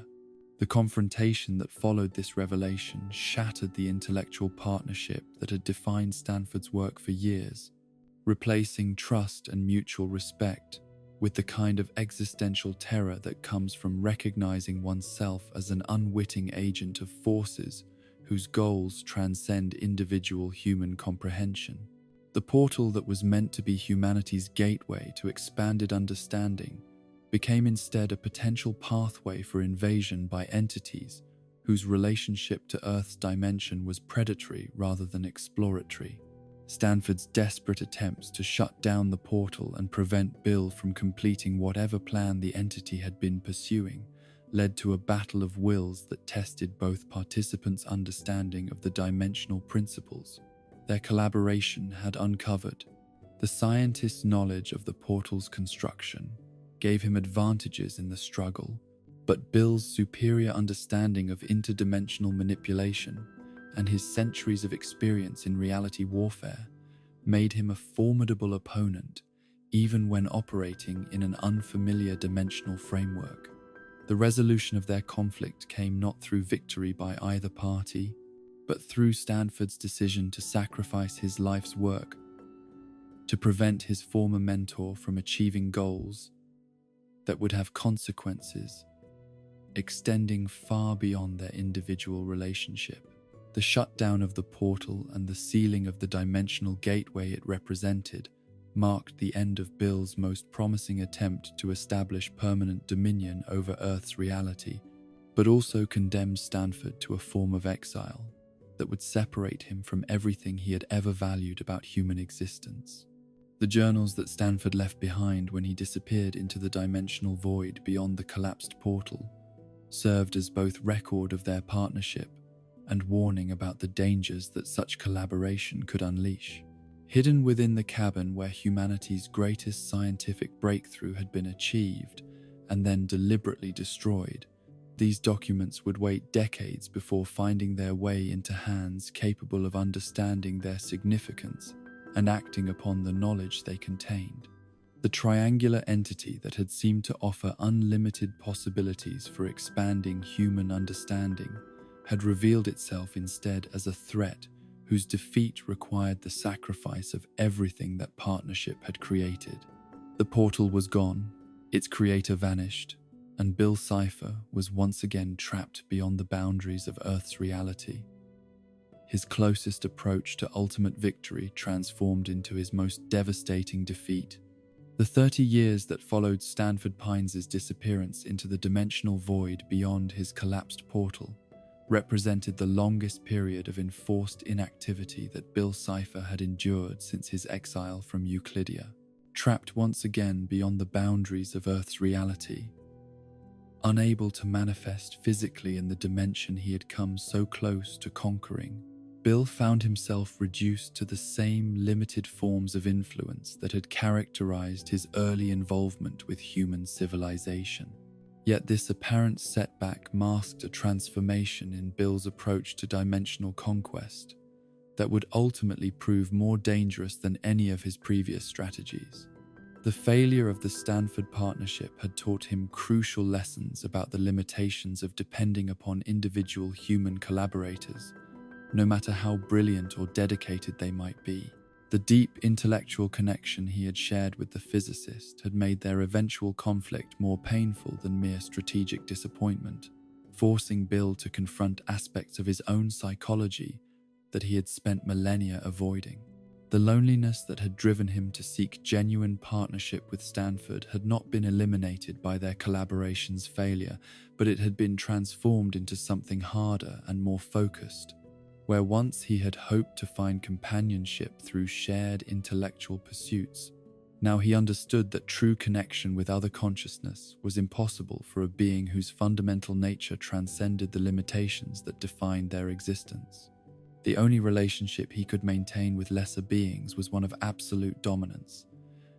[SPEAKER 1] The confrontation that followed this revelation shattered the intellectual partnership that had defined Stanford's work for years, replacing trust and mutual respect with the kind of existential terror that comes from recognizing oneself as an unwitting agent of forces whose goals transcend individual human comprehension. The portal that was meant to be humanity's gateway to expanded understanding became instead a potential pathway for invasion by entities whose relationship to Earth's dimension was predatory rather than exploratory. Stanford's desperate attempts to shut down the portal and prevent Bill from completing whatever plan the entity had been pursuing led to a battle of wills that tested both participants' understanding of the dimensional principles their collaboration had uncovered. The scientist's knowledge of the portal's construction gave him advantages in the struggle, but Bill's superior understanding of interdimensional manipulation and his centuries of experience in reality warfare made him a formidable opponent, even when operating in an unfamiliar dimensional framework. The resolution of their conflict came not through victory by either party, but through Stanford's decision to sacrifice his life's work to prevent his former mentor from achieving goals that would have consequences extending far beyond their individual relationship. The shutdown of the portal and the sealing of the dimensional gateway it represented marked the end of Bill's most promising attempt to establish permanent dominion over Earth's reality, but also condemned Stanford to a form of exile that would separate him from everything he had ever valued about human existence. The journals that Stanford left behind when he disappeared into the dimensional void beyond the collapsed portal served as both record of their partnership and warning about the dangers that such collaboration could unleash. Hidden within the cabin where humanity's greatest scientific breakthrough had been achieved and then deliberately destroyed, these documents would wait decades before finding their way into hands capable of understanding their significance and acting upon the knowledge they contained. The triangular entity that had seemed to offer unlimited possibilities for expanding human understanding had revealed itself instead as a threat whose defeat required the sacrifice of everything that partnership had created. The portal was gone, its creator vanished, and Bill Cipher was once again trapped beyond the boundaries of Earth's reality. His closest approach to ultimate victory transformed into his most devastating defeat The 30 years that followed Stanford Pines' disappearance into the dimensional void beyond his collapsed portal represented the longest period of enforced inactivity that Bill Cipher had endured since his exile from Euclidia. Trapped once again beyond the boundaries of Earth's reality, unable to manifest physically in the dimension he had come so close to conquering, Bill found himself reduced to the same limited forms of influence that had characterized his early involvement with human civilization. Yet this apparent setback masked a transformation in Bill's approach to dimensional conquest that would ultimately prove more dangerous than any of his previous strategies. The failure of the Stanford partnership had taught him crucial lessons about the limitations of depending upon individual human collaborators, no matter how brilliant or dedicated they might be. The deep intellectual connection he had shared with the physicist had made their eventual conflict more painful than mere strategic disappointment, forcing Bill to confront aspects of his own psychology that he had spent millennia avoiding. The loneliness that had driven him to seek genuine partnership with Stanford had not been eliminated by their collaboration's failure, but it had been transformed into something harder and more focused. Where once he had hoped to find companionship through shared intellectual pursuits, now he understood that true connection with other consciousness was impossible for a being whose fundamental nature transcended the limitations that defined their existence. The only relationship he could maintain with lesser beings was one of absolute dominance,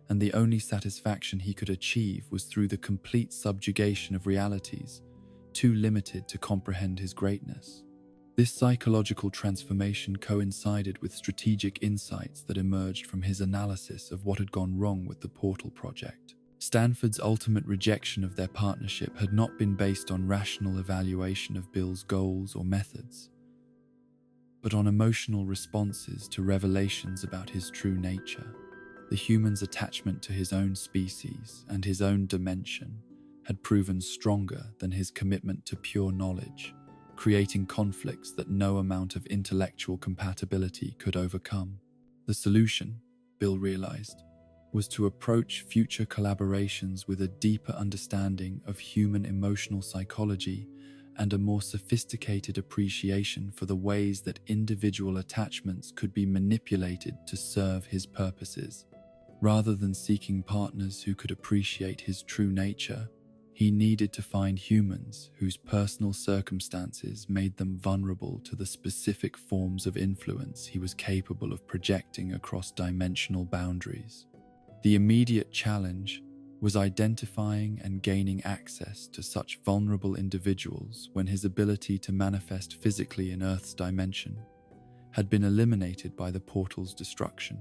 [SPEAKER 1] and the only satisfaction he could achieve was through the complete subjugation of realities, too limited to comprehend his greatness. This psychological transformation coincided with strategic insights that emerged from his analysis of what had gone wrong with the Portal project. Stanford's ultimate rejection of their partnership had not been based on rational evaluation of Bill's goals or methods, but on emotional responses to revelations about his true nature. The human's attachment to his own species and his own dimension had proven stronger than his commitment to pure knowledge, creating conflicts that no amount of intellectual compatibility could overcome. The solution, Bill realized, was to approach future collaborations with a deeper understanding of human emotional psychology and a more sophisticated appreciation for the ways that individual attachments could be manipulated to serve his purposes. Rather than seeking partners who could appreciate his true nature, he needed to find humans whose personal circumstances made them vulnerable to the specific forms of influence he was capable of projecting across dimensional boundaries. The immediate challenge was identifying and gaining access to such vulnerable individuals when his ability to manifest physically in Earth's dimension had been eliminated by the portal's destruction.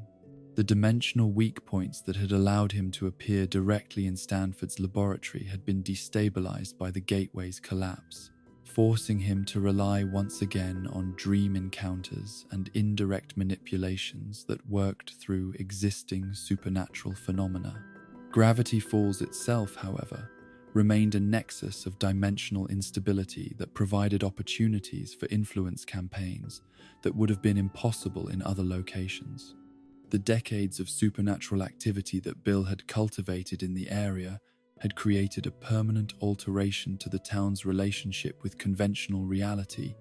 [SPEAKER 1] The dimensional weak points that had allowed him to appear directly in Stanford's laboratory had been destabilized by the gateway's collapse, forcing him to rely once again on dream encounters and indirect manipulations that worked through existing supernatural phenomena. Gravity Falls itself, however, remained a nexus of dimensional instability that provided opportunities for influence campaigns that would have been impossible in other locations. The decades of supernatural activity that Bill had cultivated in the area had created a permanent alteration to the town's relationship with conventional reality,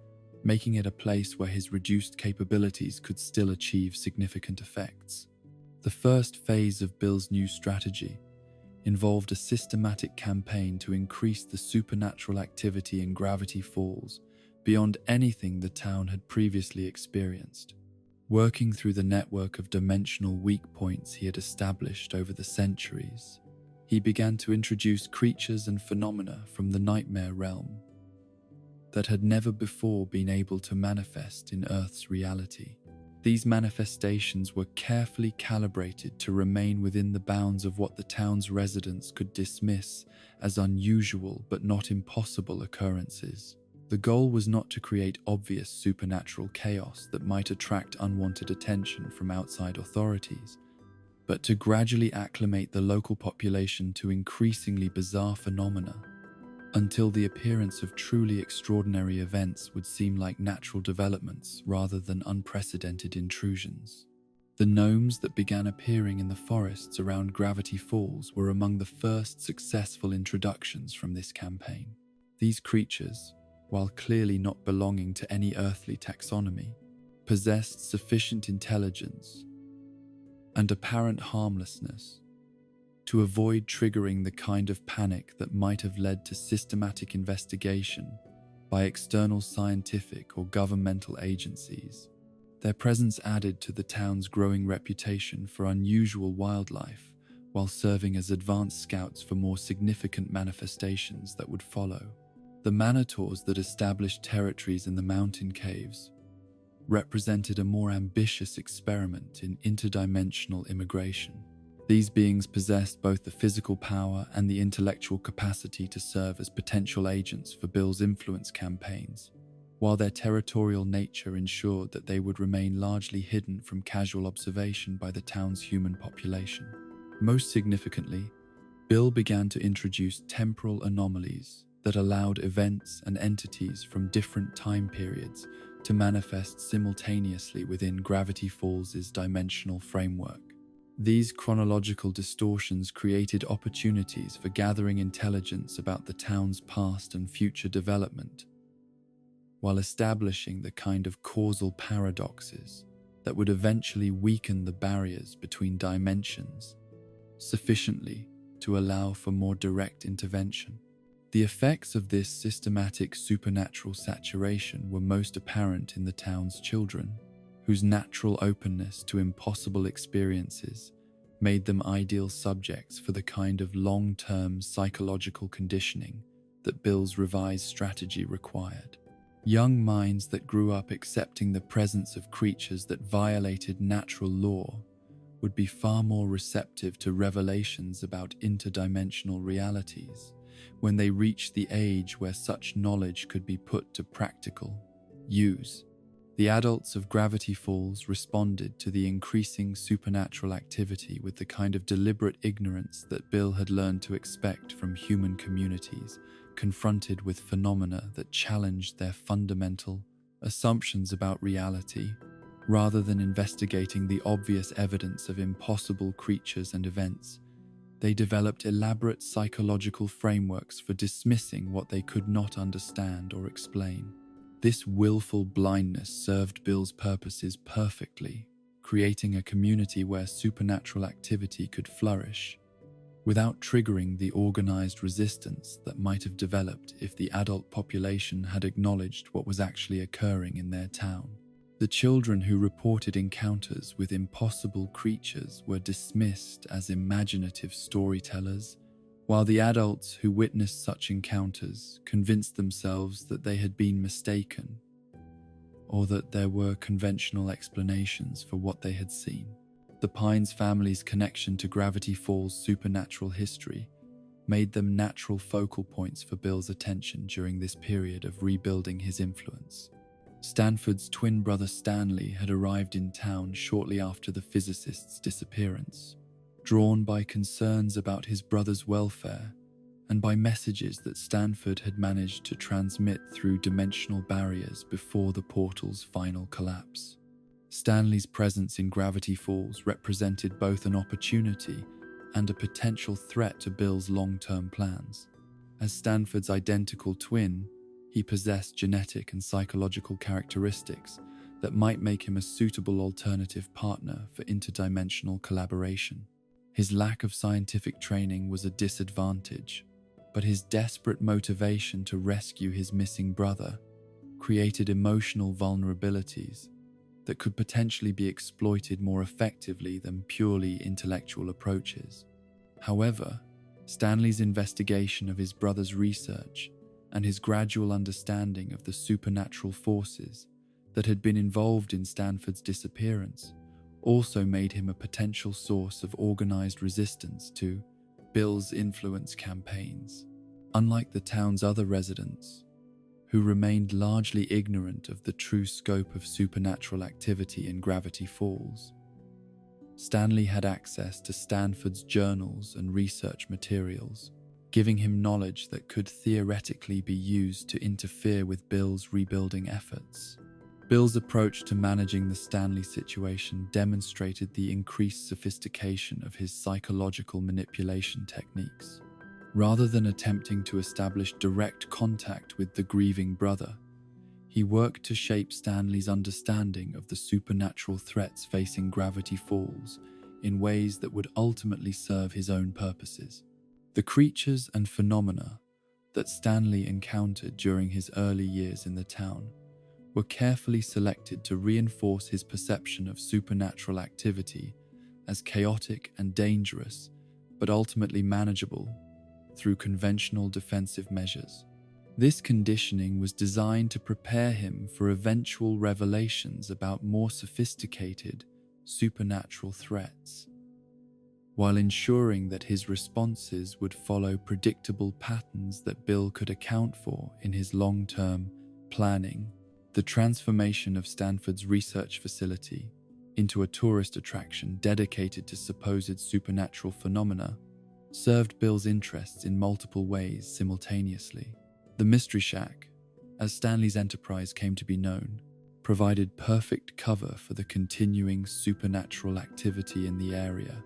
[SPEAKER 1] making it a place where his reduced capabilities could still achieve significant effects. The first phase of Bill's new strategy involved a systematic campaign to increase the supernatural activity in Gravity Falls beyond anything the town had previously experienced. Working through the network of dimensional weak points he had established over the centuries, he began to introduce creatures and phenomena from the nightmare realm that had never before been able to manifest in Earth's reality. These manifestations were carefully calibrated to remain within the bounds of what the town's residents could dismiss as unusual but not impossible occurrences. The goal was not to create obvious supernatural chaos that might attract unwanted attention from outside authorities, but to gradually acclimate the local population to increasingly bizarre phenomena until the appearance of truly extraordinary events would seem like natural developments rather than unprecedented intrusions. The gnomes that began appearing in the forests around Gravity Falls were among the first successful introductions from this campaign. These creatures, while clearly not belonging to any earthly taxonomy, possessed sufficient intelligence and apparent harmlessness to avoid triggering the kind of panic that might have led to systematic investigation by external scientific or governmental agencies. Their presence added to the town's growing reputation for unusual wildlife, while serving as advanced scouts for more significant manifestations that would follow. The Manitors that established territories in the mountain caves represented a more ambitious experiment in interdimensional immigration. These beings possessed both the physical power and the intellectual capacity to serve as potential agents for Bill's influence campaigns, while their territorial nature ensured that they would remain largely hidden from casual observation by the town's human population. Most significantly, Bill began to introduce temporal anomalies that allowed events and entities from different time periods to manifest simultaneously within Gravity Falls' dimensional framework. These chronological distortions created opportunities for gathering intelligence about the town's past and future development, while establishing the kind of causal paradoxes that would eventually weaken the barriers between dimensions sufficiently to allow for more direct intervention. The effects of this systematic supernatural saturation were most apparent in the town's children, whose natural openness to impossible experiences made them ideal subjects for the kind of long-term psychological conditioning that Bill's revised strategy required. Young minds that grew up accepting the presence of creatures that violated natural law would be far more receptive to revelations about interdimensional realities when they reached the age where such knowledge could be put to practical use. The adults of Gravity Falls responded to the increasing supernatural activity with the kind of deliberate ignorance that Bill had learned to expect from human communities confronted with phenomena that challenged their fundamental assumptions about reality. Rather than investigating the obvious evidence of impossible creatures and events, they developed elaborate psychological frameworks for dismissing what they could not understand or explain. This willful blindness served Bill's purposes perfectly, creating a community where supernatural activity could flourish, without triggering the organized resistance that might have developed if the adult population had acknowledged what was actually occurring in their town. The children who reported encounters with impossible creatures were dismissed as imaginative storytellers, while the adults who witnessed such encounters convinced themselves that they had been mistaken, or that there were conventional explanations for what they had seen. The Pines family's connection to Gravity Falls' supernatural history made them natural focal points for Bill's attention during this period of rebuilding his influence. Stanford's twin brother Stanley had arrived in town shortly after the physicist's disappearance, drawn by concerns about his brother's welfare and by messages that Stanford had managed to transmit through dimensional barriers before the portal's final collapse. Stanley's presence in Gravity Falls represented both an opportunity and a potential threat to Bill's long-term plans. As Stanford's identical twin, he possessed genetic and psychological characteristics that might make him a suitable alternative partner for interdimensional collaboration. His lack of scientific training was a disadvantage, but his desperate motivation to rescue his missing brother created emotional vulnerabilities that could potentially be exploited more effectively than purely intellectual approaches. However, Stanley's investigation of his brother's research and his gradual understanding of the supernatural forces that had been involved in Stanford's disappearance also made him a potential source of organized resistance to Bill's influence campaigns. Unlike the town's other residents, who remained largely ignorant of the true scope of supernatural activity in Gravity Falls, Stanley had access to Stanford's journals and research materials, giving him knowledge that could theoretically be used to interfere with Bill's rebuilding efforts. Bill's approach to managing the Stanley situation demonstrated the increased sophistication of his psychological manipulation techniques. Rather than attempting to establish direct contact with the grieving brother, he worked to shape Stanley's understanding of the supernatural threats facing Gravity Falls in ways that would ultimately serve his own purposes. The creatures and phenomena that Stanley encountered during his early years in the town were carefully selected to reinforce his perception of supernatural activity as chaotic and dangerous, but ultimately manageable through conventional defensive measures. This conditioning was designed to prepare him for eventual revelations about more sophisticated supernatural threats, while ensuring that his responses would follow predictable patterns that Bill could account for in his long-term planning. The transformation of Stanford's research facility into a tourist attraction dedicated to supposed supernatural phenomena served Bill's interests in multiple ways simultaneously. The Mystery Shack, as Stanley's enterprise came to be known, provided perfect cover for the continuing supernatural activity in the area,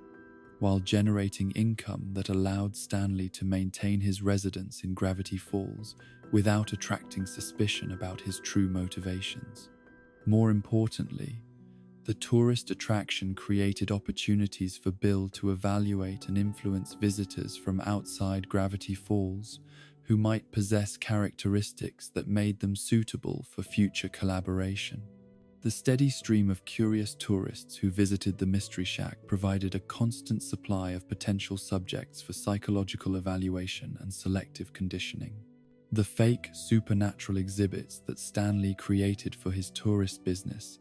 [SPEAKER 1] while generating income that allowed Stanley to maintain his residence in Gravity Falls without attracting suspicion about his true motivations. More importantly, the tourist attraction created opportunities for Bill to evaluate and influence visitors from outside Gravity Falls who might possess characteristics that made them suitable for future collaboration. The steady stream of curious tourists who visited the Mystery Shack provided a constant supply of potential subjects for psychological evaluation and selective conditioning. The fake supernatural exhibits that Stanley created for his tourist business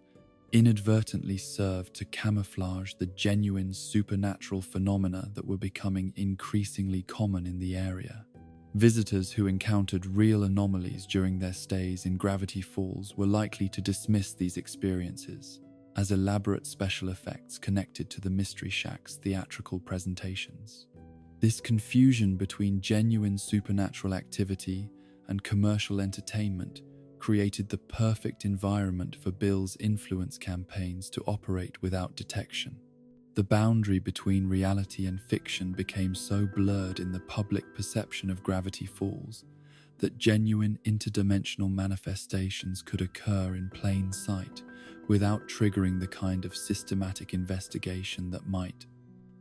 [SPEAKER 1] inadvertently served to camouflage the genuine supernatural phenomena that were becoming increasingly common in the area. Visitors who encountered real anomalies during their stays in Gravity Falls were likely to dismiss these experiences as elaborate special effects connected to the Mystery Shack's theatrical presentations. This confusion between genuine supernatural activity and commercial entertainment created the perfect environment for Bill's influence campaigns to operate without detection. The boundary between reality and fiction became so blurred in the public perception of Gravity Falls that genuine interdimensional manifestations could occur in plain sight without triggering the kind of systematic investigation that might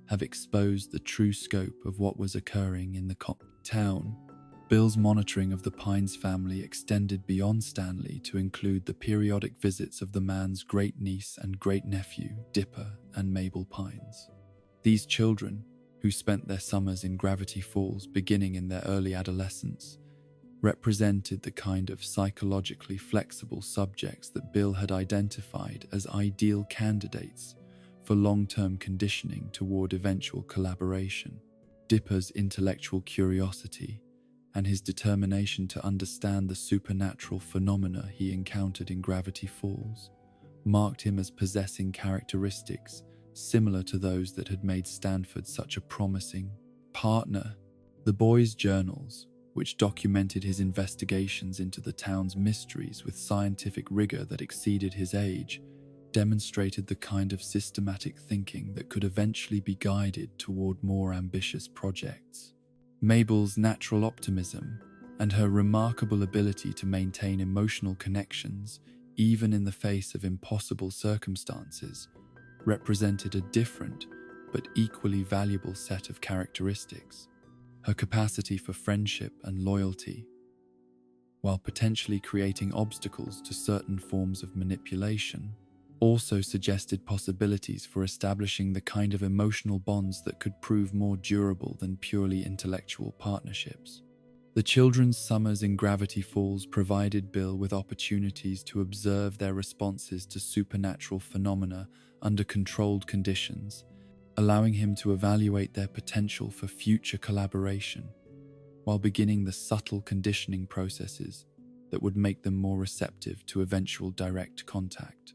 [SPEAKER 1] have exposed the true scope of what was occurring in the town. Bill's monitoring of the Pines family extended beyond Stanley to include the periodic visits of the man's great-niece and great-nephew, Dipper and Mabel Pines. These children, who spent their summers in Gravity Falls beginning in their early adolescence, represented the kind of psychologically flexible subjects that Bill had identified as ideal candidates for long-term conditioning toward eventual collaboration. Dipper's intellectual curiosity and his determination to understand the supernatural phenomena he encountered in Gravity Falls marked him as possessing characteristics similar to those that had made Stanford such a promising partner. The boy's journals, which documented his investigations into the town's mysteries with scientific rigor that exceeded his age, demonstrated the kind of systematic thinking that could eventually be guided toward more ambitious projects. Mabel's natural optimism and her remarkable ability to maintain emotional connections, even in the face of impossible circumstances, represented a different but equally valuable set of characteristics. Her capacity for friendship and loyalty, while potentially creating obstacles to certain forms of manipulation, also suggested possibilities for establishing the kind of emotional bonds that could prove more durable than purely intellectual partnerships. The children's summers in Gravity Falls provided Bill with opportunities to observe their responses to supernatural phenomena under controlled conditions, allowing him to evaluate their potential for future collaboration, while beginning the subtle conditioning processes that would make them more receptive to eventual direct contact.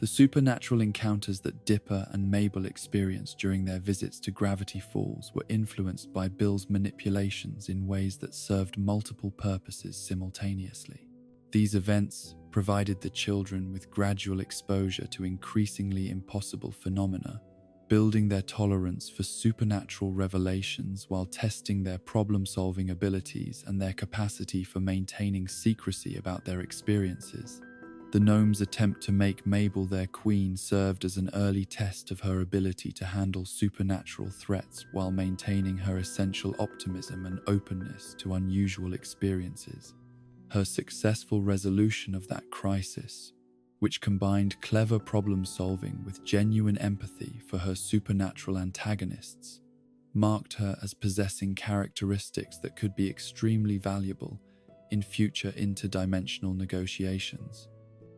[SPEAKER 1] The supernatural encounters that Dipper and Mabel experienced during their visits to Gravity Falls were influenced by Bill's manipulations in ways that served multiple purposes simultaneously. These events provided the children with gradual exposure to increasingly impossible phenomena, building their tolerance for supernatural revelations while testing their problem-solving abilities and their capacity for maintaining secrecy about their experiences. The gnomes' attempt to make Mabel their queen served as an early test of her ability to handle supernatural threats while maintaining her essential optimism and openness to unusual experiences. Her successful resolution of that crisis, which combined clever problem-solving with genuine empathy for her supernatural antagonists, marked her as possessing characteristics that could be extremely valuable in future interdimensional negotiations.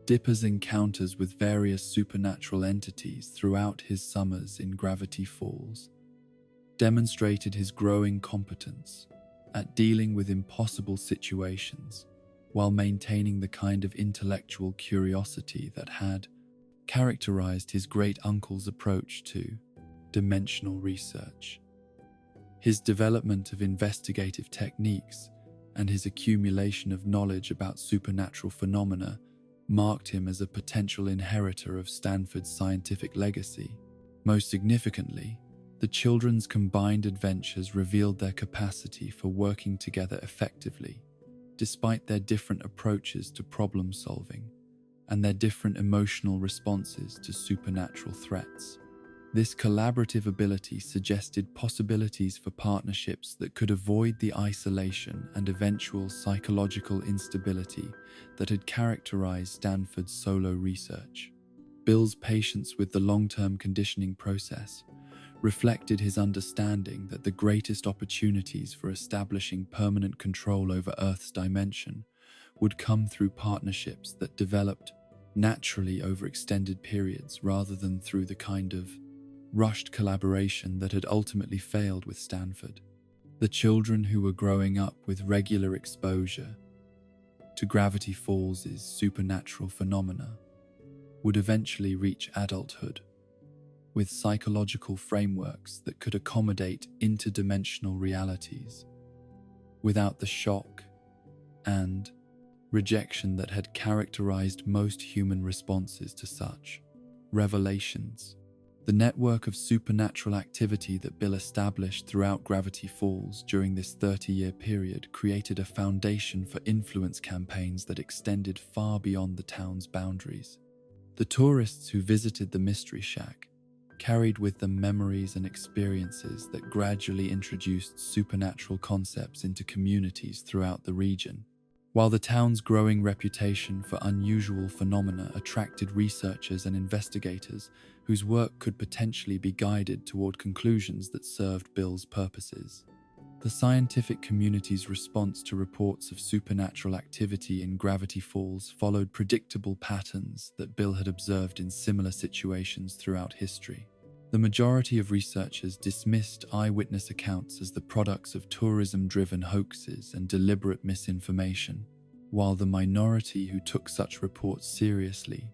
[SPEAKER 1] Dipper's encounters with various supernatural entities throughout his summers in Gravity Falls demonstrated his growing competence at dealing with impossible situations while maintaining the kind of intellectual curiosity that had characterized his great-uncle's approach to dimensional research. His development of investigative techniques and his accumulation of knowledge about supernatural phenomena marked him as a potential inheritor of Stanford's scientific legacy. Most significantly, the children's combined adventures revealed their capacity for working together effectively, despite their different approaches to problem-solving and their different emotional responses to supernatural threats. This collaborative ability suggested possibilities for partnerships that could avoid the isolation and eventual psychological instability that had characterized Stanford's solo research. Bill's patience with the long-term conditioning process reflected his understanding that the greatest opportunities for establishing permanent control over Earth's dimension would come through partnerships that developed naturally over extended periods rather than through the kind of rushed collaboration that had ultimately failed with Stanford. The children who were growing up with regular exposure to Gravity Falls' supernatural phenomena would eventually reach adulthood with psychological frameworks that could accommodate interdimensional realities without the shock and rejection that had characterized most human responses to such revelations. The network of supernatural activity that Bill established throughout Gravity Falls during this 30-year period created a foundation for influence campaigns that extended far beyond the town's boundaries. The tourists who visited the Mystery Shack carried with them memories and experiences that gradually introduced supernatural concepts into communities throughout the region. While the town's growing reputation for unusual phenomena attracted researchers and investigators whose work could potentially be guided toward conclusions that served Bill's purposes, the scientific community's response to reports of supernatural activity in Gravity Falls followed predictable patterns that Bill had observed in similar situations throughout history. The majority of researchers dismissed eyewitness accounts as the products of tourism-driven hoaxes and deliberate misinformation, while the minority who took such reports seriously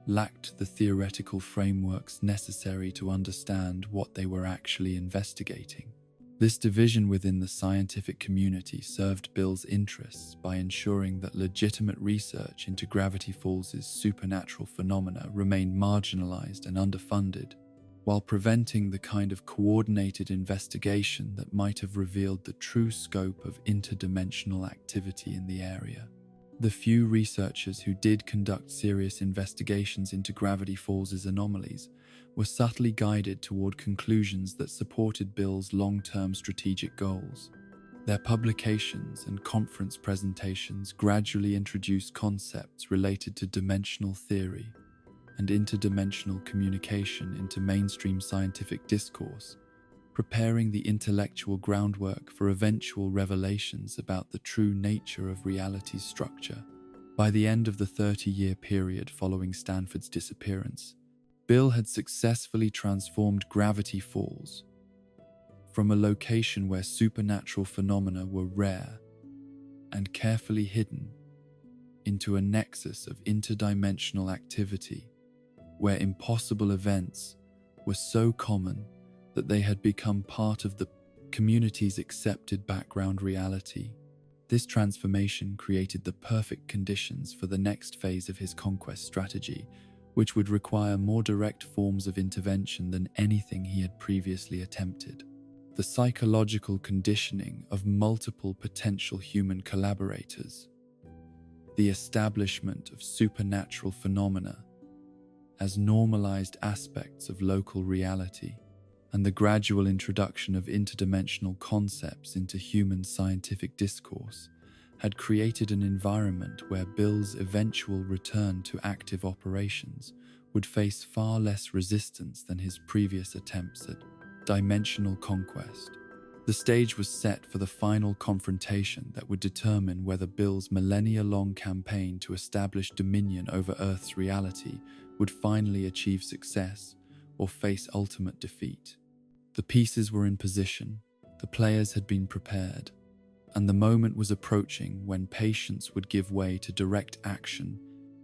[SPEAKER 1] lacked the theoretical frameworks necessary to understand what they were actually investigating. This division within the scientific community served Bill's interests by ensuring that legitimate research into Gravity Falls' supernatural phenomena remained marginalized and underfunded, while preventing the kind of coordinated investigation that might have revealed the true scope of interdimensional activity in the area. The few researchers who did conduct serious investigations into Gravity Falls' anomalies were subtly guided toward conclusions that supported Bill's long-term strategic goals. Their publications and conference presentations gradually introduced concepts related to dimensional theory and interdimensional communication into mainstream scientific discourse, preparing the intellectual groundwork for eventual revelations about the true nature of reality's structure. By the end of the 30-year period following Stanford's disappearance, Bill had successfully transformed Gravity Falls from a location where supernatural phenomena were rare and carefully hidden into a nexus of interdimensional activity where impossible events were so common that they had become part of the community's accepted background reality. This transformation created the perfect conditions for the next phase of his conquest strategy, which would require more direct forms of intervention than anything he had previously attempted. The psychological conditioning of multiple potential human collaborators, the establishment of supernatural phenomena as normalized aspects of local reality, and the gradual introduction of interdimensional concepts into human scientific discourse had created an environment where Bill's eventual return to active operations would face far less resistance than his previous attempts at dimensional conquest. The stage was set for the final confrontation that would determine whether Bill's millennia-long campaign to establish dominion over Earth's reality would finally achieve success or face ultimate defeat. The pieces were in position, the players had been prepared, and the moment was approaching when patience would give way to direct action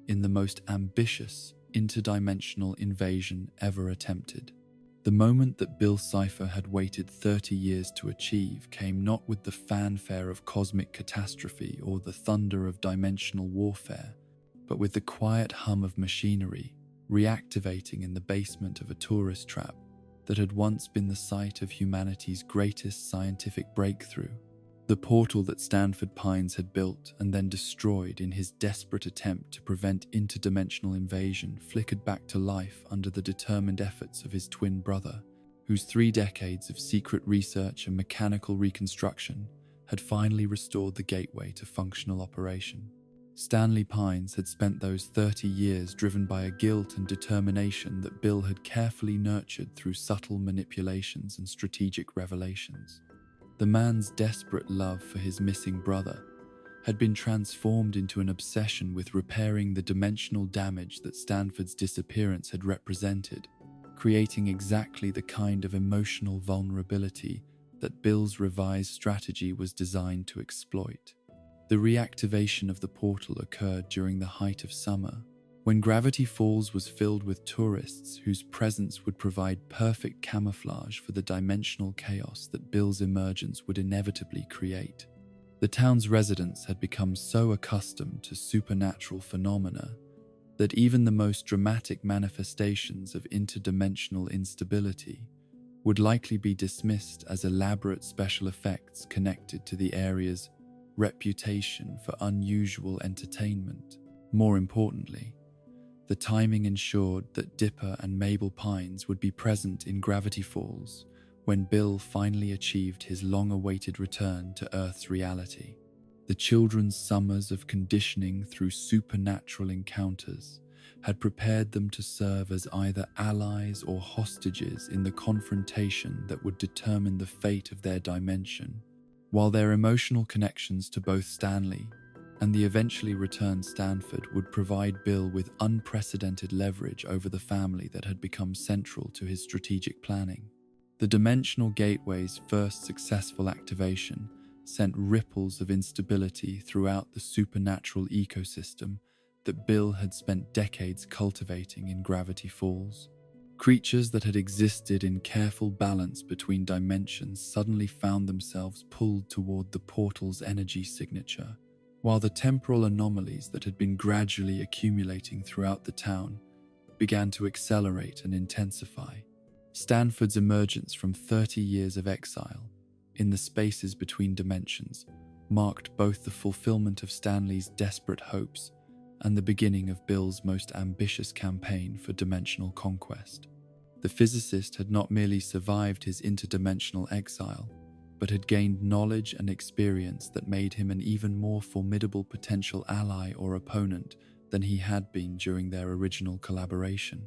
[SPEAKER 1] in the most ambitious interdimensional invasion ever attempted. The moment that Bill Cipher had waited 30 years to achieve came not with the fanfare of cosmic catastrophe or the thunder of dimensional warfare, but with the quiet hum of machinery reactivating in the basement of a tourist trap that had once been the site of humanity's greatest scientific breakthrough. The portal that Stanford Pines had built and then destroyed in his desperate attempt to prevent interdimensional invasion flickered back to life under the determined efforts of his twin brother, whose 3 decades of secret research and mechanical reconstruction had finally restored the gateway to functional operation. Stanley Pines had spent those 30 years driven by a guilt and determination that Bill had carefully nurtured through subtle manipulations and strategic revelations. The man's desperate love for his missing brother had been transformed into an obsession with repairing the dimensional damage that Stanford's disappearance had represented, creating exactly the kind of emotional vulnerability that Bill's revised strategy was designed to exploit. The reactivation of the portal occurred during the height of summer, when Gravity Falls was filled with tourists whose presence would provide perfect camouflage for the dimensional chaos that Bill's emergence would inevitably create. The town's residents had become so accustomed to supernatural phenomena that even the most dramatic manifestations of interdimensional instability would likely be dismissed as elaborate special effects connected to the area's reputation for unusual entertainment. More importantly, the timing ensured that Dipper and Mabel Pines would be present in Gravity Falls when Bill finally achieved his long-awaited return to Earth's reality. The children's summers of conditioning through supernatural encounters had prepared them to serve as either allies or hostages in the confrontation that would determine the fate of their dimension, while their emotional connections to both Stanley and the eventually returned Stanford would provide Bill with unprecedented leverage over the family that had become central to his strategic planning. The dimensional gateway's first successful activation sent ripples of instability throughout the supernatural ecosystem that Bill had spent decades cultivating in Gravity Falls. Creatures that had existed in careful balance between dimensions suddenly found themselves pulled toward the portal's energy signature, while the temporal anomalies that had been gradually accumulating throughout the town began to accelerate and intensify. Stanford's emergence from 30 years of exile in the spaces between dimensions marked both the fulfillment of Stanley's desperate hopes and the beginning of Bill's most ambitious campaign for dimensional conquest. The physicist had not merely survived his interdimensional exile, but had gained knowledge and experience that made him an even more formidable potential ally or opponent than he had been during their original collaboration.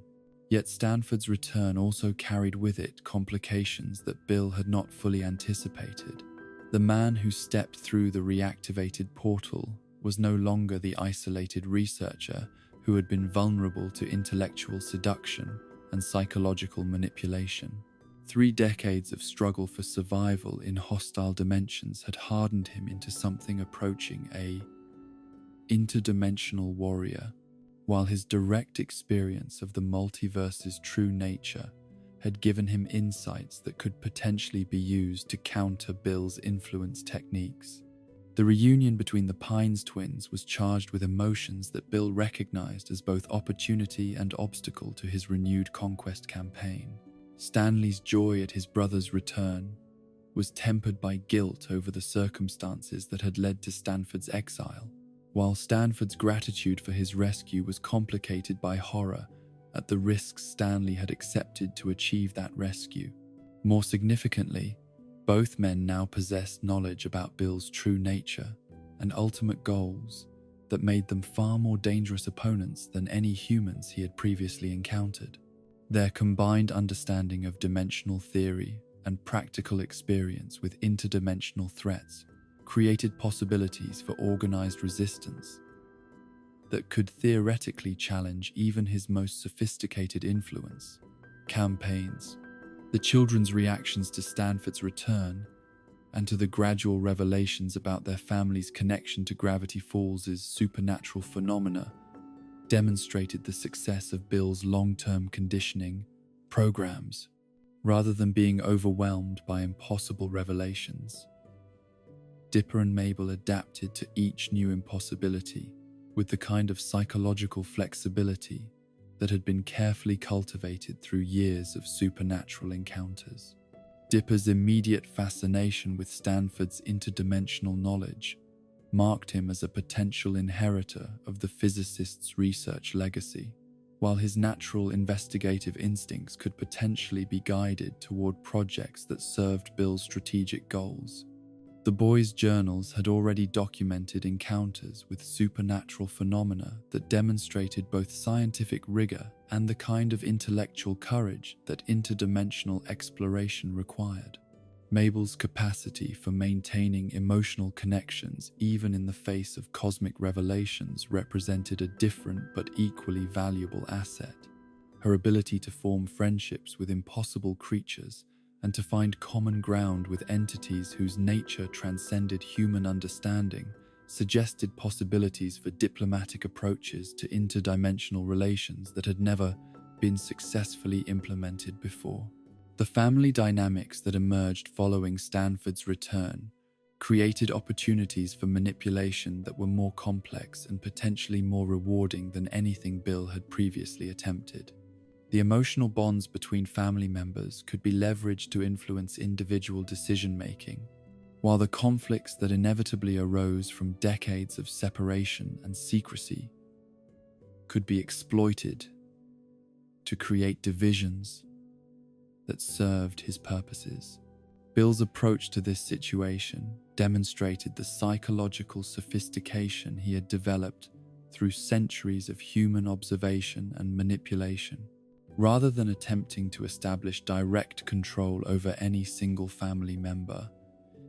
[SPEAKER 1] Yet Stanford's return also carried with it complications that Bill had not fully anticipated. The man who stepped through the reactivated portal was no longer the isolated researcher who had been vulnerable to intellectual seduction and psychological manipulation. 3 decades of struggle for survival in hostile dimensions had hardened him into something approaching a interdimensional warrior, while his direct experience of the multiverse's true nature had given him insights that could potentially be used to counter Bill's influence techniques. The reunion between the Pines twins was charged with emotions that Bill recognized as both opportunity and obstacle to his renewed conquest campaign. Stanley's joy at his brother's return was tempered by guilt over the circumstances that had led to Stanford's exile, while Stanford's gratitude for his rescue was complicated by horror at the risks Stanley had accepted to achieve that rescue. More significantly, both men now possessed knowledge about Bill's true nature and ultimate goals that made them far more dangerous opponents than any humans he had previously encountered. Their combined understanding of dimensional theory and practical experience with interdimensional threats created possibilities for organized resistance that could theoretically challenge even his most sophisticated influence campaigns. The children's reactions to Stanford's return and to the gradual revelations about their family's connection to Gravity Falls' supernatural phenomena demonstrated the success of Bill's long-term conditioning programs. Rather than being overwhelmed by impossible revelations, Dipper and Mabel adapted to each new impossibility with the kind of psychological flexibility that had been carefully cultivated through years of supernatural encounters. Dipper's immediate fascination with Stanford's interdimensional knowledge marked him as a potential inheritor of the physicist's research legacy, while his natural investigative instincts could potentially be guided toward projects that served Bill's strategic goals. The boys' journals had already documented encounters with supernatural phenomena that demonstrated both scientific rigor and the kind of intellectual courage that interdimensional exploration required. Mabel's capacity for maintaining emotional connections even in the face of cosmic revelations represented a different but equally valuable asset. Her ability to form friendships with impossible creatures and to find common ground with entities whose nature transcended human understanding suggested possibilities for diplomatic approaches to interdimensional relations that had never been successfully implemented before. The family dynamics that emerged following Stanford's return created opportunities for manipulation that were more complex and potentially more rewarding than anything Bill had previously attempted. The emotional bonds between family members could be leveraged to influence individual decision-making, while the conflicts that inevitably arose from decades of separation and secrecy could be exploited to create divisions that served his purposes. Bill's approach to this situation demonstrated the psychological sophistication he had developed through centuries of human observation and manipulation. Rather than attempting to establish direct control over any single family member,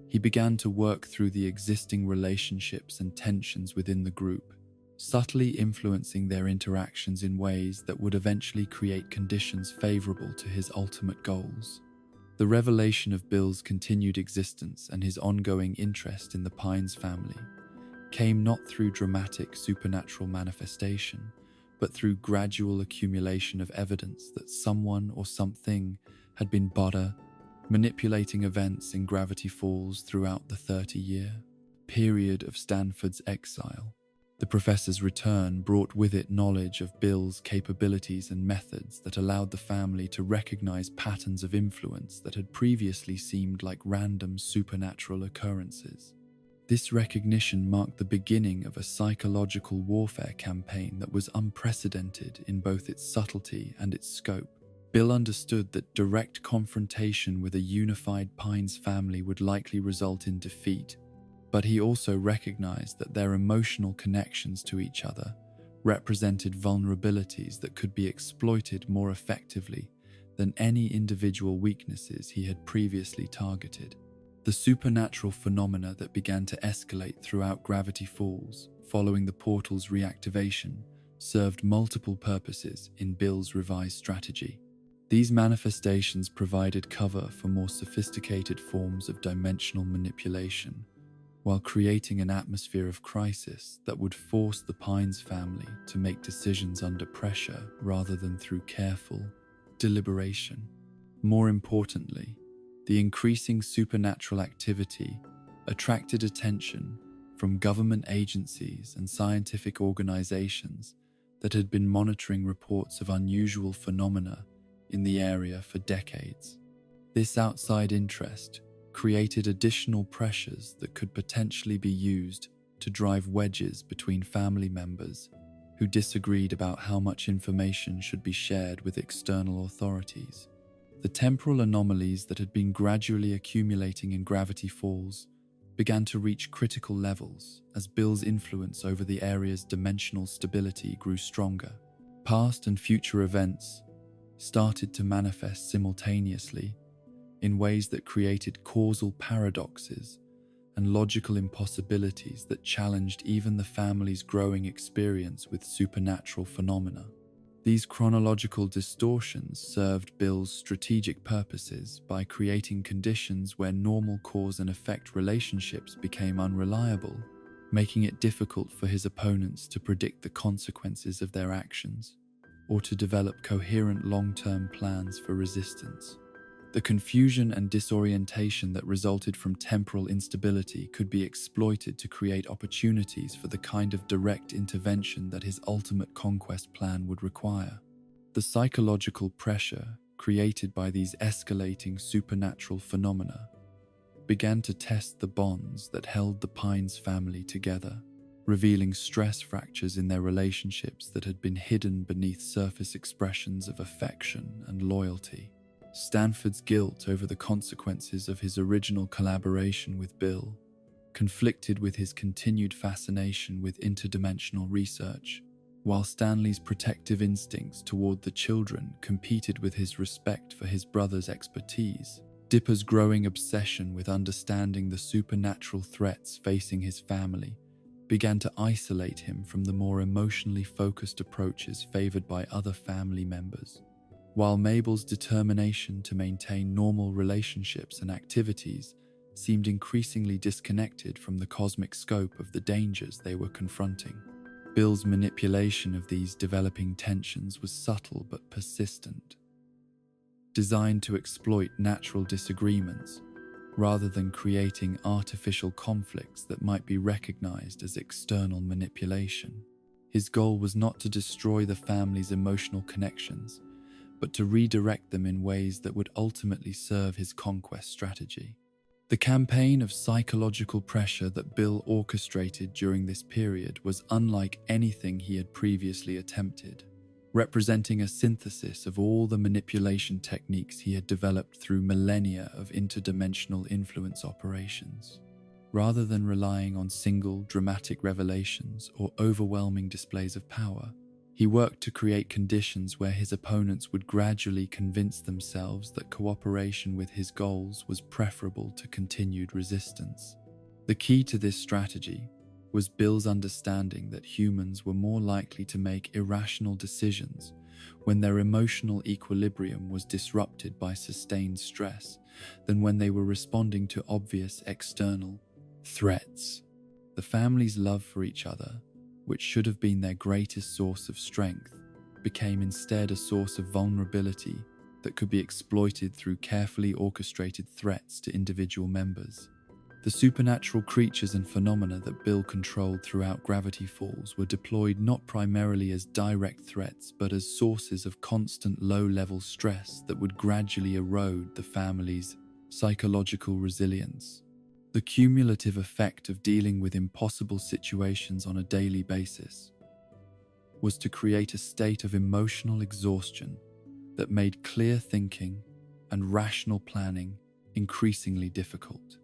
[SPEAKER 1] he began to work through the existing relationships and tensions within the group, subtly influencing their interactions in ways that would eventually create conditions favorable to his ultimate goals. The revelation of Bill's continued existence and his ongoing interest in the Pines family came not through dramatic supernatural manifestation, but through gradual accumulation of evidence that someone or something had been manipulating events in Gravity Falls throughout the 30-year period of Stanford's exile. The professor's return brought with it knowledge of Bill's capabilities and methods that allowed the family to recognize patterns of influence that had previously seemed like random supernatural occurrences. This recognition marked the beginning of a psychological warfare campaign that was unprecedented in both its subtlety and its scope. Bill understood that direct confrontation with a unified Pines family would likely result in defeat, but he also recognized that their emotional connections to each other represented vulnerabilities that could be exploited more effectively than any individual weaknesses he had previously targeted. The supernatural phenomena that began to escalate throughout Gravity Falls following the portal's reactivation served multiple purposes in Bill's revised strategy. These manifestations provided cover for more sophisticated forms of dimensional manipulation, while creating an atmosphere of crisis that would force the Pines family to make decisions under pressure rather than through careful deliberation. More importantly, the increasing supernatural activity attracted attention from government agencies and scientific organizations that had been monitoring reports of unusual phenomena in the area for decades. This outside interest created additional pressures that could potentially be used to drive wedges between family members who disagreed about how much information should be shared with external authorities. The temporal anomalies that had been gradually accumulating in Gravity Falls began to reach critical levels as Bill's influence over the area's dimensional stability grew stronger. Past and future events started to manifest simultaneously in ways that created causal paradoxes and logical impossibilities that challenged even the family's growing experience with supernatural phenomena. These chronological distortions served Bill's strategic purposes by creating conditions where normal cause and effect relationships became unreliable, making it difficult for his opponents to predict the consequences of their actions or to develop coherent long-term plans for resistance. The confusion and disorientation that resulted from temporal instability could be exploited to create opportunities for the kind of direct intervention that his ultimate conquest plan would require. The psychological pressure created by these escalating supernatural phenomena began to test the bonds that held the Pines family together, revealing stress fractures in their relationships that had been hidden beneath surface expressions of affection and loyalty. Stanford's guilt over the consequences of his original collaboration with Bill conflicted with his continued fascination with interdimensional research, while Stanley's protective instincts toward the children competed with his respect for his brother's expertise. Dipper's growing obsession with understanding the supernatural threats facing his family began to isolate him from the more emotionally focused approaches favored by other family members. While Mabel's determination to maintain normal relationships and activities seemed increasingly disconnected from the cosmic scope of the dangers they were confronting, Bill's manipulation of these developing tensions was subtle but persistent, designed to exploit natural disagreements rather than creating artificial conflicts that might be recognized as external manipulation. His goal was not to destroy the family's emotional connections, but to redirect them in ways that would ultimately serve his conquest strategy. The campaign of psychological pressure that Bill orchestrated during this period was unlike anything he had previously attempted, representing a synthesis of all the manipulation techniques he had developed through millennia of interdimensional influence operations. Rather than relying on single, dramatic revelations or overwhelming displays of power, he worked to create conditions where his opponents would gradually convince themselves that cooperation with his goals was preferable to continued resistance. The key to this strategy was Bill's understanding that humans were more likely to make irrational decisions when their emotional equilibrium was disrupted by sustained stress than when they were responding to obvious external threats. The family's love for each other, which should have been their greatest source of strength, became instead a source of vulnerability that could be exploited through carefully orchestrated threats to individual members. The supernatural creatures and phenomena that Bill controlled throughout Gravity Falls were deployed not primarily as direct threats, but as sources of constant low-level stress that would gradually erode the family's psychological resilience. The cumulative effect of dealing with impossible situations on a daily basis was to create a state of emotional exhaustion that made clear thinking and rational planning increasingly difficult.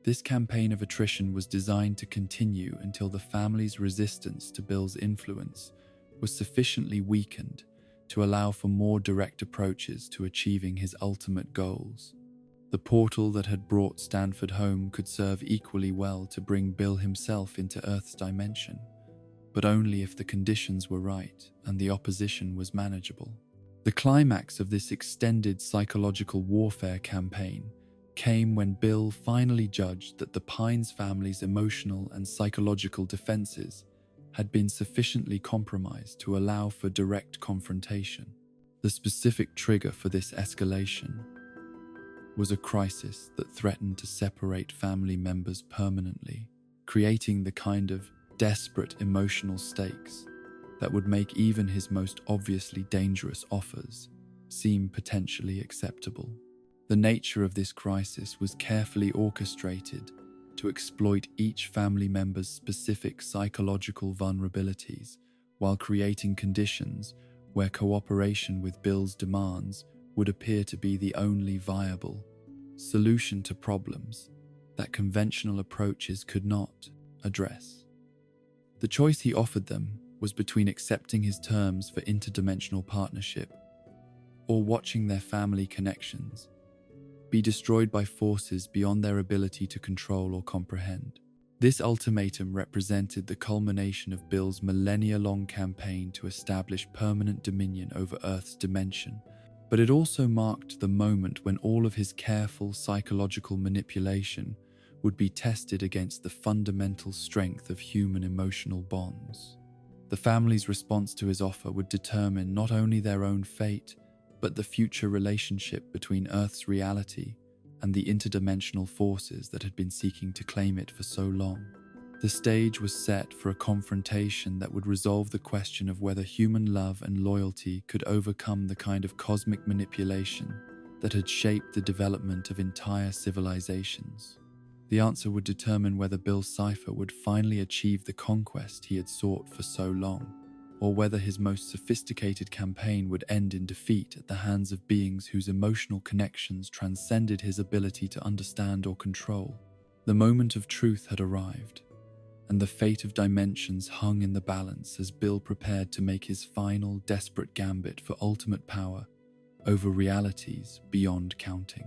[SPEAKER 1] This campaign of attrition was designed to continue until the family's resistance to Bill's influence was sufficiently weakened to allow for more direct approaches to achieving his ultimate goals. The portal that had brought Stanford home could serve equally well to bring Bill himself into Earth's dimension, but only if the conditions were right and the opposition was manageable. The climax of this extended psychological warfare campaign came when Bill finally judged that the Pines family's emotional and psychological defenses had been sufficiently compromised to allow for direct confrontation. The specific trigger for this escalation was a crisis that threatened to separate family members permanently. creating the kind of desperate emotional stakes that would make even his most obviously dangerous offers seem potentially acceptable. The nature of this crisis was carefully orchestrated to exploit each family member's specific psychological vulnerabilities while creating conditions where cooperation with Bill's demands would appear to be the only viable solution to problems that conventional approaches could not address. The choice he offered them was between accepting his terms for interdimensional partnership or watching their family connections be destroyed by forces beyond their ability to control or comprehend. This ultimatum represented the culmination of Bill's millennia-long campaign to establish permanent dominion over Earth's dimension, but it also marked the moment when all of his careful psychological manipulation would be tested against the fundamental strength of human emotional bonds. The family's response to his offer would determine not only their own fate, but the future relationship between Earth's reality and the interdimensional forces that had been seeking to claim it for so long. The stage was set for a confrontation that would resolve the question of whether human love and loyalty could overcome the kind of cosmic manipulation that had shaped the development of entire civilizations. The answer would determine whether Bill's Cipher would finally achieve the conquest he had sought for so long, or whether his most sophisticated campaign would end in defeat at the hands of beings whose emotional connections transcended his ability to understand or control. The moment of truth had arrived, and the fate of dimensions hung in the balance as Bill prepared to make his final, desperate gambit for ultimate power over realities beyond counting.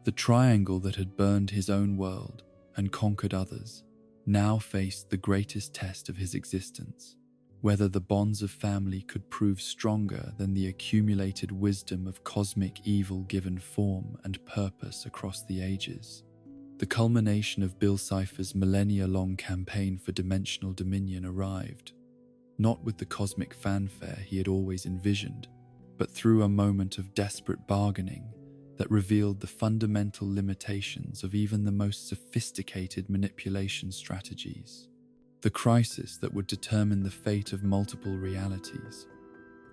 [SPEAKER 1] The triangle that had burned his own world and conquered others now faced the greatest test of his existence: whether the bonds of family could prove stronger than the accumulated wisdom of cosmic evil given form and purpose across the ages. The culmination of Bill Cipher's millennia-long campaign for dimensional dominion arrived, not with the cosmic fanfare he had always envisioned, but through a moment of desperate bargaining that revealed the fundamental limitations of even the most sophisticated manipulation strategies. The crisis that would determine the fate of multiple realities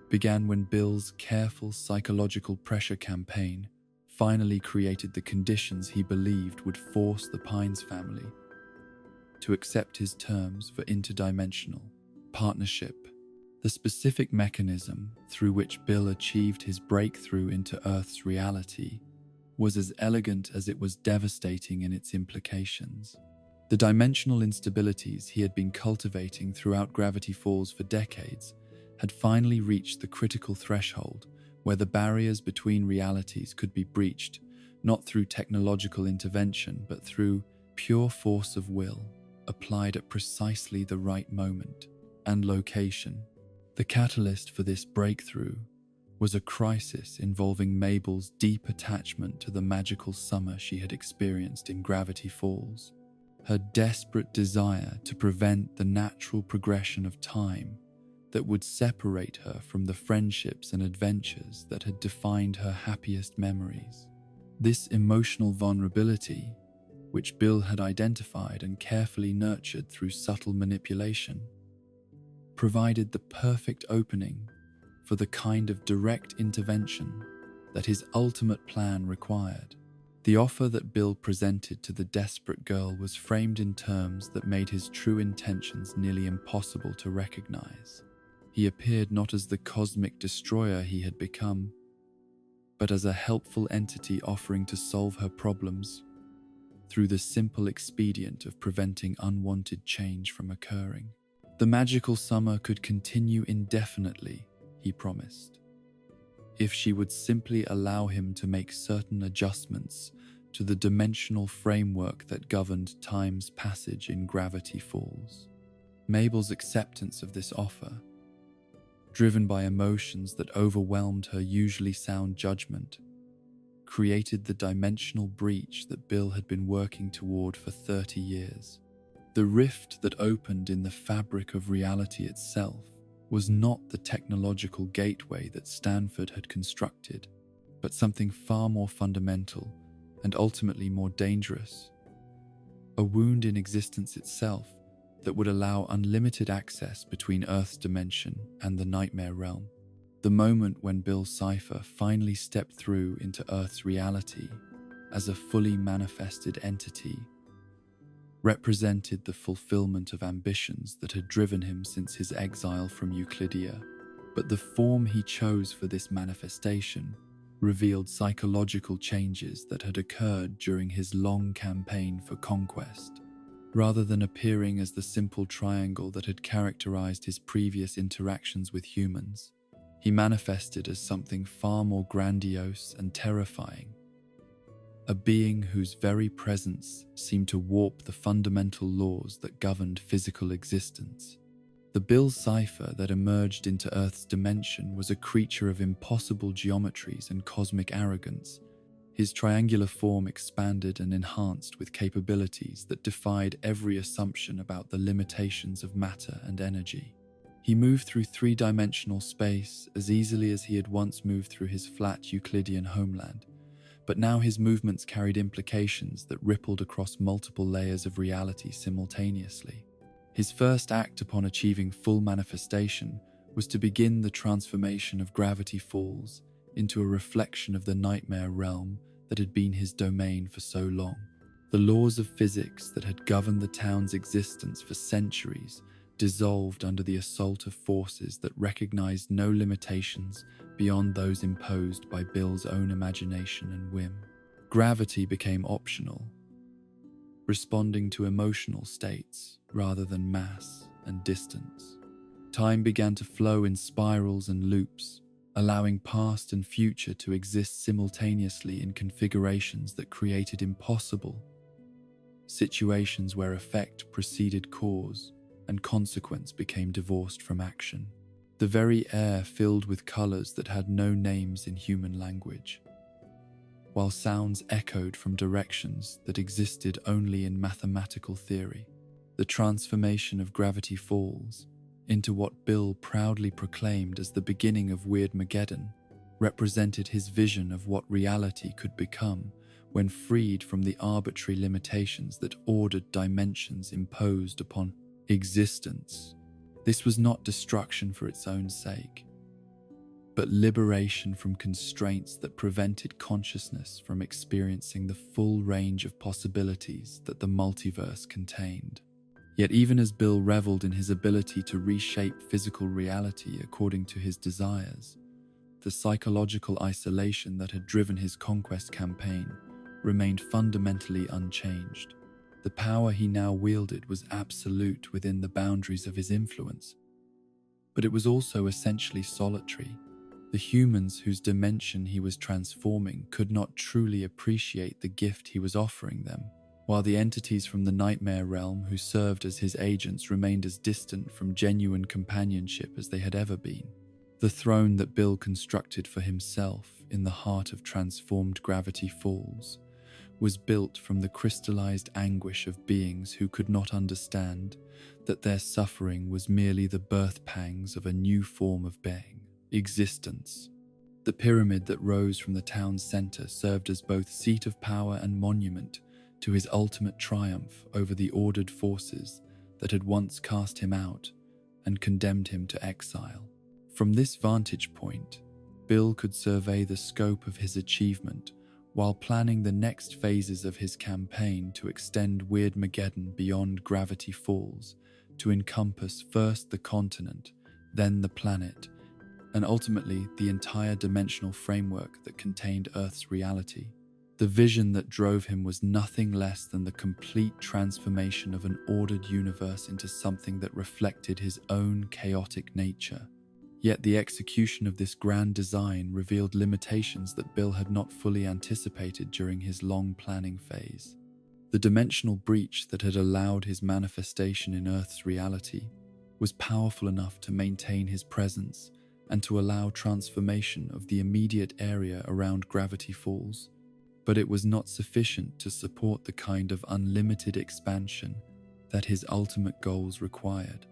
[SPEAKER 1] began when Bill's careful psychological pressure campaign finally created the conditions he believed would force the Pines family to accept his terms for interdimensional partnership. The specific mechanism through which Bill achieved his breakthrough into Earth's reality was as elegant as it was devastating in its implications. The dimensional instabilities he had been cultivating throughout Gravity Falls for decades had finally reached the critical threshold where the barriers between realities could be breached, not through technological intervention, but through pure force of will, applied at precisely the right moment and location. The catalyst for this breakthrough was a crisis involving Mabel's deep attachment to the magical summer she had experienced in Gravity Falls. Her desperate desire to prevent the natural progression of time that would separate her from the friendships and adventures that had defined her happiest memories. This emotional vulnerability, which Bill had identified and carefully nurtured through subtle manipulation, provided the perfect opening for the kind of direct intervention that his ultimate plan required. The offer that Bill presented to the desperate girl was framed in terms that made his true intentions nearly impossible to recognize. He appeared not as the cosmic destroyer he had become, but as a helpful entity offering to solve her problems through the simple expedient of preventing unwanted change from occurring. The magical summer could continue indefinitely, he promised, if she would simply allow him to make certain adjustments to the dimensional framework that governed time's passage in Gravity Falls. Mabel's acceptance of this offer, driven by emotions that overwhelmed her usually sound judgment, created the dimensional breach that Bill had been working toward for 30 years. The rift that opened in the fabric of reality itself was not the technological gateway that Stanford had constructed, but something far more fundamental and ultimately more dangerous. a wound in existence itself that would allow unlimited access between Earth's dimension and the nightmare realm. The moment when Bill Cipher finally stepped through into Earth's reality as a fully manifested entity represented the fulfillment of ambitions that had driven him since his exile from Euclidia. But the form he chose for this manifestation revealed psychological changes that had occurred during his long campaign for conquest. Rather than appearing as the simple triangle that had characterized his previous interactions with humans, he manifested as something far more grandiose and terrifying, a being whose very presence seemed to warp the fundamental laws that governed physical existence. The Bill Cipher that emerged into Earth's dimension was a creature of impossible geometries and cosmic arrogance. His triangular form expanded and enhanced with capabilities that defied every assumption about the limitations of matter and energy. He moved through three-dimensional space as easily as he had once moved through his flat Euclidean homeland, but now his movements carried implications that rippled across multiple layers of reality simultaneously. His first act upon achieving full manifestation was to begin the transformation of Gravity Falls into a reflection of the nightmare realm that had been his domain for so long. The laws of physics that had governed the town's existence for centuries dissolved under the assault of forces that recognized no limitations beyond those imposed by Bill's own imagination and whim. Gravity became optional, responding to emotional states rather than mass and distance. Time began to flow in spirals and loops, allowing past and future to exist simultaneously in configurations that created impossible situations where effect preceded cause and consequence became divorced from action. The very air filled with colors that had no names in human language, while sounds echoed from directions that existed only in mathematical theory. The transformation of Gravity Falls into what Bill proudly proclaimed as the beginning of Weirdmageddon represented his vision of what reality could become when freed from the arbitrary limitations that ordered dimensions imposed upon existence. This was not destruction for its own sake, but liberation from constraints that prevented consciousness from experiencing the full range of possibilities that the multiverse contained. Yet even as Bill reveled in his ability to reshape physical reality according to his desires, the psychological isolation that had driven his conquest campaign remained fundamentally unchanged. The power he now wielded was absolute within the boundaries of his influence, but it was also essentially solitary. The humans whose dimension he was transforming could not truly appreciate the gift he was offering them, while the entities from the nightmare realm who served as his agents remained as distant from genuine companionship as they had ever been. The throne that Bill constructed for himself in the heart of transformed Gravity Falls was built from the crystallized anguish of beings who could not understand that their suffering was merely the birth pangs of a new form of being, existence. The pyramid that rose from the town's center served as both seat of power and monument to his ultimate triumph over the ordered forces that had once cast him out and condemned him to exile. From this vantage point, Bill could survey the scope of his achievement while planning the next phases of his campaign to extend Weirdmageddon beyond Gravity Falls to encompass first the continent, then the planet, and ultimately the entire dimensional framework that contained Earth's reality. The vision that drove him was nothing less than the complete transformation of an ordered universe into something that reflected his own chaotic nature. Yet the execution of this grand design revealed limitations that Bill had not fully anticipated during his long planning phase. The dimensional breach that had allowed his manifestation in Earth's reality was powerful enough to maintain his presence and to allow transformation of the immediate area around Gravity Falls, but it was not sufficient to support the kind of unlimited expansion that his ultimate goals required.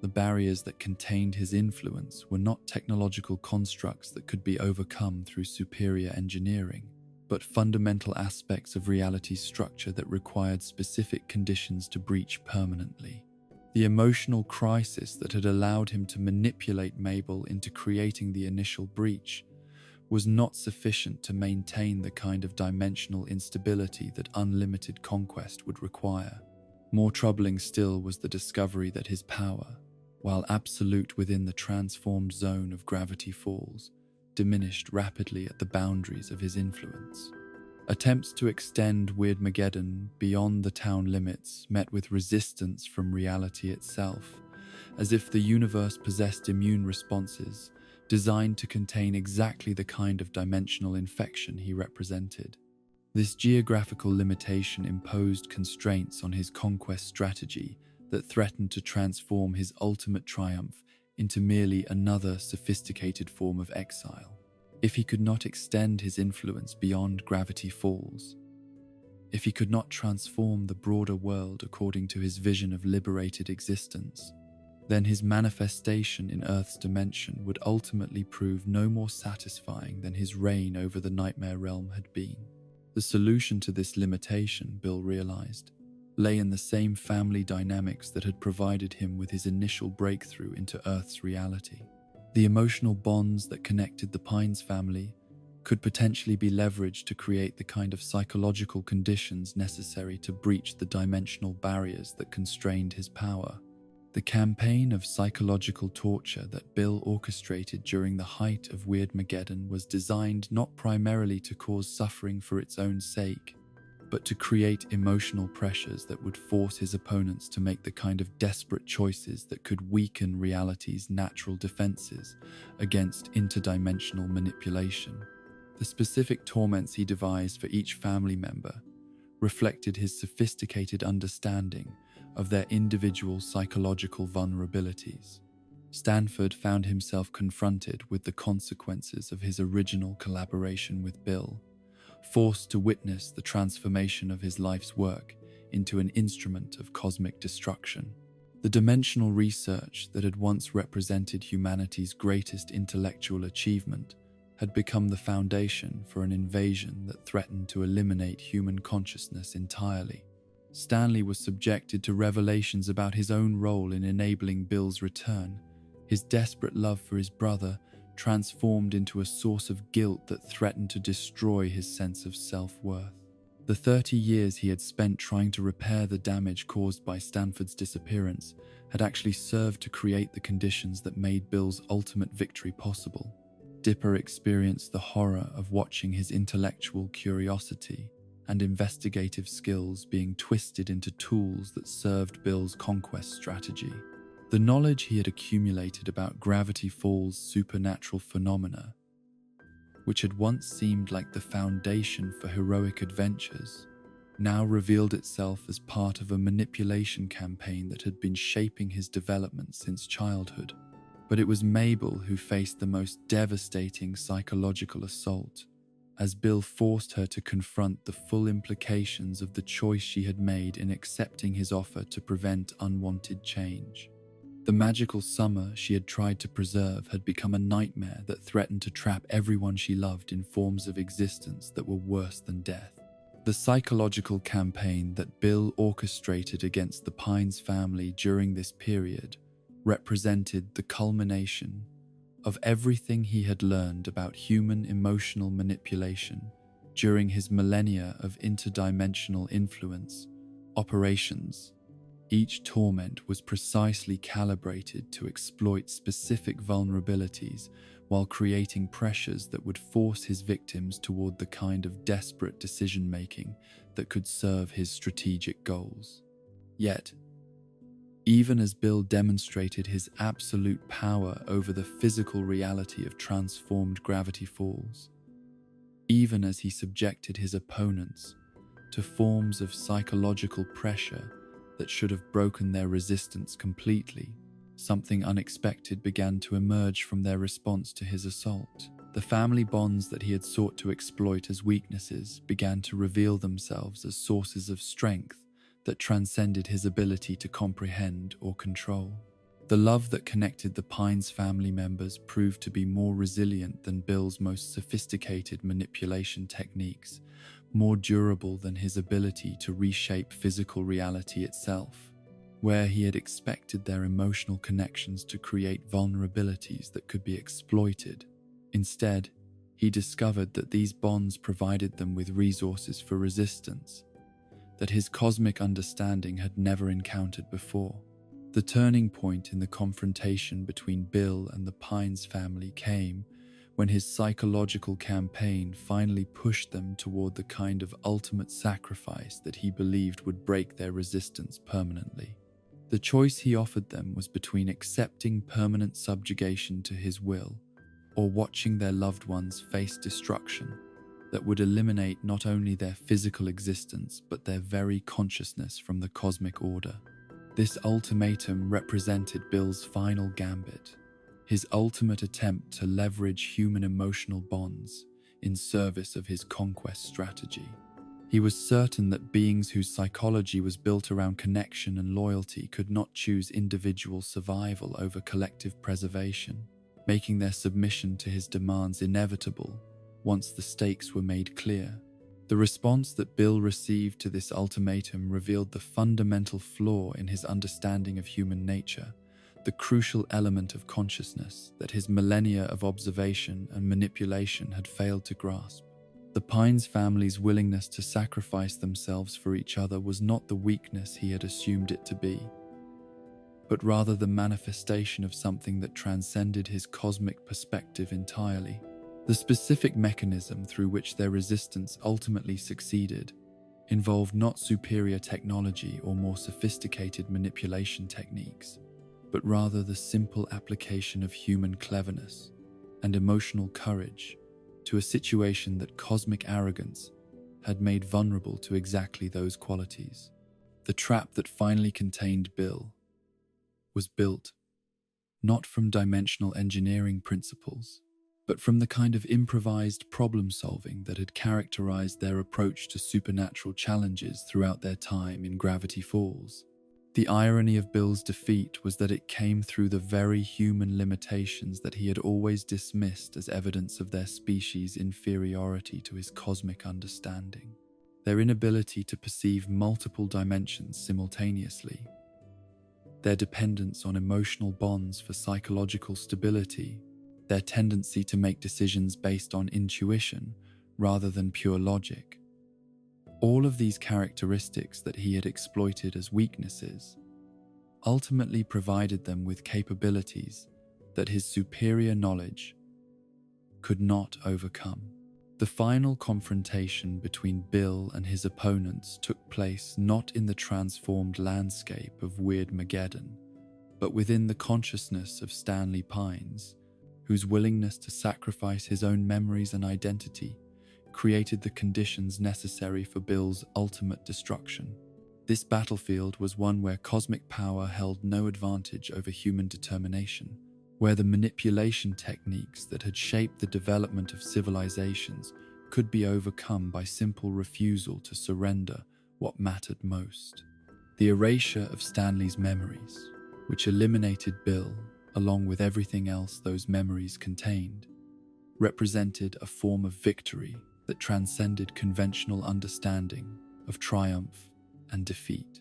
[SPEAKER 1] The barriers that contained his influence were not technological constructs that could be overcome through superior engineering. but fundamental aspects of reality's structure that required specific conditions to breach permanently. The emotional crisis that had allowed him to manipulate Mabel into creating the initial breach was not sufficient to maintain the kind of dimensional instability that unlimited conquest would require. More troubling still was the discovery that his power, while absolute within the transformed zone of Gravity Falls, diminished rapidly at the boundaries of his influence. Attempts to extend Weirdmageddon beyond the town limits met with resistance from reality itself, as if the universe possessed immune responses designed to contain exactly the kind of dimensional infection he represented. This geographical limitation imposed constraints on his conquest strategy that threatened to transform his ultimate triumph into merely another sophisticated form of exile. If he could not extend his influence beyond Gravity Falls, if he could not transform the broader world according to his vision of liberated existence, then his manifestation in Earth's dimension would ultimately prove no more satisfying than his reign over the Nightmare Realm had been. The solution to this limitation, Bill realized, lay in the same family dynamics that had provided him with his initial breakthrough into Earth's reality. The emotional bonds that connected the Pines family could potentially be leveraged to create the kind of psychological conditions necessary to breach the dimensional barriers that constrained his power. The campaign of psychological torture that Bill orchestrated during the height of Weirdmageddon was designed not primarily to cause suffering for its own sake, but to create emotional pressures that would force his opponents to make the kind of desperate choices that could weaken reality's natural defenses against interdimensional manipulation. The specific torments he devised for each family member reflected his sophisticated understanding of their individual psychological vulnerabilities. Stanford found himself confronted with the consequences of his original collaboration with Bill, forced to witness the transformation of his life's work into an instrument of cosmic destruction. The dimensional research that had once represented humanity's greatest intellectual achievement had become the foundation for an invasion that threatened to eliminate human consciousness entirely. Stanley was subjected to revelations about his own role in enabling Bill's return. His desperate love for his brother transformed into a source of guilt that threatened to destroy his sense of self-worth. The 30 years he had spent trying to repair the damage caused by Stanford's disappearance had actually served to create the conditions that made Bill's ultimate victory possible. Dipper experienced the horror of watching his intellectual curiosity and investigative skills being twisted into tools that served Bill's conquest strategy. The knowledge he had accumulated about Gravity Falls' supernatural phenomena, which had once seemed like the foundation for heroic adventures, now revealed itself as part of a manipulation campaign that had been shaping his development since childhood. But it was Mabel who faced the most devastating psychological assault, as Bill forced her to confront the full implications of the choice she had made in accepting his offer to prevent unwanted change. The magical summer she had tried to preserve had become a nightmare that threatened to trap everyone she loved in forms of existence that were worse than death. The psychological campaign that Bill orchestrated against the Pines family during this period represented the culmination of everything he had learned about human emotional manipulation during his millennia of interdimensional influence operations. Each torment was precisely calibrated to exploit specific vulnerabilities while creating pressures that would force his victims toward the kind of desperate decision-making that could serve his strategic goals. Yet, even as Bill demonstrated his absolute power over the physical reality of transformed Gravity Falls, even as he subjected his opponents to forms of psychological pressure that should have broken their resistance completely, something unexpected began to emerge from their response to his assault. The family bonds that he had sought to exploit as weaknesses began to reveal themselves as sources of strength that transcended his ability to comprehend or control. The love that connected the Pines family members proved to be more resilient than Bill's most sophisticated manipulation techniques, more durable than his ability to reshape physical reality itself. Where he had expected their emotional connections to create vulnerabilities that could be exploited, instead, he discovered that these bonds provided them with resources for resistance that his cosmic understanding had never encountered before. The turning point in the confrontation between Bill and the Pines family came when his psychological campaign finally pushed them toward the kind of ultimate sacrifice that he believed would break their resistance permanently. The choice he offered them was between accepting permanent subjugation to his will or watching their loved ones face destruction that would eliminate not only their physical existence but their very consciousness from the cosmic order. This ultimatum represented Bill's final gambit, his ultimate attempt to leverage human emotional bonds in service of his conquest strategy. He was certain that beings whose psychology was built around connection and loyalty could not choose individual survival over collective preservation, making their submission to his demands inevitable once the stakes were made clear. The response that Bill received to this ultimatum revealed the fundamental flaw in his understanding of human nature, the crucial element of consciousness that his millennia of observation and manipulation had failed to grasp. The Pines family's willingness to sacrifice themselves for each other was not the weakness he had assumed it to be, but rather the manifestation of something that transcended his cosmic perspective entirely. The specific mechanism through which their resistance ultimately succeeded involved not superior technology or more sophisticated manipulation techniques, but rather the simple application of human cleverness and emotional courage to a situation that cosmic arrogance had made vulnerable to exactly those qualities. The trap that finally contained Bill was built not from dimensional engineering principles, but from the kind of improvised problem-solving that had characterized their approach to supernatural challenges throughout their time in Gravity Falls. The irony of Bill's defeat was that it came through the very human limitations that he had always dismissed as evidence of their species' inferiority to his cosmic understanding. Their inability to perceive multiple dimensions simultaneously, their dependence on emotional bonds for psychological stability, their tendency to make decisions based on intuition rather than pure logic. All of these characteristics that he had exploited as weaknesses ultimately provided them with capabilities that his superior knowledge could not overcome. The final confrontation between Bill and his opponents took place not in the transformed landscape of Weirdmageddon, but within the consciousness of Stanley Pines, whose willingness to sacrifice his own memories and identity created the conditions necessary for Bill's ultimate destruction. This battlefield was one where cosmic power held no advantage over human determination, where the manipulation techniques that had shaped the development of civilizations could be overcome by simple refusal to surrender what mattered most. The erasure of Stanley's memories, which eliminated Bill along with everything else those memories contained, represented a form of victory that transcended conventional understanding of triumph and defeat.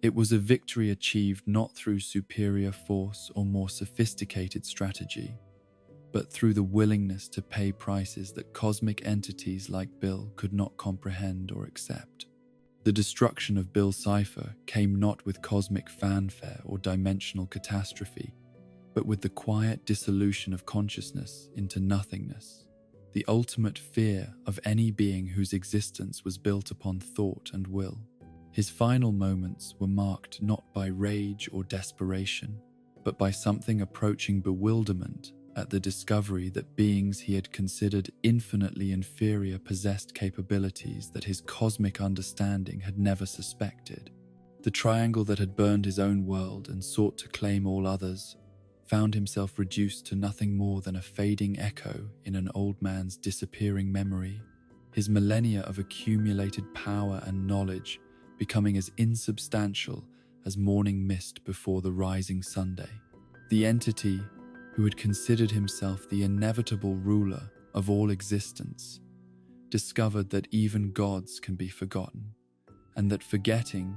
[SPEAKER 1] It was a victory achieved not through superior force or more sophisticated strategy, but through the willingness to pay prices that cosmic entities like Bill could not comprehend or accept. The destruction of Bill Cipher came not with cosmic fanfare or dimensional catastrophe, but with the quiet dissolution of consciousness into nothingness, the ultimate fear of any being whose existence was built upon thought and will. His final moments were marked not by rage or desperation, but by something approaching bewilderment at the discovery that beings he had considered infinitely inferior possessed capabilities that his cosmic understanding had never suspected. The triangle that had burned his own world and sought to claim all others found himself reduced to nothing more than a fading echo in an old man's disappearing memory, his millennia of accumulated power and knowledge becoming as insubstantial as morning mist before the rising Sunday. The entity, who had considered himself the inevitable ruler of all existence, discovered that even gods can be forgotten, and that forgetting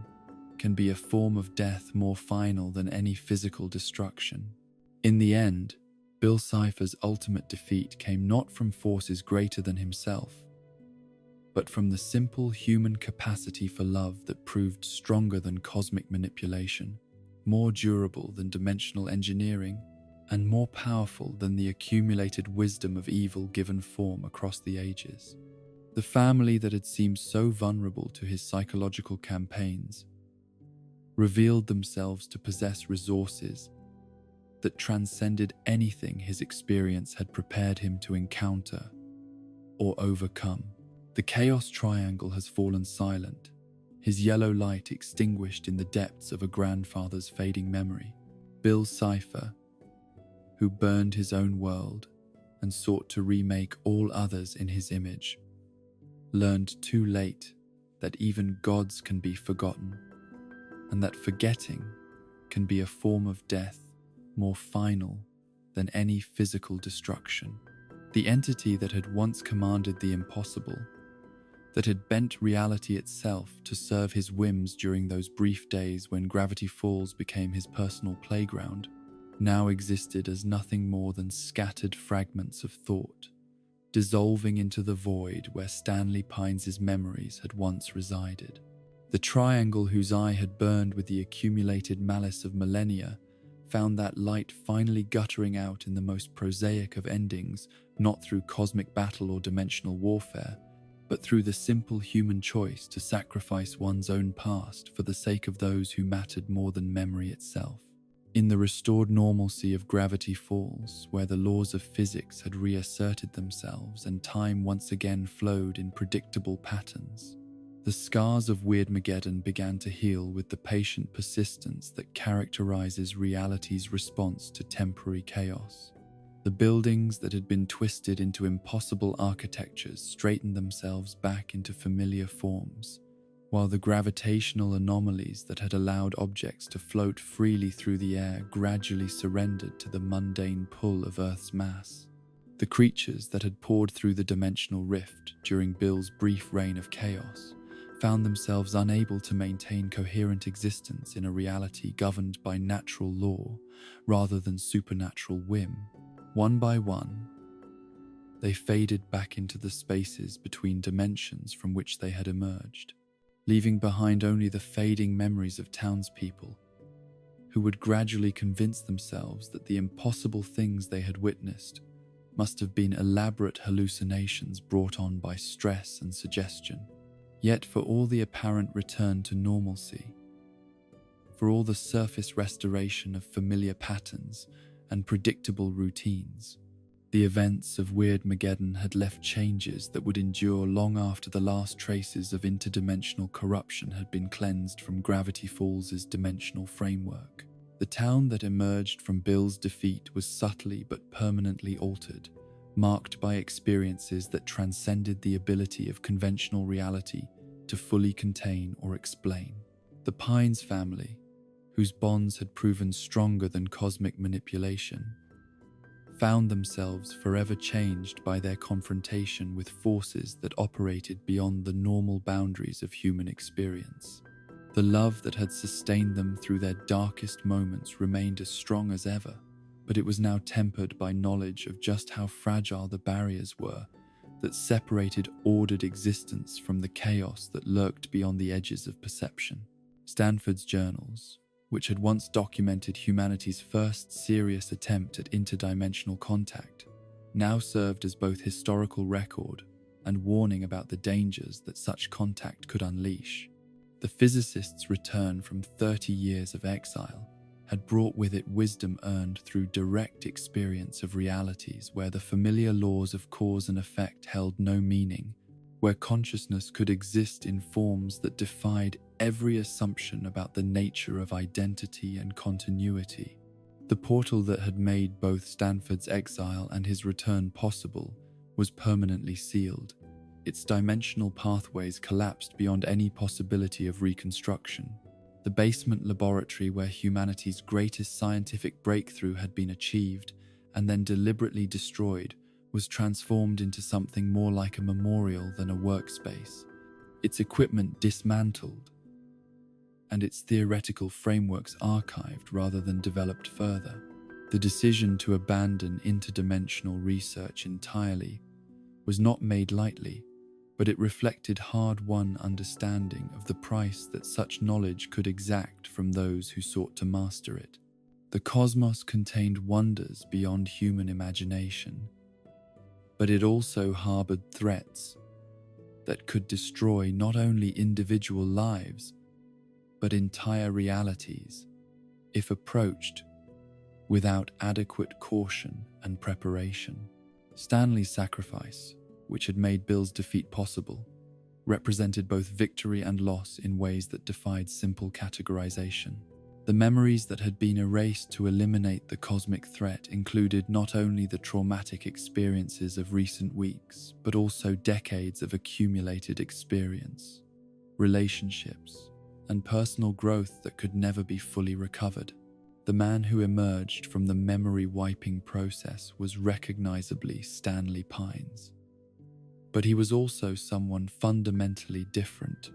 [SPEAKER 1] can be a form of death more final than any physical destruction. In the end, Bill Cipher's ultimate defeat came not from forces greater than himself, but from the simple human capacity for love that proved stronger than cosmic manipulation, more durable than dimensional engineering, and more powerful than the accumulated wisdom of evil given form across the ages. The family that had seemed so vulnerable to his psychological campaigns revealed themselves to possess resources that transcended anything his experience had prepared him to encounter or overcome. The Chaos Triangle has fallen silent, his yellow light extinguished in the depths of a grandfather's fading memory. Bill Cipher, who burned his own world and sought to remake all others in his image, learned too late that even gods can be forgotten, and that forgetting can be a form of death more final than any physical destruction. The entity that had once commanded the impossible, that had bent reality itself to serve his whims during those brief days when Gravity Falls became his personal playground, now existed as nothing more than scattered fragments of thought, dissolving into the void where Stanley Pines's memories had once resided. The triangle whose eye had burned with the accumulated malice of millennia found that light finally guttering out in the most prosaic of endings, not through cosmic battle or dimensional warfare, but through the simple human choice to sacrifice one's own past for the sake of those who mattered more than memory itself. In the restored normalcy of Gravity Falls, where the laws of physics had reasserted themselves and time once again flowed in predictable patterns, the scars of Weirdmageddon began to heal with the patient persistence that characterizes reality's response to temporary chaos. The buildings that had been twisted into impossible architectures straightened themselves back into familiar forms, while the gravitational anomalies that had allowed objects to float freely through the air gradually surrendered to the mundane pull of Earth's mass. The creatures that had poured through the dimensional rift during Bill's brief reign of chaos found themselves unable to maintain coherent existence in a reality governed by natural law rather than supernatural whim. One by one, they faded back into the spaces between dimensions from which they had emerged, leaving behind only the fading memories of townspeople who would gradually convince themselves that the impossible things they had witnessed must have been elaborate hallucinations brought on by stress and suggestion. Yet for all the apparent return to normalcy, for all the surface restoration of familiar patterns and predictable routines, the events of Weirdmageddon had left changes that would endure long after the last traces of interdimensional corruption had been cleansed from Gravity Falls' dimensional framework. The town that emerged from Bill's defeat was subtly but permanently altered, marked by experiences that transcended the ability of conventional reality to fully contain or explain. The Pines family, whose bonds had proven stronger than cosmic manipulation, found themselves forever changed by their confrontation with forces that operated beyond the normal boundaries of human experience. The love that had sustained them through their darkest moments remained as strong as ever, but it was now tempered by knowledge of just how fragile the barriers were that separated ordered existence from the chaos that lurked beyond the edges of perception. Stanford's journals, which had once documented humanity's first serious attempt at interdimensional contact, now served as both historical record and warning about the dangers that such contact could unleash. The physicist's return from 30 years of exile had brought with it wisdom earned through direct experience of realities where the familiar laws of cause and effect held no meaning, where consciousness could exist in forms that defied every assumption about the nature of identity and continuity. The portal that had made both Stanford's exile and his return possible was permanently sealed. Its dimensional pathways collapsed beyond any possibility of reconstruction. The basement laboratory where humanity's greatest scientific breakthrough had been achieved and then deliberately destroyed was transformed into something more like a memorial than a workspace, its equipment dismantled and its theoretical frameworks archived rather than developed further. The decision to abandon interdimensional research entirely was not made lightly, but it reflected hard-won understanding of the price that such knowledge could exact from those who sought to master it. The cosmos contained wonders beyond human imagination, but it also harbored threats that could destroy not only individual lives, but entire realities, if approached without adequate caution and preparation. Stanley's sacrifice, which had made Bill's defeat possible, represented both victory and loss in ways that defied simple categorization. The memories that had been erased to eliminate the cosmic threat included not only the traumatic experiences of recent weeks, but also decades of accumulated experience, relationships, and personal growth that could never be fully recovered. The man who emerged from the memory-wiping process was recognizably Stanley Pines. But he was also someone fundamentally different,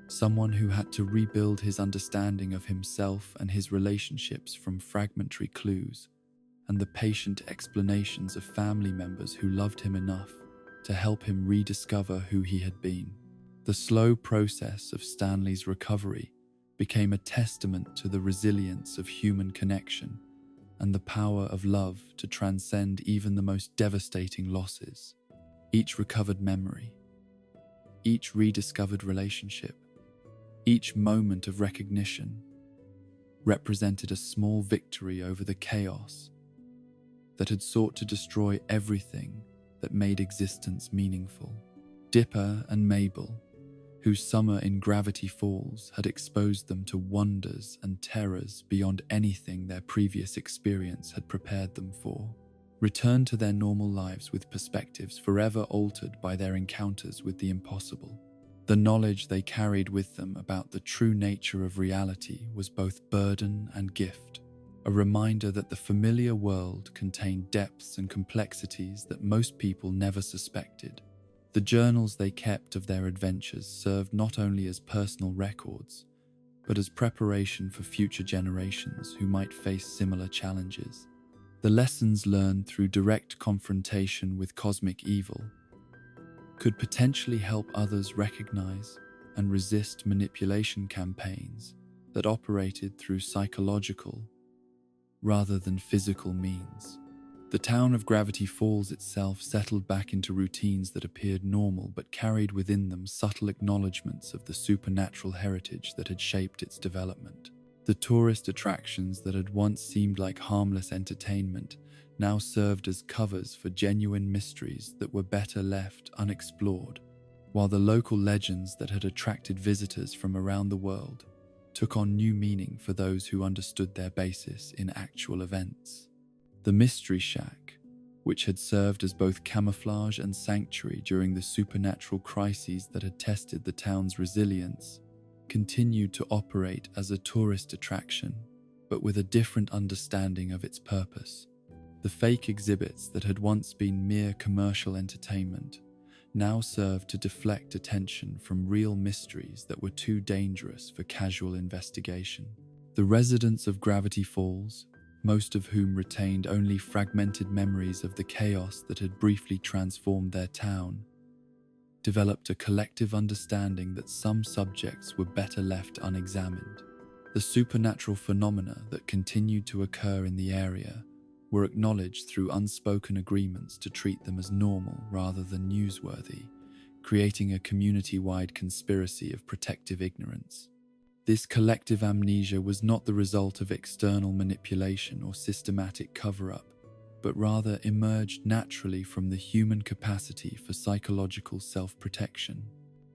[SPEAKER 1] someone who had to rebuild his understanding of himself and his relationships from fragmentary clues and the patient explanations of family members who loved him enough to help him rediscover who he had been. The slow process of Stanley's recovery became a testament to the resilience of human connection and the power of love to transcend even the most devastating losses. Each recovered memory, each rediscovered relationship, each moment of recognition represented a small victory over the chaos that had sought to destroy everything that made existence meaningful. Dipper and Mabel, whose summer in Gravity Falls had exposed them to wonders and terrors beyond anything their previous experience had prepared them for, returned to their normal lives with perspectives forever altered by their encounters with the impossible. The knowledge they carried with them about the true nature of reality was both burden and gift, a reminder that the familiar world contained depths and complexities that most people never suspected. The journals they kept of their adventures served not only as personal records, but as preparation for future generations who might face similar challenges. The lessons learned through direct confrontation with cosmic evil could potentially help others recognize and resist manipulation campaigns that operated through psychological rather than physical means. The town of Gravity Falls itself settled back into routines that appeared normal but carried within them subtle acknowledgments of the supernatural heritage that had shaped its development. The tourist attractions that had once seemed like harmless entertainment now served as covers for genuine mysteries that were better left unexplored, while the local legends that had attracted visitors from around the world took on new meaning for those who understood their basis in actual events. The Mystery Shack, which had served as both camouflage and sanctuary during the supernatural crises that had tested the town's resilience, continued to operate as a tourist attraction, but with a different understanding of its purpose. The fake exhibits that had once been mere commercial entertainment now served to deflect attention from real mysteries that were too dangerous for casual investigation. The residents of Gravity Falls, most of whom retained only fragmented memories of the chaos that had briefly transformed their town, developed a collective understanding that some subjects were better left unexamined. The supernatural phenomena that continued to occur in the area were acknowledged through unspoken agreements to treat them as normal rather than newsworthy, creating a community-wide conspiracy of protective ignorance. This collective amnesia was not the result of external manipulation or systematic cover-up, but rather emerged naturally from the human capacity for psychological self-protection.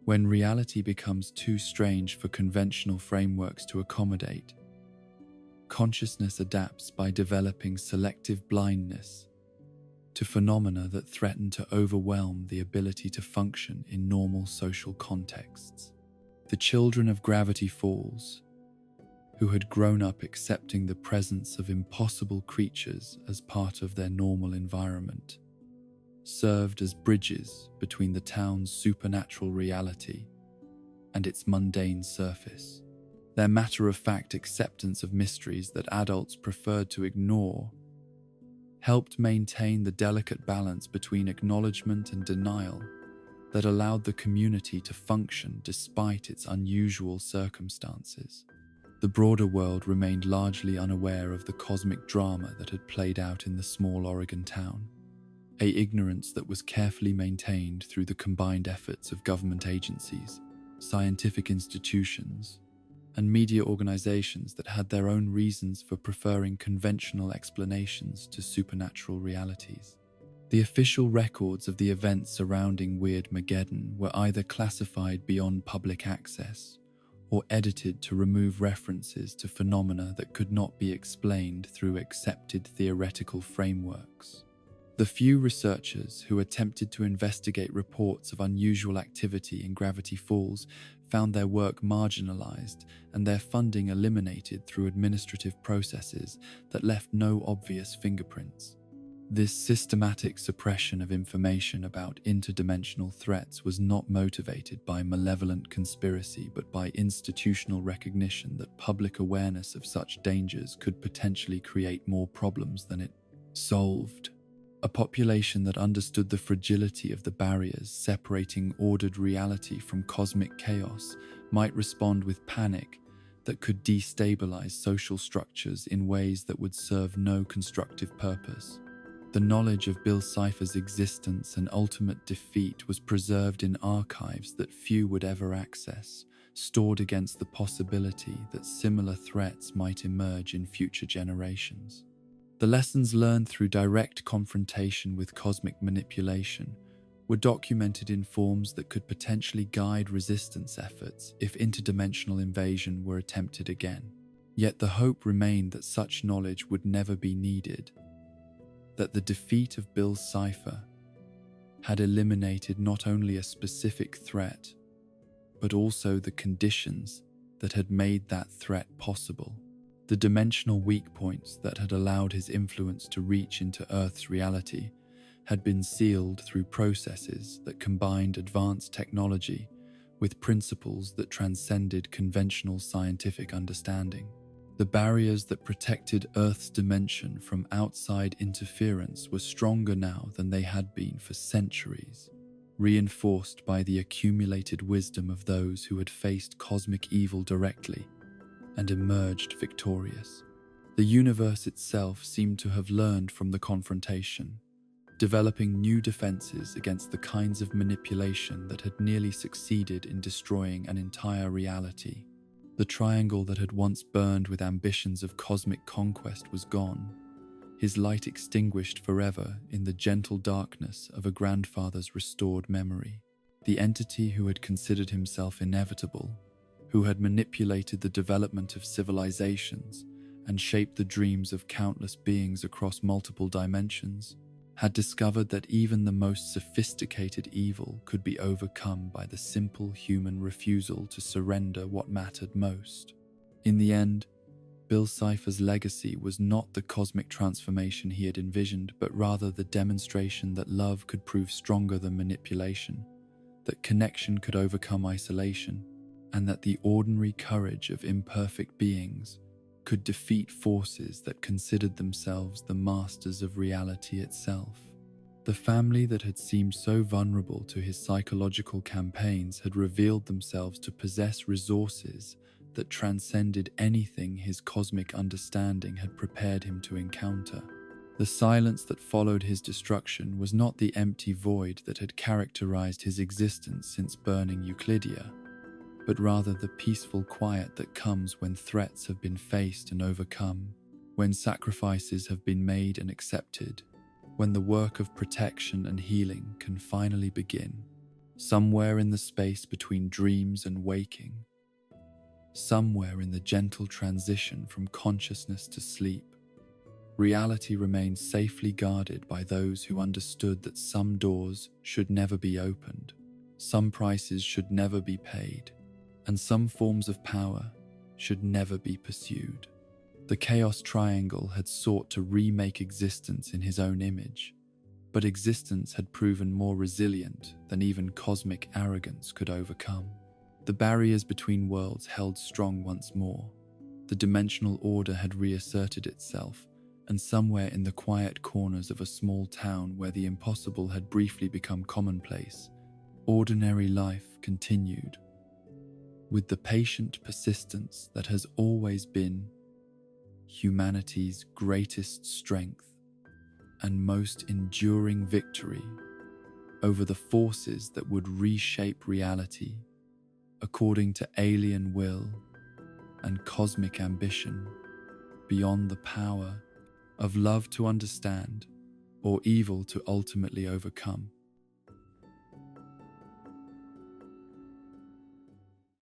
[SPEAKER 1] When reality becomes too strange for conventional frameworks to accommodate, consciousness adapts by developing selective blindness to phenomena that threaten to overwhelm the ability to function in normal social contexts. The children of Gravity Falls, who had grown up accepting the presence of impossible creatures as part of their normal environment, served as bridges between the town's supernatural reality and its mundane surface. Their matter-of-fact acceptance of mysteries that adults preferred to ignore helped maintain the delicate balance between acknowledgement and denial that allowed the community to function despite its unusual circumstances. The broader world remained largely unaware of the cosmic drama that had played out in the small Oregon town, an ignorance that was carefully maintained through the combined efforts of government agencies, scientific institutions, and media organizations that had their own reasons for preferring conventional explanations to supernatural realities. The official records of the events surrounding Weirdmageddon were either classified beyond public access or edited to remove references to phenomena that could not be explained through accepted theoretical frameworks. The few researchers who attempted to investigate reports of unusual activity in Gravity Falls found their work marginalized and their funding eliminated through administrative processes that left no obvious fingerprints. This systematic suppression of information about interdimensional threats was not motivated by malevolent conspiracy but by institutional recognition that public awareness of such dangers could potentially create more problems than it solved. A population that understood the fragility of the barriers separating ordered reality from cosmic chaos might respond with panic that could destabilize social structures in ways that would serve no constructive purpose. The knowledge of Bill Cipher's existence and ultimate defeat was preserved in archives that few would ever access, stored against the possibility that similar threats might emerge in future generations. The lessons learned through direct confrontation with cosmic manipulation were documented in forms that could potentially guide resistance efforts if interdimensional invasion were attempted again. Yet the hope remained that such knowledge would never be needed, that the defeat of Bill Cipher had eliminated not only a specific threat, but also the conditions that had made that threat possible. The dimensional weak points that had allowed his influence to reach into Earth's reality had been sealed through processes that combined advanced technology with principles that transcended conventional scientific understanding. The barriers that protected Earth's dimension from outside interference were stronger now than they had been for centuries, reinforced by the accumulated wisdom of those who had faced cosmic evil directly and emerged victorious. The universe itself seemed to have learned from the confrontation, developing new defenses against the kinds of manipulation that had nearly succeeded in destroying an entire reality. The triangle that had once burned with ambitions of cosmic conquest was gone, his light extinguished forever in the gentle darkness of a grandfather's restored memory. The entity who had considered himself inevitable, who had manipulated the development of civilizations and shaped the dreams of countless beings across multiple dimensions, had discovered that even the most sophisticated evil could be overcome by the simple human refusal to surrender what mattered most. In the end, Bill Cipher's legacy was not the cosmic transformation he had envisioned, but rather the demonstration that love could prove stronger than manipulation, that connection could overcome isolation, and that the ordinary courage of imperfect beings could defeat forces that considered themselves the masters of reality itself. The family that had seemed so vulnerable to his psychological campaigns had revealed themselves to possess resources that transcended anything his cosmic understanding had prepared him to encounter. The silence that followed his destruction was not the empty void that had characterized his existence since burning Euclidia, but rather the peaceful quiet that comes when threats have been faced and overcome, when sacrifices have been made and accepted, when the work of protection and healing can finally begin, somewhere in the space between dreams and waking, somewhere in the gentle transition from consciousness to sleep. Reality remains safely guarded by those who understood that some doors should never be opened, some prices should never be paid, and some forms of power should never be pursued. The Chaos Triangle had sought to remake existence in his own image, but existence had proven more resilient than even cosmic arrogance could overcome. The barriers between worlds held strong once more. The dimensional order had reasserted itself, and somewhere in the quiet corners of a small town where the impossible had briefly become commonplace, ordinary life continued, with the patient persistence that has always been humanity's greatest strength and most enduring victory over the forces that would reshape reality according to alien will and cosmic ambition, beyond the power of love to understand or evil to ultimately overcome.